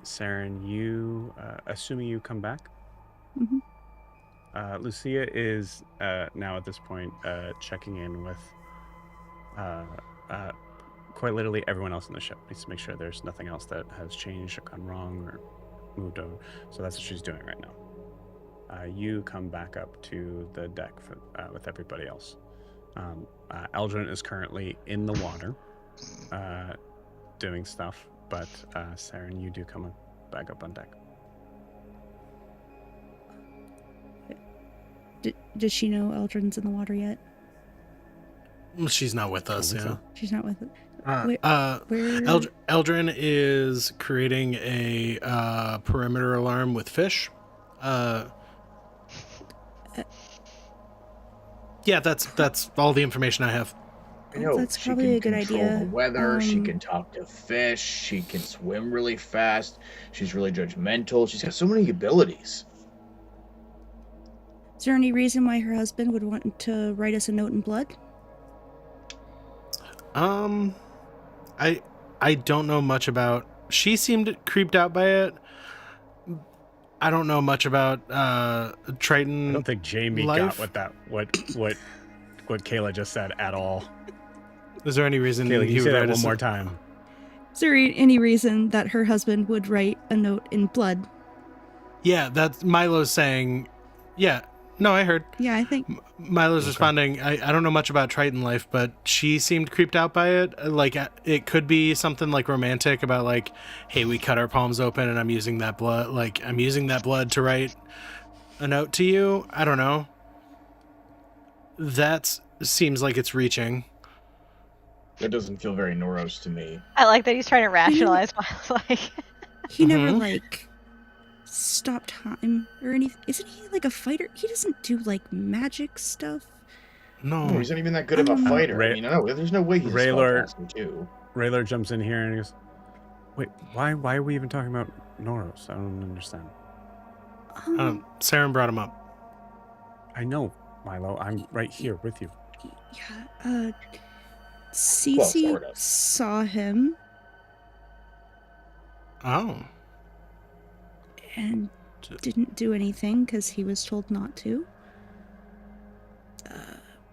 Saren, you, assuming you come back, Mhm. Lucia is now at this point checking in with quite literally everyone else on the ship. Needs to make sure there's nothing else that has changed or gone wrong or moved over. So that's what she's doing right now. You come back up to the deck with everybody else. Eldrin is currently in the water doing stuff, but Saren, you do come back up on deck. Does she know Eldrin's in the water yet? She's not with us, think yeah. so. She's not with it. Where, Where? Eldrin is creating a perimeter alarm with fish Yeah, that's all the information I have. I know That's she probably can a good control the idea. weather. She can talk to fish. She can swim really fast. She's really judgmental. She's got so many abilities. Is there any reason why her husband would want to write us a note in blood? I don't know much about. She seemed creeped out by it. I don't know much about Triton. I don't think Jamie life? got what Kayla just said at all. Is there any reason Kayla, can he you would say that write one us more time? Is there any reason that her husband would write a note in blood? Yeah, that's Milo's saying. Yeah, no, I heard. Yeah, I think. Milo's Okay. responding. I don't know much about Triton life, but she seemed creeped out by it. Like it could be something like romantic about like, hey, we cut our palms open and I'm using that blood. Like I'm using that blood to write a note to you. I don't know. That seems like it's reaching. That doesn't feel very Noros to me. I like that he's trying to rationalize my like. He never Mhm. like stopped time or anything. Isn't he like a fighter? He doesn't do like magic stuff. No. No, he's not even that good of a fighter. Ray- I mean, no, there's no way he's a Raylor- spellcaster too. Rayler jumps in here and he goes, "Wait, why are we even talking about Noros? I don't understand." Saren brought him up. I know, Milo. I'm right here with you. Yeah, Cece sort of. saw him Oh. and didn't do anything because he was told not to.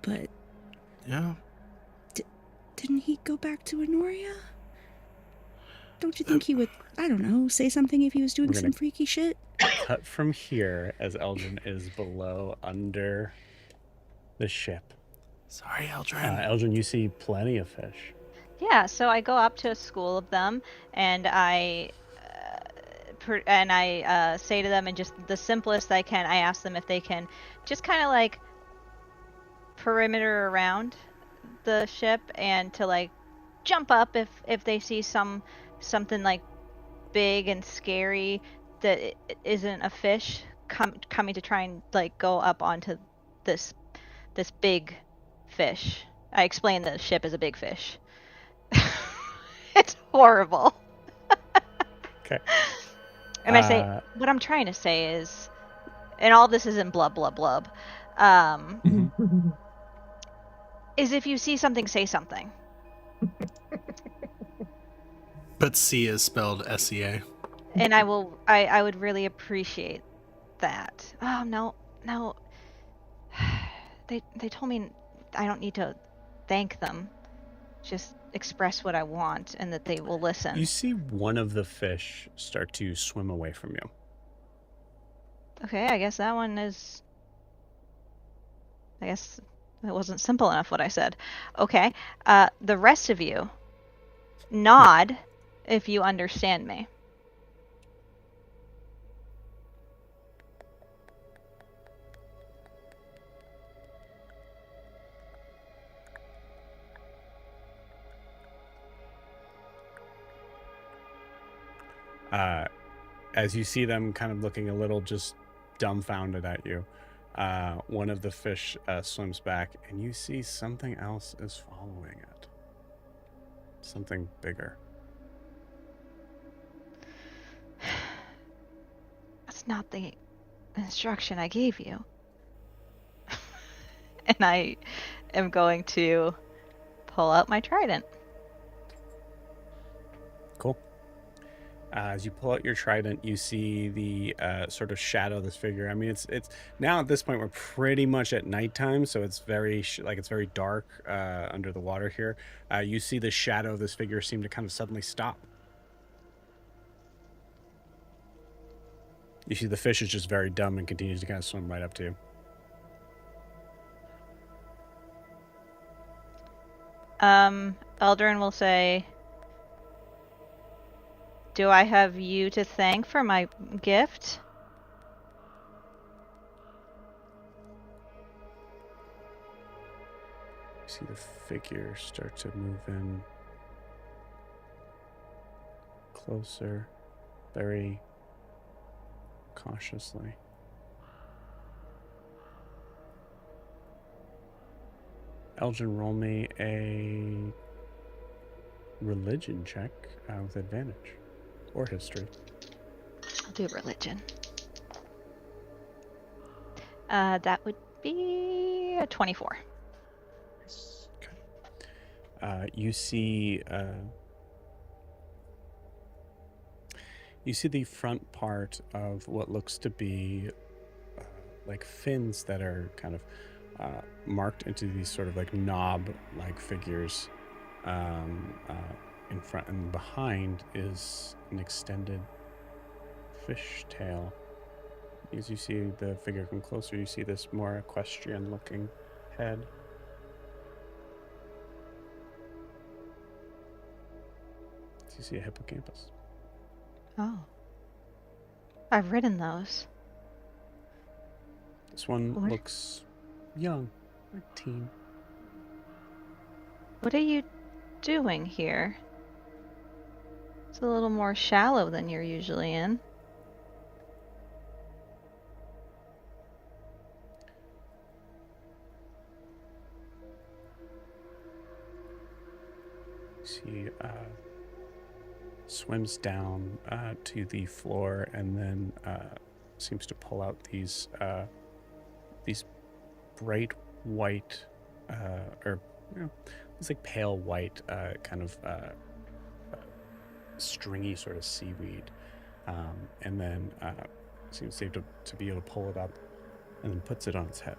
But Yeah. didn't he go back to Honoria? Don't you think he would, I don't know, say something if he was doing We're gonna- some freaky shit? Cut from here as Eldrin is below under the ship. Sorry, Eldrin. Eldrin, you see plenty of fish. Yeah, so I go up to a school of them, and I say to them in just the simplest I can. I ask them if they can just kind of like perimeter around the ship and to like jump up if they see something like big and scary that isn't a fish coming to try and like go up onto this big fish. I explain the ship is a big fish. It's horrible. Okay. And I say, what I'm trying to say is, and all this is in blub, blub, blub, is if you see something, say something. But C is spelled S-E-A. And I would really appreciate that. Oh, no. They told me I don't need to thank them. Just express what I want and that they will listen. You see one of the fish start to swim away from you. Okay, I guess that one is... I guess it wasn't simple enough what I said. Okay, the rest of you, nod if you understand me. As you see them kind of looking a little just dumbfounded at you, one of the fish swims back, and you see something else is following it. Something bigger. That's not the instruction I gave you. And I am going to pull out my trident. Cool. As you pull out your trident, you see the sort of shadow of this figure. I mean, it's now at this point we're pretty much at nighttime, so it's very it's very dark under the water here. You see the shadow of this figure seem to kind of suddenly stop. You see the fish is just very dumb and continues to kind of swim right up to you. Eldrin will say, "Do I have you to thank for my gift?" You see the figure start to move in closer, very cautiously. Elgin, roll me a religion check with advantage. Or history. I'll do religion. That would be a 24. You see the front part of what looks to be like fins that are kind of marked into these sort of like knob-like figures in front, and behind is an extended fish tail. As you see the figure come closer, you see this more equestrian-looking head. You see a hippocampus. Oh. I've ridden those. This one What? looks young, like teen. What are you doing here? It's a little more shallow than you're usually in. She swims down to the floor and then seems to pull out these bright white, or it's like pale white, kind of stringy sort of seaweed, and then seems to be able to pull it up and then puts it on its head.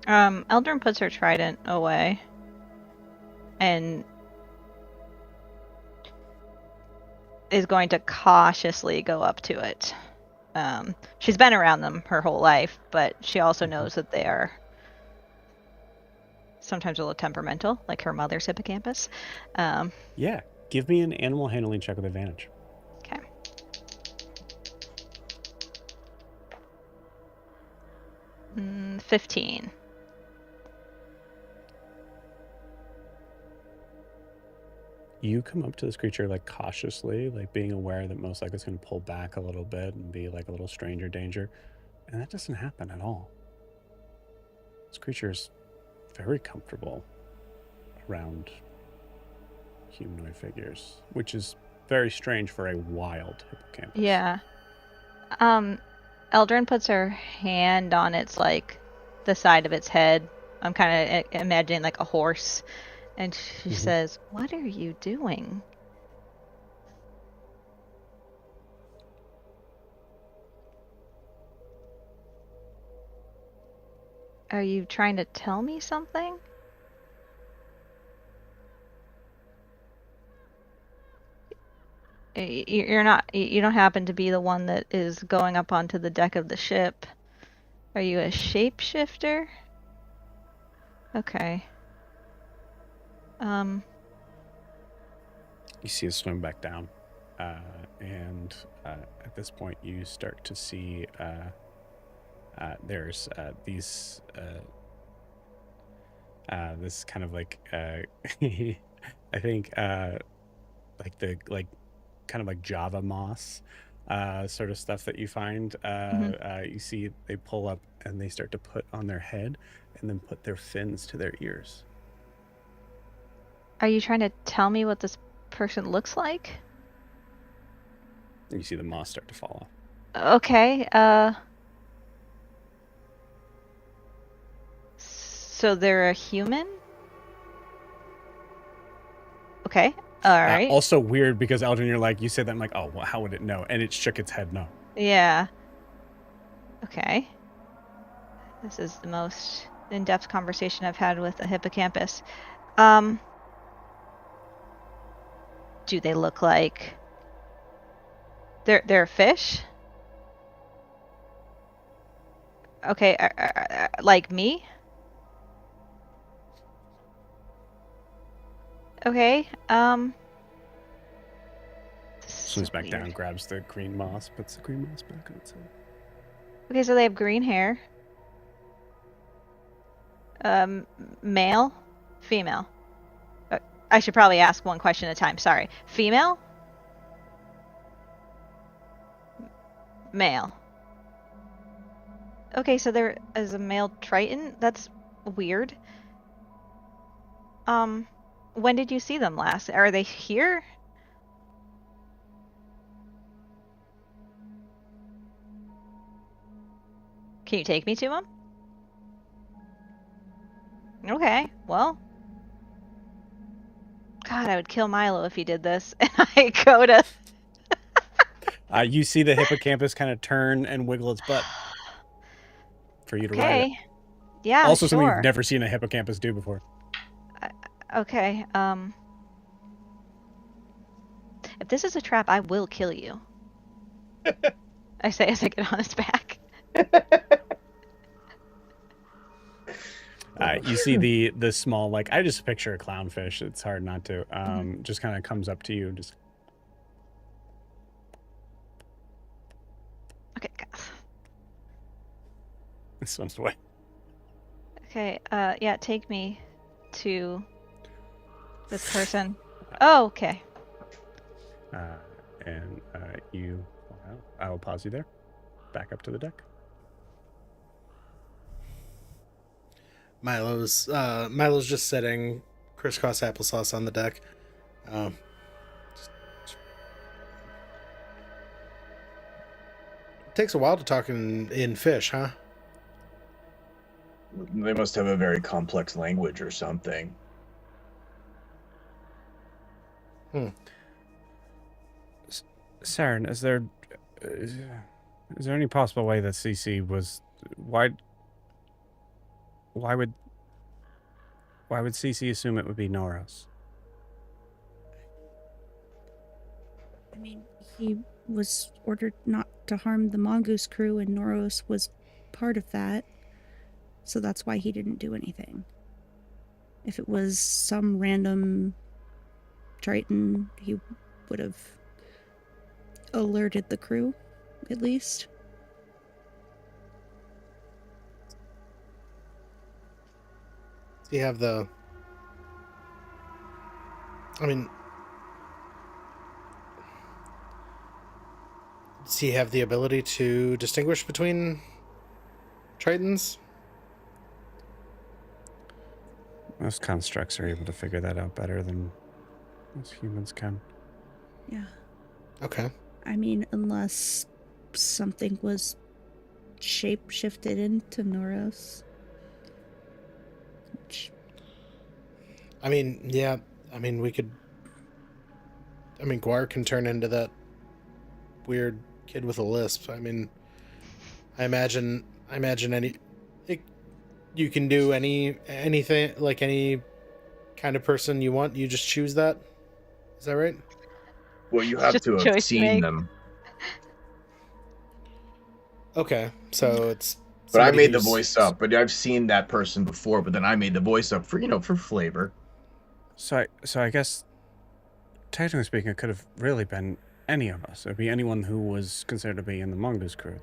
Eldrin puts her trident away and is going to cautiously go up to it. She's been around them her whole life, but she also knows that they are sometimes a little temperamental, like her mother's hippocampus. Yeah, give me an animal handling check with advantage. Okay. Mm, 15. You come up to this creature like cautiously, like being aware that most likely it's going to pull back a little bit and be like a little stranger danger. And that doesn't happen at all. This creature is very comfortable around humanoid figures, which is very strange for a wild hippocampus. Yeah. Eldrin puts her hand on its, like, the side of its head. I'm kind of imagining like a horse. And she says, "What are you doing?" Are you trying to tell me something? You're not, you don't happen to be the one that is going up onto the deck of the ship. Are you a shapeshifter? Okay. You see it swim back down. And at this point, you start to see there's these this kind of like I think like the kind of like Java moss sort of stuff that you find. You see they pull up and they start to put on their head and then put their fins to their ears. Are you trying to tell me what this person looks like? And you see the moss start to fall off. Okay, so they're a human? Okay, alright. Also weird because Eldrin, you're like, you said that, I'm like, oh, well, how would it know? And it shook its head no. Yeah. Okay. This is the most in-depth conversation I've had with a hippocampus. Do they look like they're a fish? Okay, like me? Okay, Swims back down, grabs the green moss, puts the green moss back on its head. Okay, so they have green hair. Male? Female? I should probably ask one question at a time. Sorry. Female? Male? Okay, so there is a male Triton? That's weird. When did you see them last? Are they here? Can you take me to them? Okay, well. God, I would kill Milo if he did this. And I go to... You see the hippocampus kind of turn and wiggle its butt for you to ride it. Okay. Yeah, Also something sure. you've never seen a hippocampus do before. Okay, if this is a trap, I will kill you. I say as I get on its back. You see the small, like, I just picture a clownfish. It's hard not to. Just kind of comes up to you. Just. Okay, guys. It swims away. Okay, yeah, take me to this person. Oh, okay. And you, well, I will pause you there. Back up to the deck. Milo's just sitting crisscross applesauce on the deck. Takes a while to talk in fish, huh? They must have a very complex language or something. Saren, is there any possible way that CC was why would CC assume it would be Noros? I mean, he was ordered not to harm the Mongoose crew, and Noros was part of that. So that's why he didn't do anything. If it was some random Triton, he would have alerted the crew, at least. You have the... I mean... Does he have the ability to distinguish between Tritons? Most constructs are able to figure that out better than most humans can. Yeah. Okay. I mean, unless something was shape-shifted into Noros. Which... I mean, yeah. I mean, we could... I mean, Guar can turn into that weird kid with a lisp. I mean, I imagine any... you can do anything, like any kind of person you want. You just choose that. Is that right? Well, you have Just to a have choice to seen make. them. Okay, so it's... But I somebody made the who's- voice up. But I've seen that person before. But then I made the voice up for for flavor. So I guess, technically speaking, it could have really been any of us. It would be anyone who was considered to be in the Mongoose crew.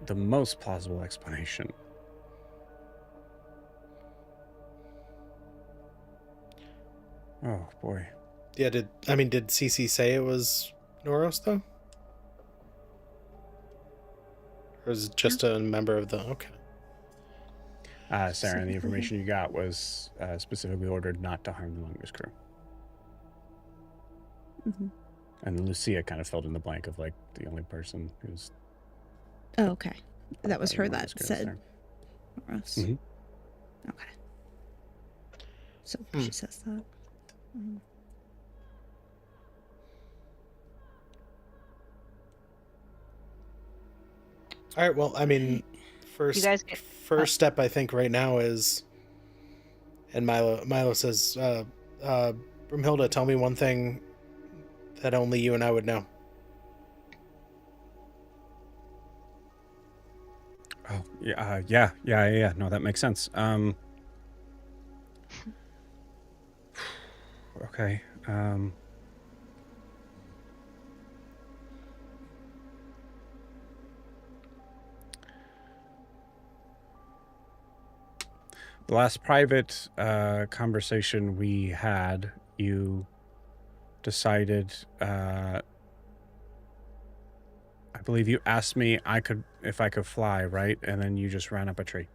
The most plausible explanation. Oh boy. Yeah, did CC say it was Noros, though? Or is it just a member of the... Okay. Sarah, the information you got was specifically ordered not to harm the Mongoose crew. Mm-hmm. And Lucia kind of filled in the blank of, like, the only person who's... Oh, okay. That was the her Mongoose that crew said there. Noros. Mhm. Okay. So she says that. Mm. All right, well, I mean, You guys get... first step, I think, right now is... And Milo says, Brumhilda, tell me one thing that only you and I would know. Oh, yeah. No, that makes sense. Okay. The last private conversation we had, you decided, I believe you asked me if I could fly, right? And then you just ran up a tree.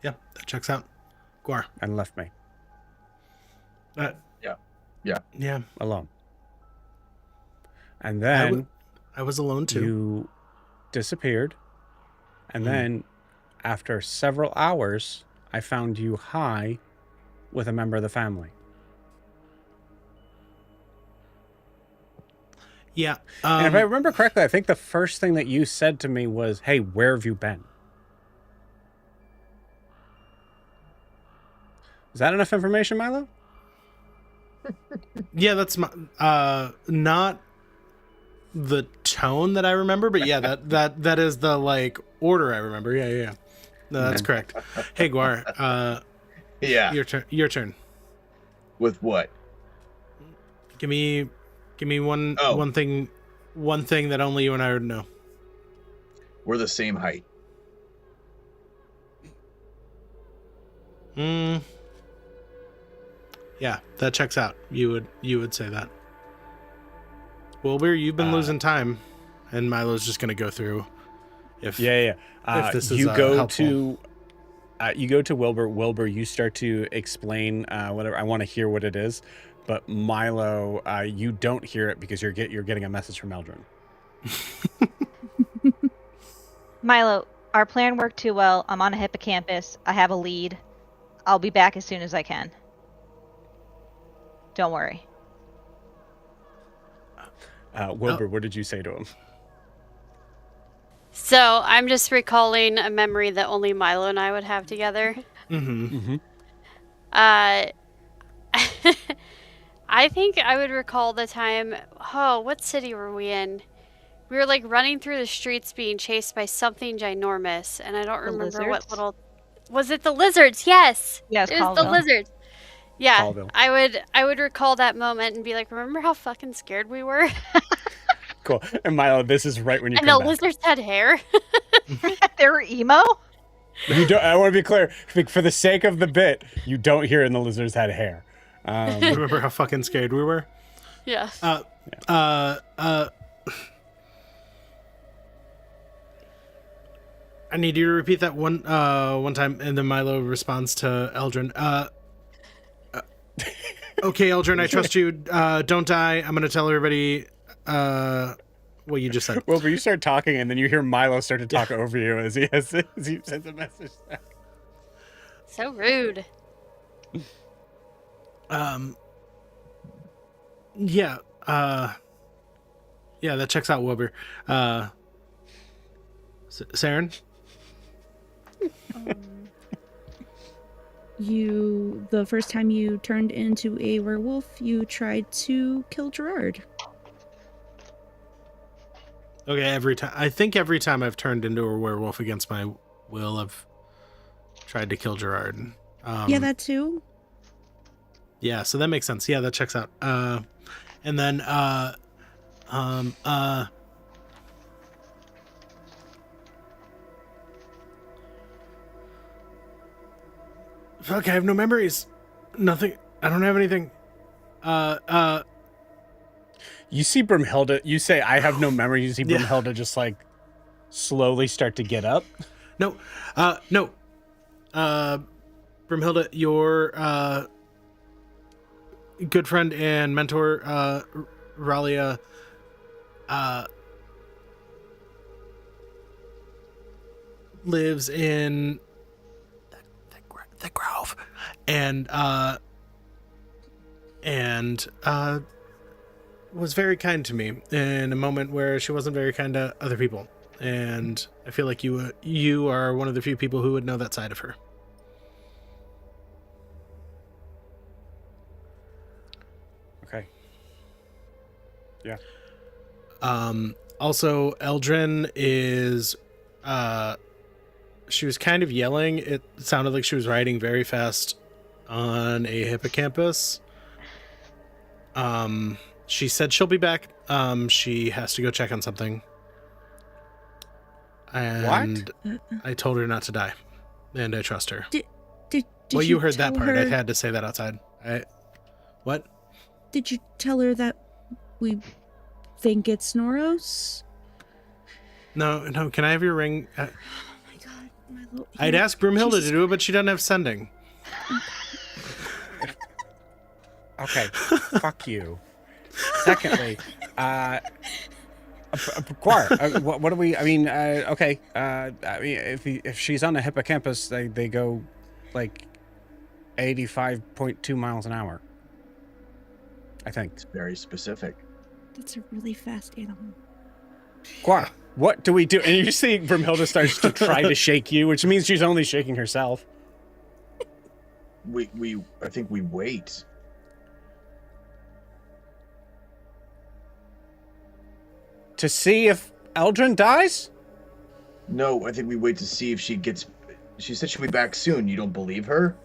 Yeah, that checks out. Guar. And left me Yeah. alone. And then I was alone too. you disappeared. And then after several hours, I found you high with a member of the family. Yeah. And if I remember correctly, I think the first thing that you said to me was, "Hey, where have you been?" Is that enough information, Milo? Yeah, that's not the tone that I remember, but yeah, that is the like order I remember. Yeah. No, that's correct. Hey, Guar. Yeah. Your turn. With what? Give me one thing that only you and I would know. We're the same height. Yeah, that checks out. You would say that. Wilbur, you've been losing time, and Milo's just gonna go through. If this is helpful. You go to Wilbur. Wilbur, you start to explain whatever. I want to hear what it is, but Milo, you don't hear it because you're getting a message from Eldrin. Milo, our plan worked too well. I'm on a hippocampus. I have a lead. I'll be back as soon as I can. Don't worry. Wilbur, what did you say to him? So I'm just recalling a memory that only Milo and I would have together. I think I would recall the time. Oh, what city were we in? We were like running through the streets being chased by something ginormous, and I don't remember what little. Was it the lizards? Yes. Yes, it was the lizards. Yeah, Colville. I would recall that moment and be like, remember how fucking scared we were? Cool. And Milo, this is right when you and come the back. lizards had hair. They were emo? You don't. I want to be clear. For the sake of the bit, you don't hear in the lizards had hair. Remember how fucking scared we were? Yeah. I need you to repeat that one time, and then Milo responds to Eldrin. Okay, Eldrin, I trust you. Don't die. I'm gonna tell everybody what you just said. Wilbur, you start talking, and then you hear Milo start to talk over you as he sends a message. So rude. Yeah. Yeah, that checks out, Wilbur. Saren? The first time you turned into a werewolf, you tried to kill Gerard. Okay, I think every time I've turned into a werewolf against my will, I've tried to kill Gerard. Yeah, that too. Yeah, so that makes sense. Yeah, that checks out. And then fuck, I have no memories. Nothing. I don't have anything. You see Brimhilda. You say, "I have no memory." You see Brimhilda just like slowly start to get up. No. Brimhilda, your good friend and mentor, Ralia, lives in the Grove, and was very kind to me in a moment where she wasn't very kind to other people, and I feel like you are one of the few people who would know that side of her. Okay. Yeah. Also, Eldrin is she was kind of yelling. It sounded like she was riding very fast on a hippocampus. She said she'll be back. She has to go check on something. And What? I told her not to die. And I trust her. Did well, you heard that tell part. I her- had to say that outside. What? Did you tell her that we think it's Noros. No, can I have your ring? Oh my god, Milo. I'd ask Broomhilda to do it, but she doesn't have sending. Okay, fuck you. Secondly, Guar, what do we? I mean, okay. I mean, if she's on the hippocampus, they go like 85.2 miles an hour. I think. It's very specific. That's a really fast animal. Guar, what do we do? And you see Brimhilda starts to try to shake you, which means she's only shaking herself. I think we wait. To see if Eldrin dies? No, I think we wait to see if she gets... She said she'll be back soon. You don't believe her?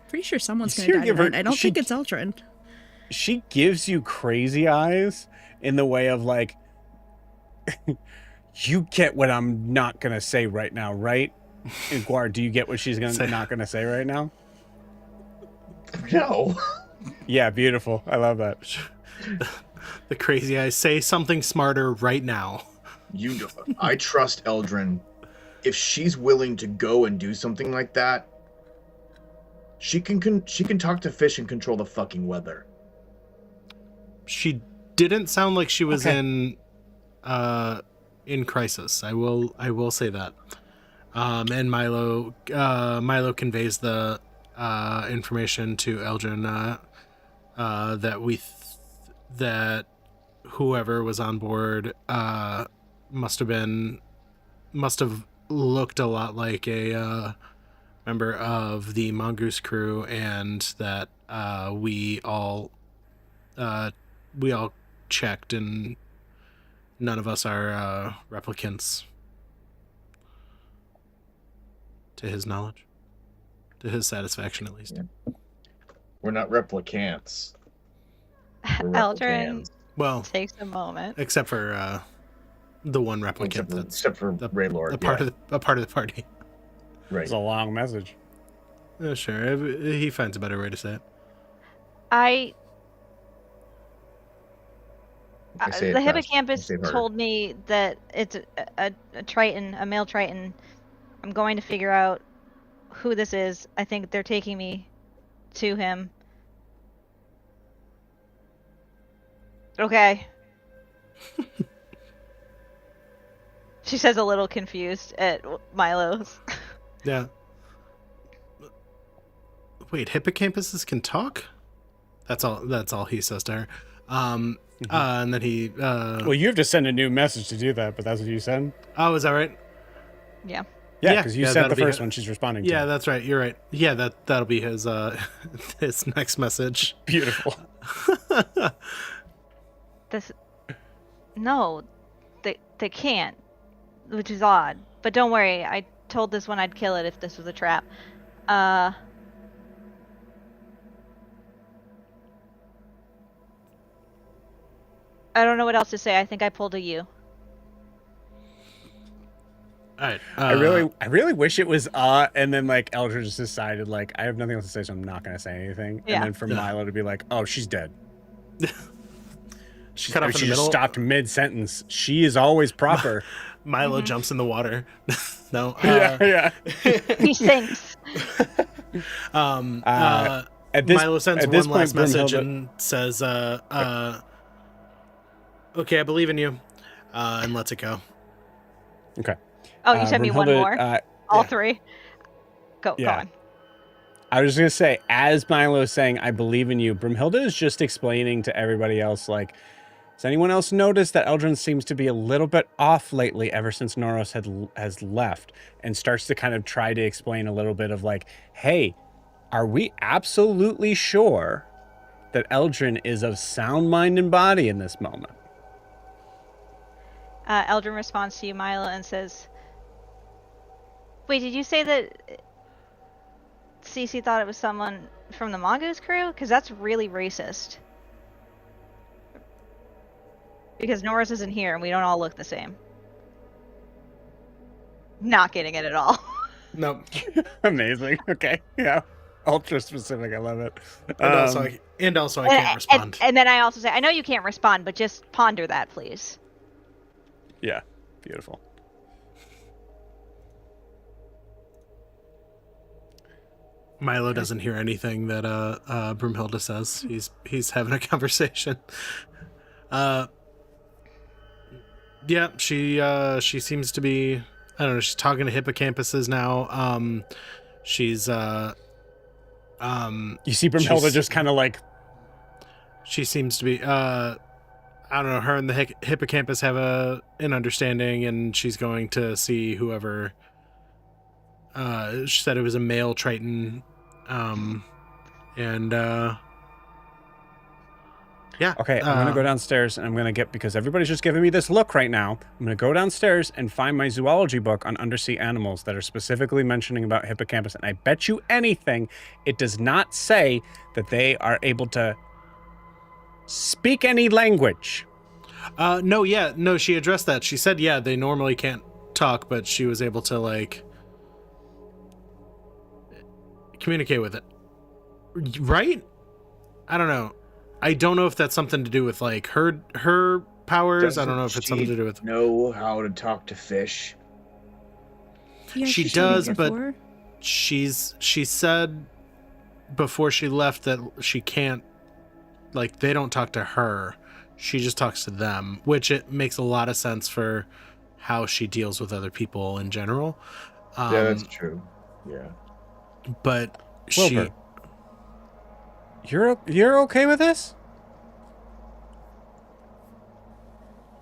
Pretty sure someone's You gonna die give her- tonight. I don't she- think it's Eldrin. She gives you crazy eyes in the way of like, you get what I'm not going to say right now, right? And Guar, do you get what she's not going to say right now? No. Yeah, beautiful. I love that. The crazy eyes say something smarter right now. I trust Eldrin. If she's willing to go and do something like that, she can talk to fish and control the fucking weather. She didn't sound like she was Okay. in crisis. I will say that. And Milo conveys the information to Eldrin that whoever was on board must have looked a lot like a member of the Mongoose crew, and that we all checked, and none of us are replicants, to his knowledge, to his satisfaction at least. Yeah. We're not replicants. We're Eldrin replicants. Well, takes a moment. except for the one replicant that's Except for Ray Lord. a part of the party. Right. It's a long message. Yeah, sure. He finds a better way to say it. I I say it the fast. hippocampus Say it harder. told me that it's a Triton, a male Triton. I'm going to figure out who this is. I think they're taking me to him. Okay. She says, a little confused at Milo's. Yeah. Wait, hippocampuses can talk? That's all he says to her. And then he Well, you have to send a new message to do that, but that's what you send? oh, is that right? Yeah. Yeah, Yeah, because you yeah, sent that'll the be first it. one she's responding Yeah, to. that's right. You're right. Yeah, that'll be his his next message. Beautiful. No, they can't, which is odd. But don't worry, I told this one I'd kill it if this was a trap. I don't know what else to say. I think I pulled a U. All right. I really wish it was and then like Eldridge just decided like I have nothing else to say, so I'm not gonna say anything. Yeah. And then for Yeah. Milo to be like, oh, she's dead. she cut off in She the just middle. stopped mid sentence. She is always proper. Milo jumps in the water. No. Yeah. He sinks. At this, Milo sends at this one last point, message Brunhilde- and says, "Okay, I believe in you," and lets it go. Okay. Oh, you sent me one Brunhilde, more? All yeah. three? Go Yeah. on. I was gonna say, as Milo is saying, "I believe in you," Brimhilda is just explaining to everybody else, like, has anyone else noticed that Eldrin seems to be a little bit off lately, ever since Noros has left, and starts to kind of try to explain a little bit of like, hey, are we absolutely sure that Eldrin is of sound mind and body in this moment? Eldrin responds to you, Milo, and says, wait, did you say that Cece thought it was someone from the Mongoose crew? Because that's really racist. Because Norris isn't here and we don't all look the same. not getting it at all. No. Amazing. Okay. Yeah. Ultra specific. I love it. And also I can't respond. And then I also say, I know you can't respond, but just ponder that, please. Yeah. Beautiful. Milo doesn't hear anything that Broomhilda says. He's having a conversation. Yeah, she seems to be, I don't know, she's talking to hippocampuses now. She's You see Brimhilda just kind of like, she seems to be I don't know, her and the hippocampus have an understanding, and she's going to see whoever she said it was a male Triton. Yeah. okay, I'm gonna go downstairs and I'm gonna get, because everybody's just giving me this look right now. I'm gonna go downstairs and find my zoology book on undersea animals that are specifically mentioning about hippocampus. And I bet you anything, it does not say that they are able to speak any language. No, she addressed that. She said, yeah, they normally can't talk, but she was able to like communicate with it. Right? I don't know. I don't know if that's something to do with like her powers. I don't know if it's something to do with. Know how to talk to fish. Yeah, She she's done it does, but before. she said before she left that she can't, like, they don't talk to her. She just talks to them, which it makes a lot of sense for how she deals with other people in general. Yeah, that's true. Yeah. But Wilbur, you're okay with this?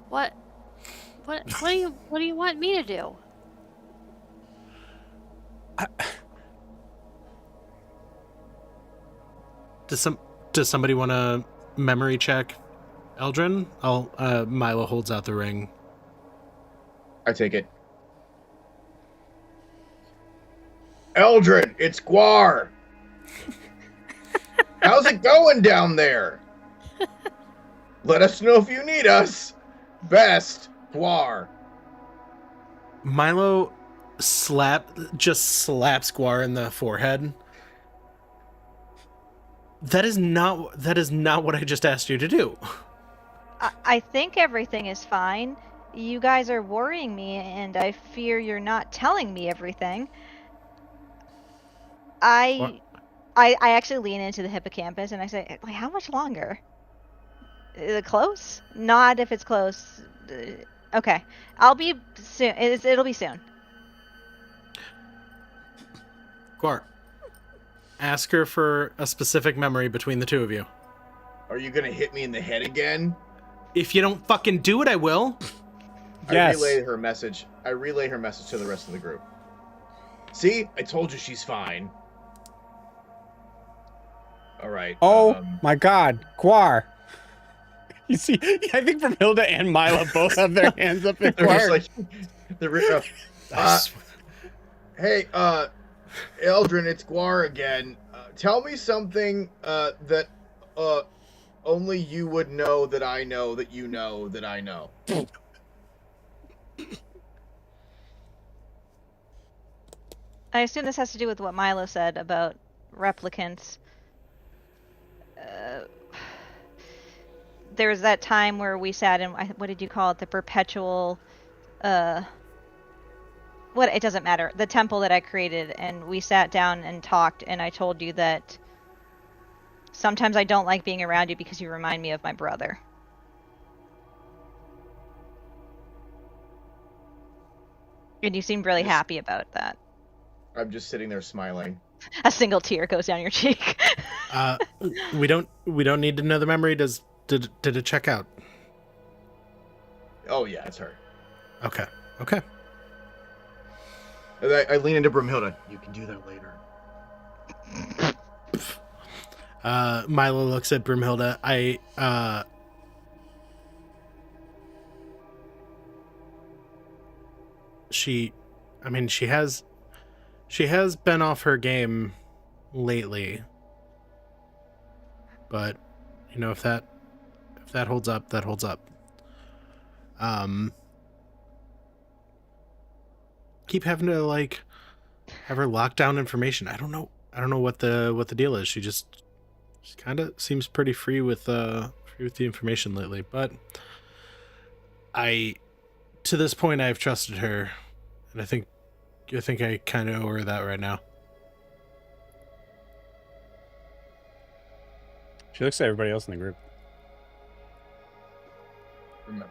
What do you want me to do? Does somebody want to memory check Eldrin? Milo holds out the ring. I take it. Eldrin, it's Guar. How's it going down there? Let us know if you need us. Best, Guar. Milo just slaps Guar in the forehead. That is not what I just asked you to do. I think everything is fine. You guys are worrying me, and I fear you're not telling me everything. I actually lean into the hippocampus and I say, like, how much longer? Is it close? Not if it's close. Okay. I'll be soon. It'll be soon. Guar, ask her for a specific memory between the two of you. Are you gonna hit me in the head again? If you don't fucking do it, I will. Yes. I relay her message to the rest of the group. See? I told you she's fine. All right. Oh my God, Guar. You see, I think Brimhilda and Milo both have their hands up in They're just Guar. like, hey, Eldrin, it's Guar again. Tell me something that only you would know that I know that you know that I know. I assume this has to do with what Milo said about replicants. There was that time where we sat in, what did you call it? The perpetual, it doesn't matter. The temple that I created, and we sat down and talked, and I told you that sometimes I don't like being around you because you remind me of my brother. And you seemed really happy about that. I'm just sitting there smiling. A single tear goes down your cheek. We don't need to know the memory. Did it check out? Oh yeah, it's her. Okay. I lean into Brimhilda. You can do that later. Milo looks at Brimhilda. She has been off her game lately. But, you know, if that holds up, that holds up. keep having to like have her lock down information? I don't know what the deal is. She kind of seems pretty free with the information lately, but to this point I've trusted her, and I think I kind of owe her that right now. She looks at everybody else in the group.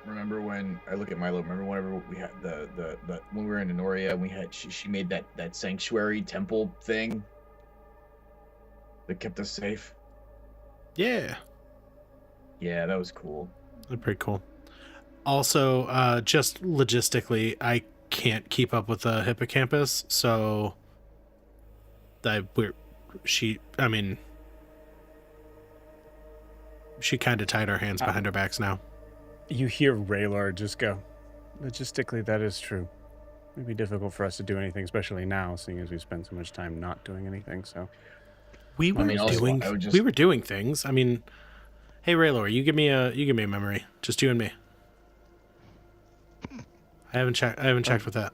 Remember when I look at Milo? Remember whenever we had the when we were in Anoria, and we had she made that sanctuary temple thing that kept us safe. Yeah, that was cool. that's pretty cool. Also, just logistically, I can't keep up with the hippocampus, so she kind of tied our hands behind our backs now. You hear Raylor just go, logistically, that is true. It'd be difficult for us to do anything, especially now, seeing as we spend so much time not doing anything, so. We were doing things. I mean, hey Raylor, you give me a memory. Just you and me. I haven't checked with that.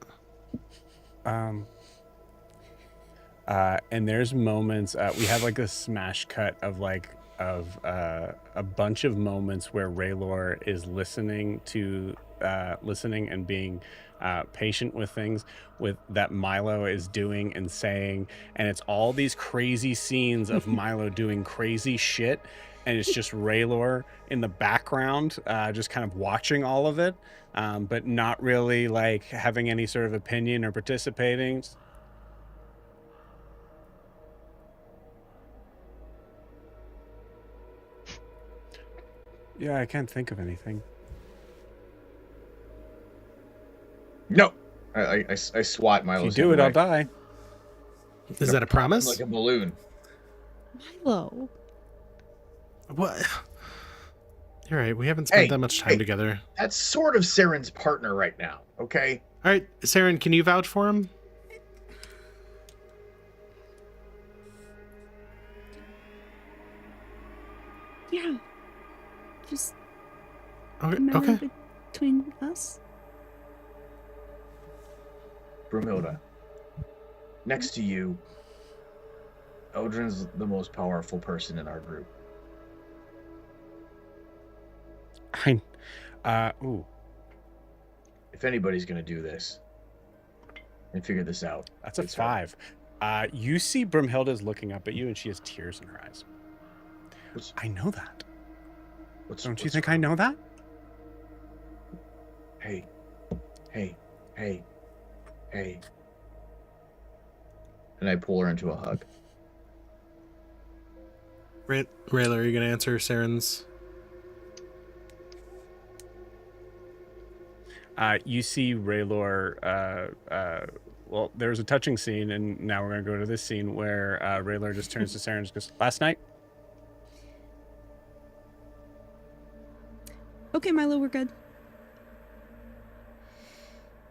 And there's moments, we have like a smash cut of a bunch of moments where Raylor is listening and being patient with things that Milo is doing and saying, and it's all these crazy scenes of Milo doing crazy shit, and it's just Raylor in the background, just kind of watching all of it, but not really like having any sort of opinion or participating. Yeah, I can't think of anything. No, I swat Milo. If you do it, I'll die. Is that a promise? Like a balloon. Milo. What? You're right. We haven't spent that much time together. That's sort of Saren's partner right now. Okay. All right, Saren, can you vouch for him? Yeah. Just Okay. between us. Brumhilda, next to you, Eldrin's the most powerful person in our group. If anybody's gonna do this and figure this out, That's a it's 5. You see Brumhilda's looking up at you, and she has tears in her eyes. I know that. Don't you think I know that? Hey. And I pull her into a hug. Rayla, are you going to answer Saren's? You see Raylor, well, there was a touching scene, and now we're going to go to this scene where Raylor just turns to Saren and goes, last night? Okay, Milo, we're good.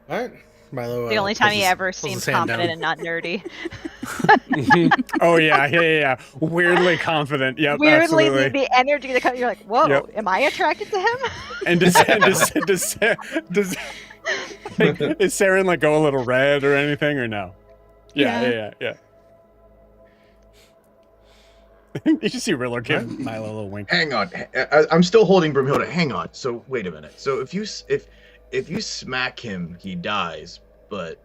All right. Milo. The only time he ever seems confident and not nerdy. Oh, yeah. Weirdly confident. Yep, Weirdly, absolutely. the energy that comes, you're like, whoa, Yep. am I attracted to him? And does is Saren like go a little red or anything, or no? Yeah. You just see Riddler give Milo a little wink. Hang on, I'm still holding Brumhilda. Hang on. So wait a minute. So if you smack him, he dies. But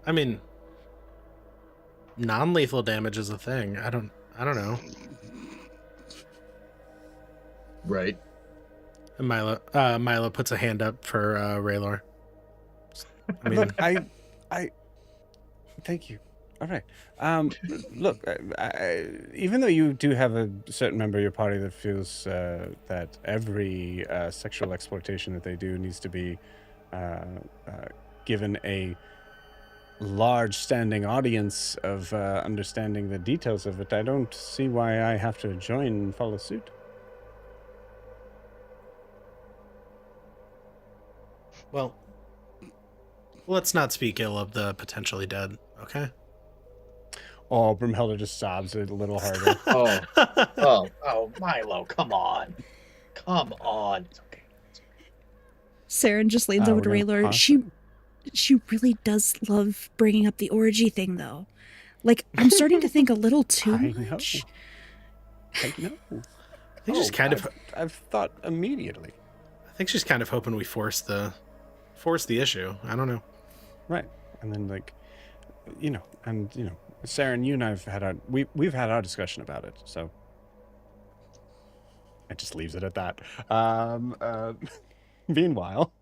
I mean, non-lethal damage is a thing. I don't know. right. And Milo puts a hand up for Raylor. I mean, Look, I thank you. All right. Look, even though you do have a certain member of your party that feels that every sexual exploitation that they do needs to be given a large standing audience of understanding the details of it, I don't see why I have to join and follow suit. well, let's not speak ill of the potentially dead, okay? Oh, Brumhilda just sobs a little harder. Oh, Milo, come on. It's okay. Saren just leans over to We're gonna Raylor. pause She really does love bringing up the orgy thing, though. Like, I'm starting to think a little too I know. much. I know. I think she's kind of. I've thought immediately. I think she's kind of hoping we force the issue. I don't know. Right. And then Saren, you and I've had we've had our discussion about it, so it just leaves it at that. Meanwhile,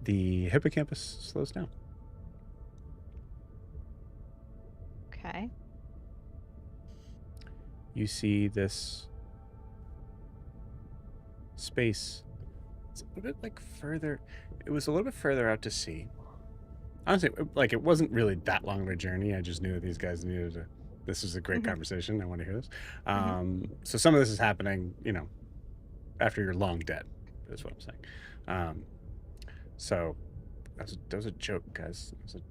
the hippocampus slows down. Okay. You see this space. It's a little bit further. It was a little bit further out to sea. Honestly, it wasn't really that long of a journey. I just knew that these guys needed to. This is a great conversation. I want to hear this. So some of this is happening, after you're long dead. Is what I'm saying. So that was a joke, guys. All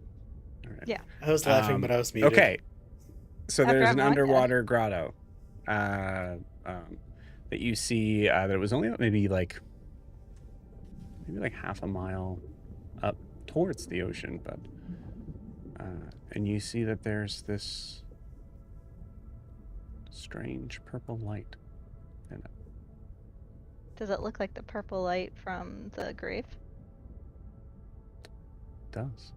right. Yeah. I was laughing, but I was muted. Okay. So After there's I'm an long dead. underwater grotto that you see that it was only maybe like half a mile up towards the ocean, but and you see that there's this strange purple light in it. Does it look like the purple light from the grave? It does.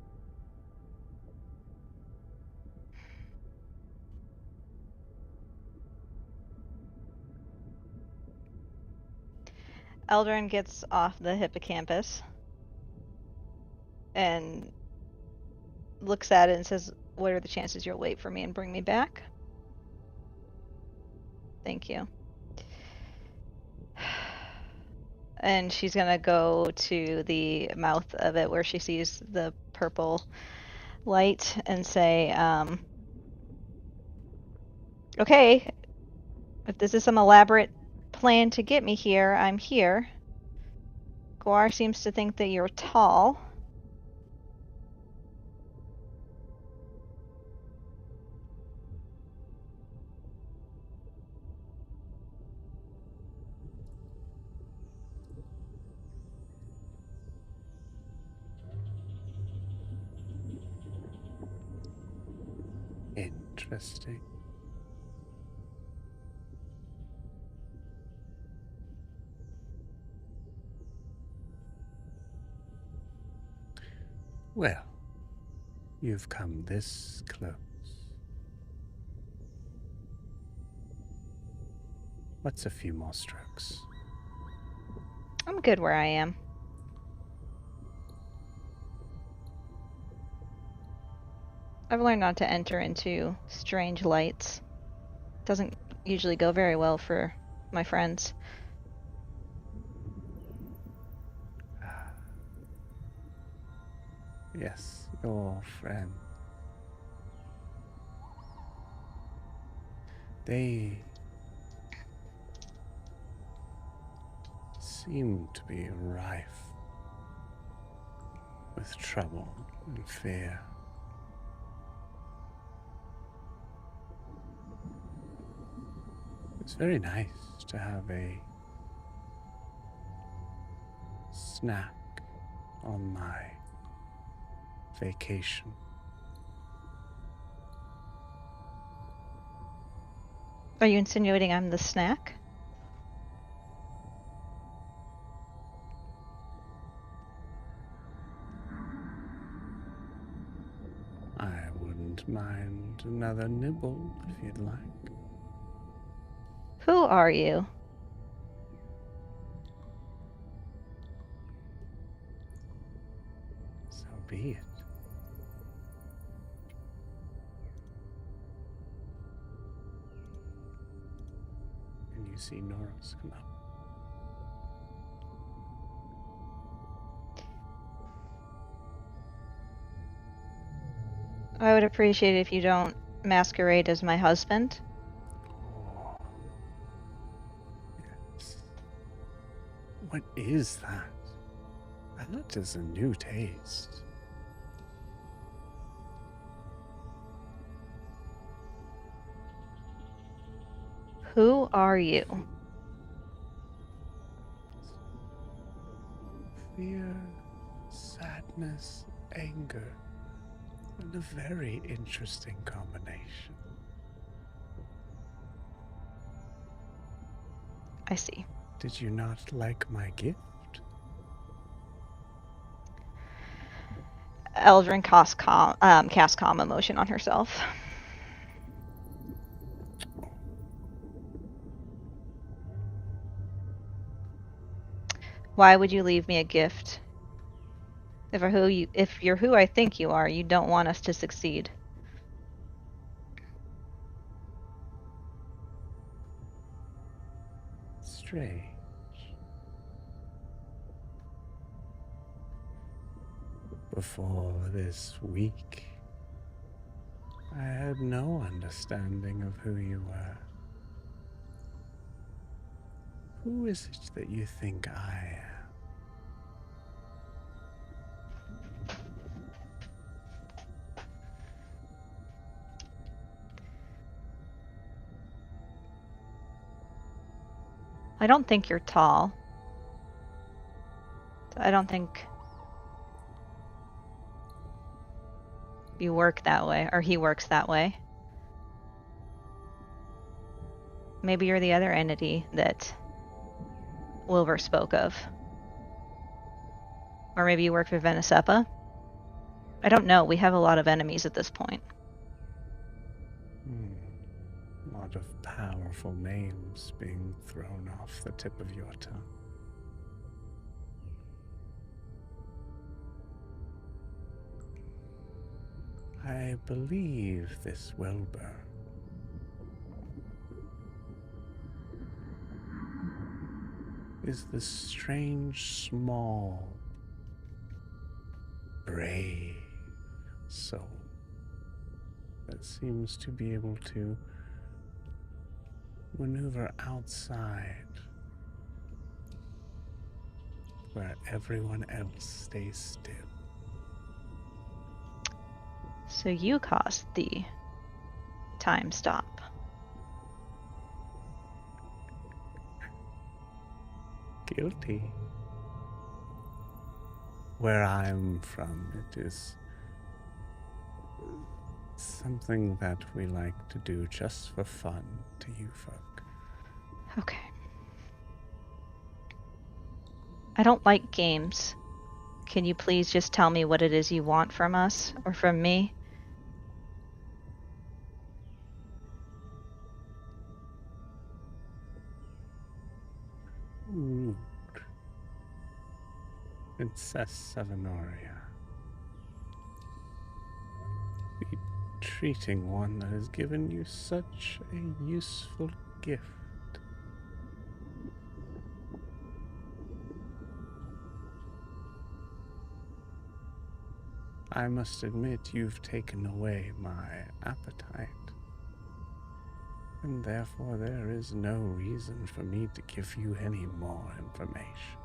Eldrin gets off the hippocampus and looks at it and says, "What are the chances you'll wait for me and bring me back?" Thank you. And she's gonna go to the mouth of it where she sees the purple light and say, "Okay, if this is some elaborate plan to get me here, I'm here. Guar seems to think that you're tall. Interesting. Well, you've come this close. What's a few more strokes? I'm good where I am." I've learned not to enter into strange lights. Doesn't usually go very well for my friends. Yes, your friend. They seem to be rife with trouble and fear. It's very nice to have a snack on my vacation. Are you insinuating I'm the snack? I wouldn't mind another nibble if you'd like. Who are you? So be it. And you see Noros come up. I would appreciate it if you don't masquerade as my husband. Oh, yes. What is that? That is a new taste. Who are you? Fear, sadness, anger, and a very interesting combination. I see. Did you not like my gift? Eldrin cast calm emotion on herself. Why would you leave me a gift? If you're who I think you are, you don't want us to succeed. Strange. Before this week, I had no understanding of who you were. Who is it that you think I am? I don't think you're tall. I don't think you work that way, or he works that way. Maybe you're the other entity that Wilbur spoke of. Or maybe you work for Venesepa. I don't know. We have a lot of enemies at this point. A lot of powerful names being thrown off the tip of your tongue. I believe this Wilbur is the strange, small, brave soul that seems to be able to maneuver outside where everyone else stays still. So you caused the time stop. Guilty. Where I'm from, it is something that we like to do just for fun to you folk. Okay. I don't like games. Can you please just tell me what it is you want from us, or from me? Root. Princess Savanoria. Be treating one that has given you such a useful gift. I must admit you've taken away my appetite, and therefore there is no reason for me to give you any more information.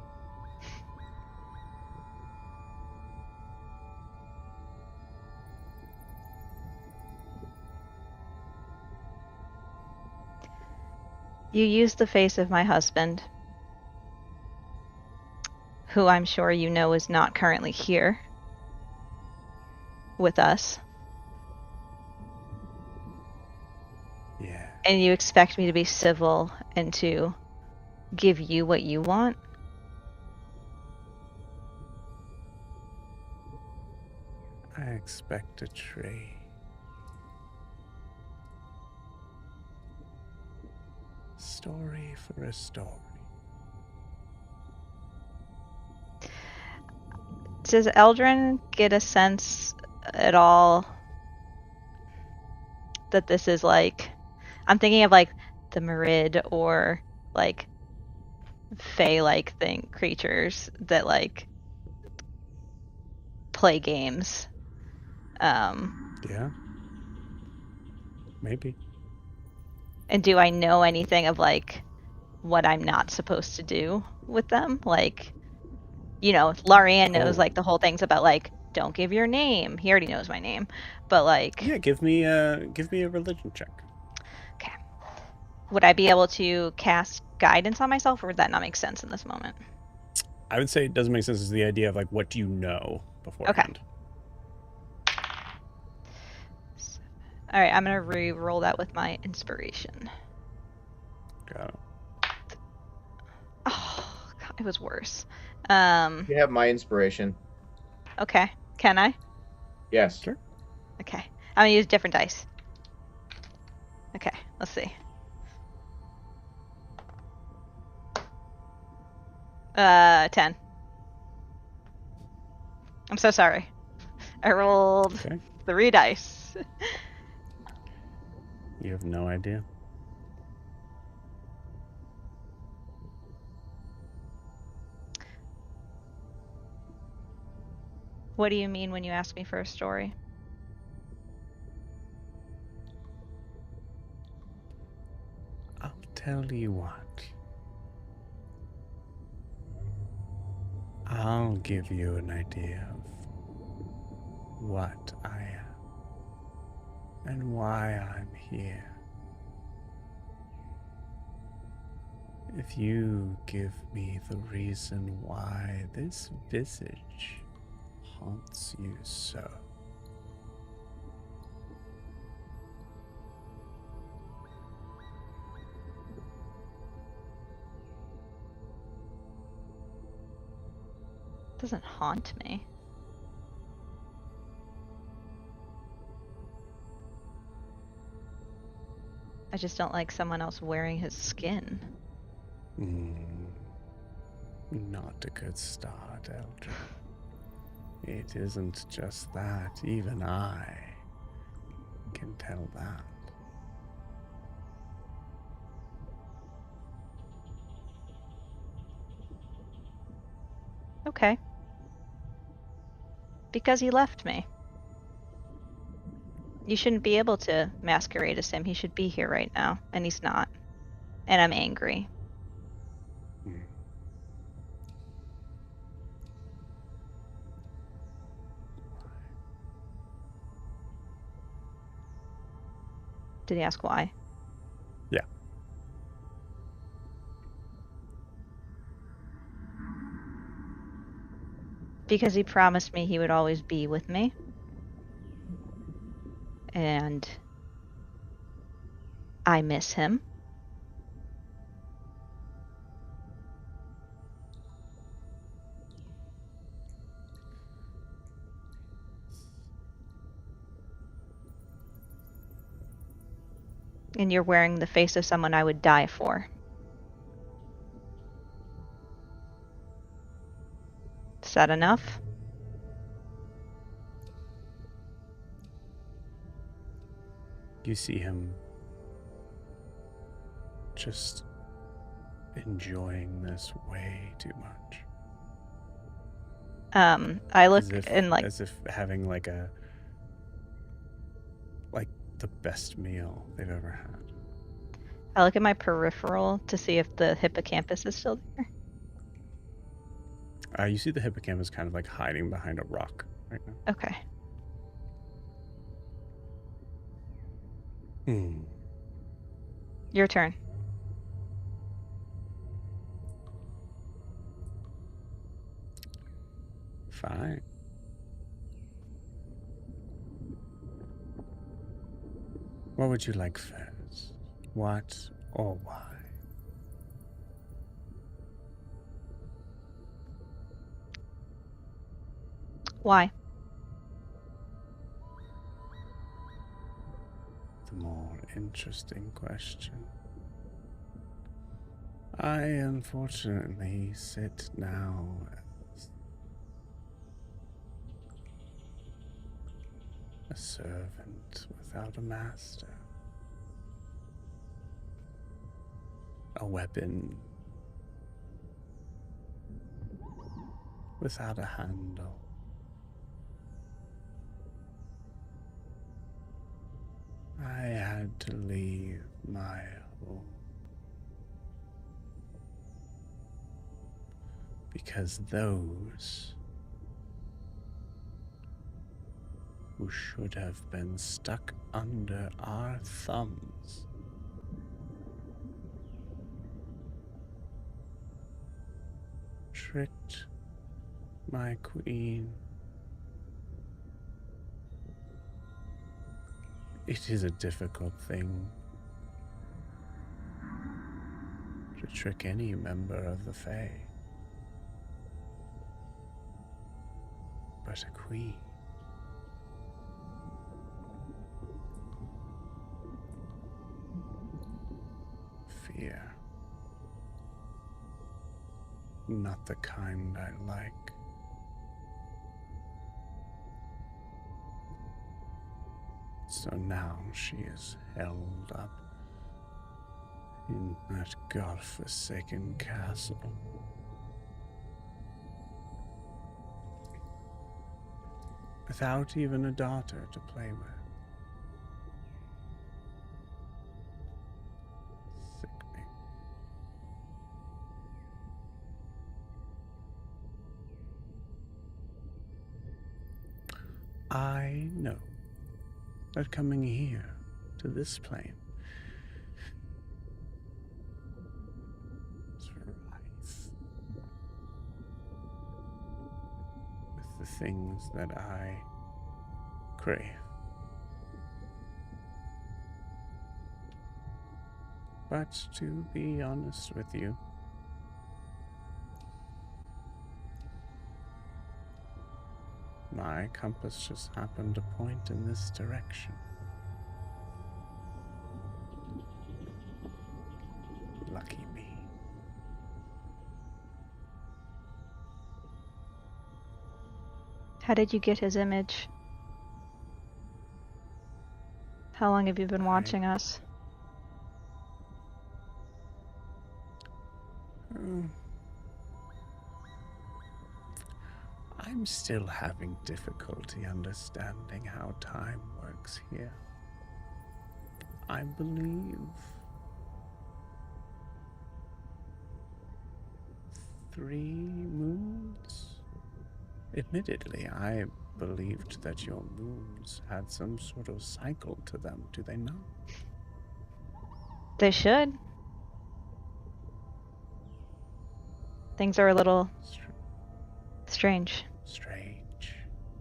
You used the face of my husband, who I'm sure you know is not currently here with us. Yeah. And you expect me to be civil and to give you what you want? I expect a trade. Story for a story. Does Eldrin get a sense at all that this is like, I'm thinking of like the Merid or like Fae-like creatures that like play games. Yeah. Maybe. And do I know anything of like what I'm not supposed to do with them? Like, you know, Larian knows like the whole thing's about like, don't give your name. He already knows my name. But like, Yeah, give me a religion check. okay. would I be able to cast guidance on myself, or would that not make sense in this moment? I would say it doesn't make sense as the idea of like what do you know beforehand. All right, I'm gonna re-roll that with my inspiration. Got it. Oh, God, it was worse. You have my inspiration. Okay. Can I? Yes. Sure. Okay. I'm gonna use different dice. Okay, let's see. 10. I'm so sorry. I rolled Okay. 3 dice. You have no idea. What do you mean when you ask me for a story? I'll tell you what. I'll give you an idea of what I am and why I'm here. If you give me the reason why this visage haunts you so. It doesn't haunt me. I just don't like someone else wearing his skin. Not a good start, Eldrin. It isn't just that. Even I can tell that. Okay. Because he left me. You shouldn't be able to masquerade as him. He should be here right now, and he's not. And I'm angry. Hmm. Did he ask why? Yeah. Because he promised me he would always be with me. And I miss him. And you're wearing the face of someone I would die for. Is that enough? You see him just enjoying this way too much. I look as if having like the best meal they've ever had. I look at my peripheral to see if the hippocampus is still there. You see the hippocampus kind of like hiding behind a rock right now. Okay. Your turn. Fine. What would you like first? What or why? Why? The more interesting question. I unfortunately sit now as a servant without a master. A weapon without a handle. I had to leave my home because those who should have been stuck under our thumbs tricked my queen. It is a difficult thing to trick any member of the Fae. But a queen. Fear. Not the kind I like. So now she is held up in that godforsaken castle. Without even a daughter to play with. Sickening. I know that coming here to this plane is rife with the things that I crave. But to be honest with you, my compass just happened to point in this direction. Lucky me. How did you get his image? How long have you been watching us? I'm still having difficulty understanding how time works here. I believe 3 moons? Admittedly, I believed that your moons had some sort of cycle to them, do they not? They should. Things are a little strange. Strange,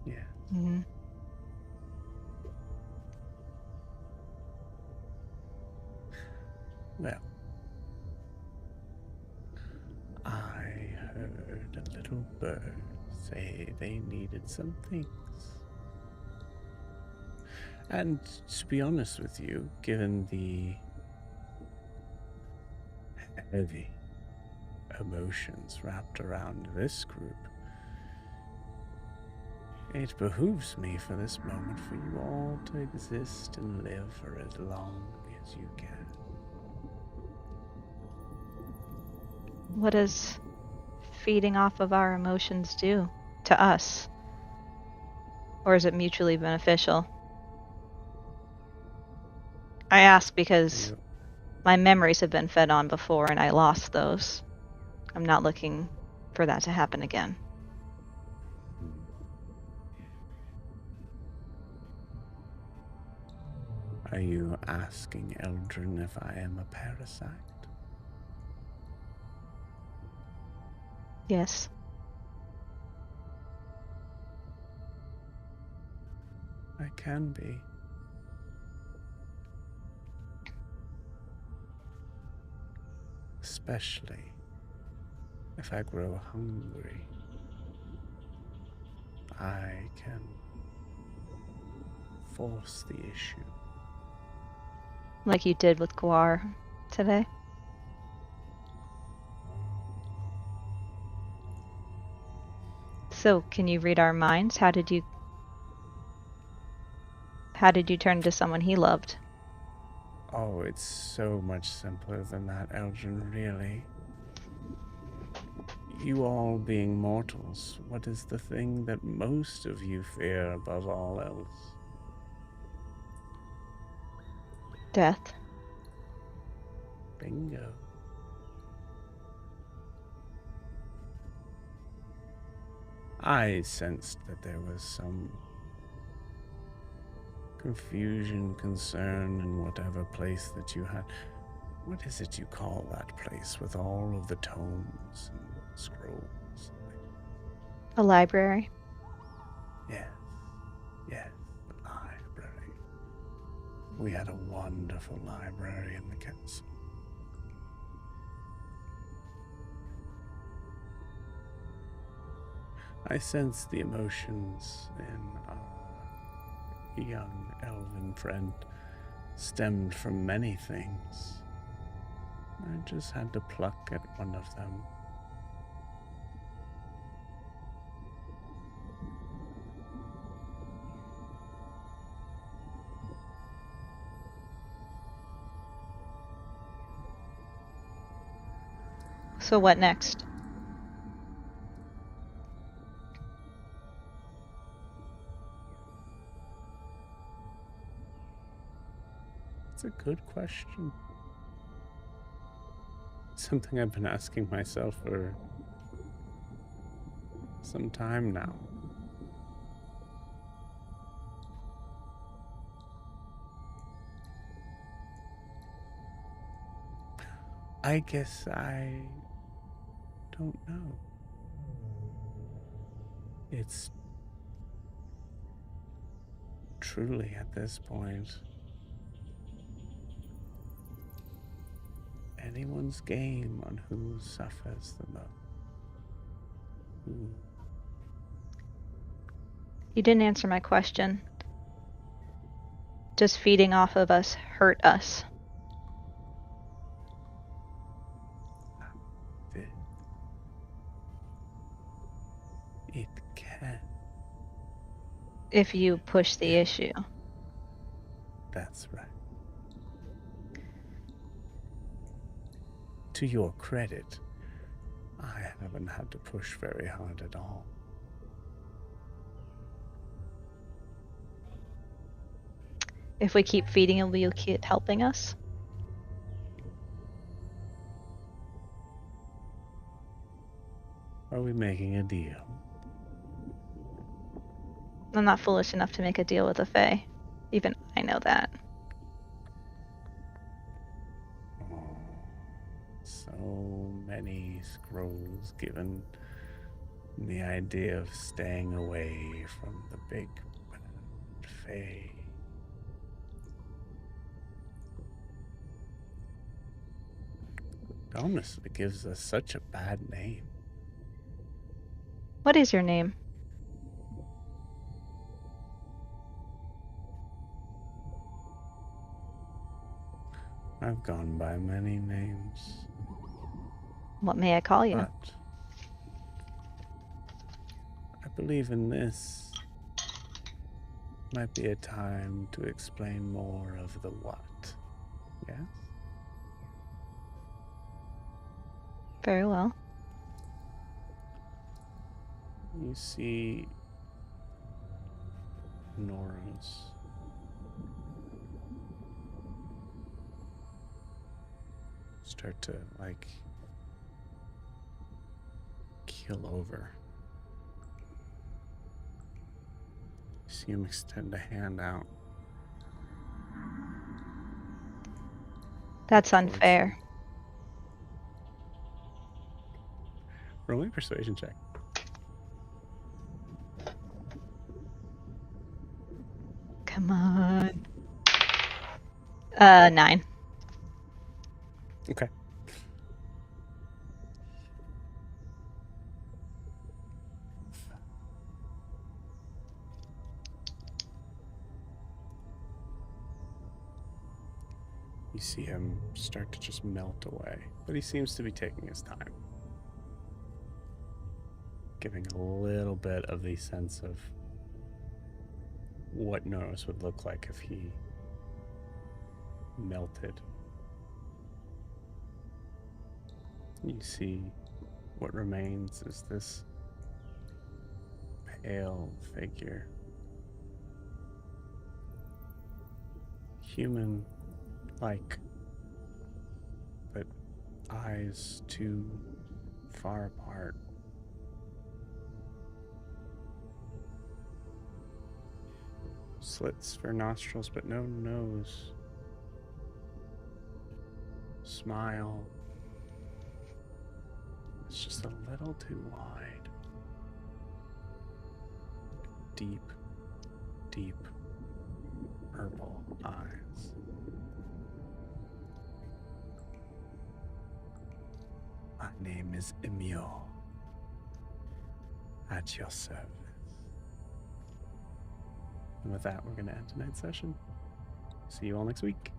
yeah. Mm-hmm. Well, I heard a little bird say they needed some things. And to be honest with you, given the heavy emotions wrapped around this group, it behooves me for this moment for you all to exist and live for as long as you can. What does feeding off of our emotions do to us? Or is it mutually beneficial? I ask because my memories have been fed on before and I lost those. I'm not looking for that to happen again. Are you asking Eldrin if I am a parasite? Yes. I can be. Especially if I grow hungry. I can force the issue. Like you did with Guar today. So, can you read our minds? How did you turn into someone he loved? Oh, it's so much simpler than that, Eldrin, really. You all being mortals, what is the thing that most of you fear above all else? Death. Bingo. I sensed that there was some confusion, concern in whatever place that you had. What is it you call that place with all of the tomes and scrolls? A library. Yes, yes, the library. We had a wonderful library in the castle. I sense the emotions in our young elven friend stemmed from many things. I just had to pluck at one of them. So what next? It's a good question. Something I've been asking myself for some time now. I guess I don't know. It's truly at this point anyone's game on who suffers the most. Who You didn't answer my question. Does feeding off of us hurt us? did. It can. If you push the Yeah. issue. That's right. To your credit, I haven't had to push very hard at all. If we keep feeding him, will you keep helping us? Are we making a deal? I'm not foolish enough to make a deal with a Fae. Even I know that. Oh, so many scrolls given. The idea of staying away from the big bad Fae. It honestly gives us such a bad name. What is your name? I've gone by many names, What may I call you? but I believe in this might be a time to explain more of the what. Yes? Very well. You see Noros start to keel over. You see him extend a hand out. That's towards unfair. you. Roll me a persuasion check. Come on. 9. Okay. You see him start to just melt away, but he seems to be taking his time. Giving a little bit of the sense of what Noros would look like if he melted. You see what remains is this pale figure. Human-like, but eyes too far apart. Slits for nostrils, but no nose. Smile. It's just a little too wide. deep, deep purple eyes. My name is Emil. At your service. And with that, we're going to end tonight's session. See you all next week.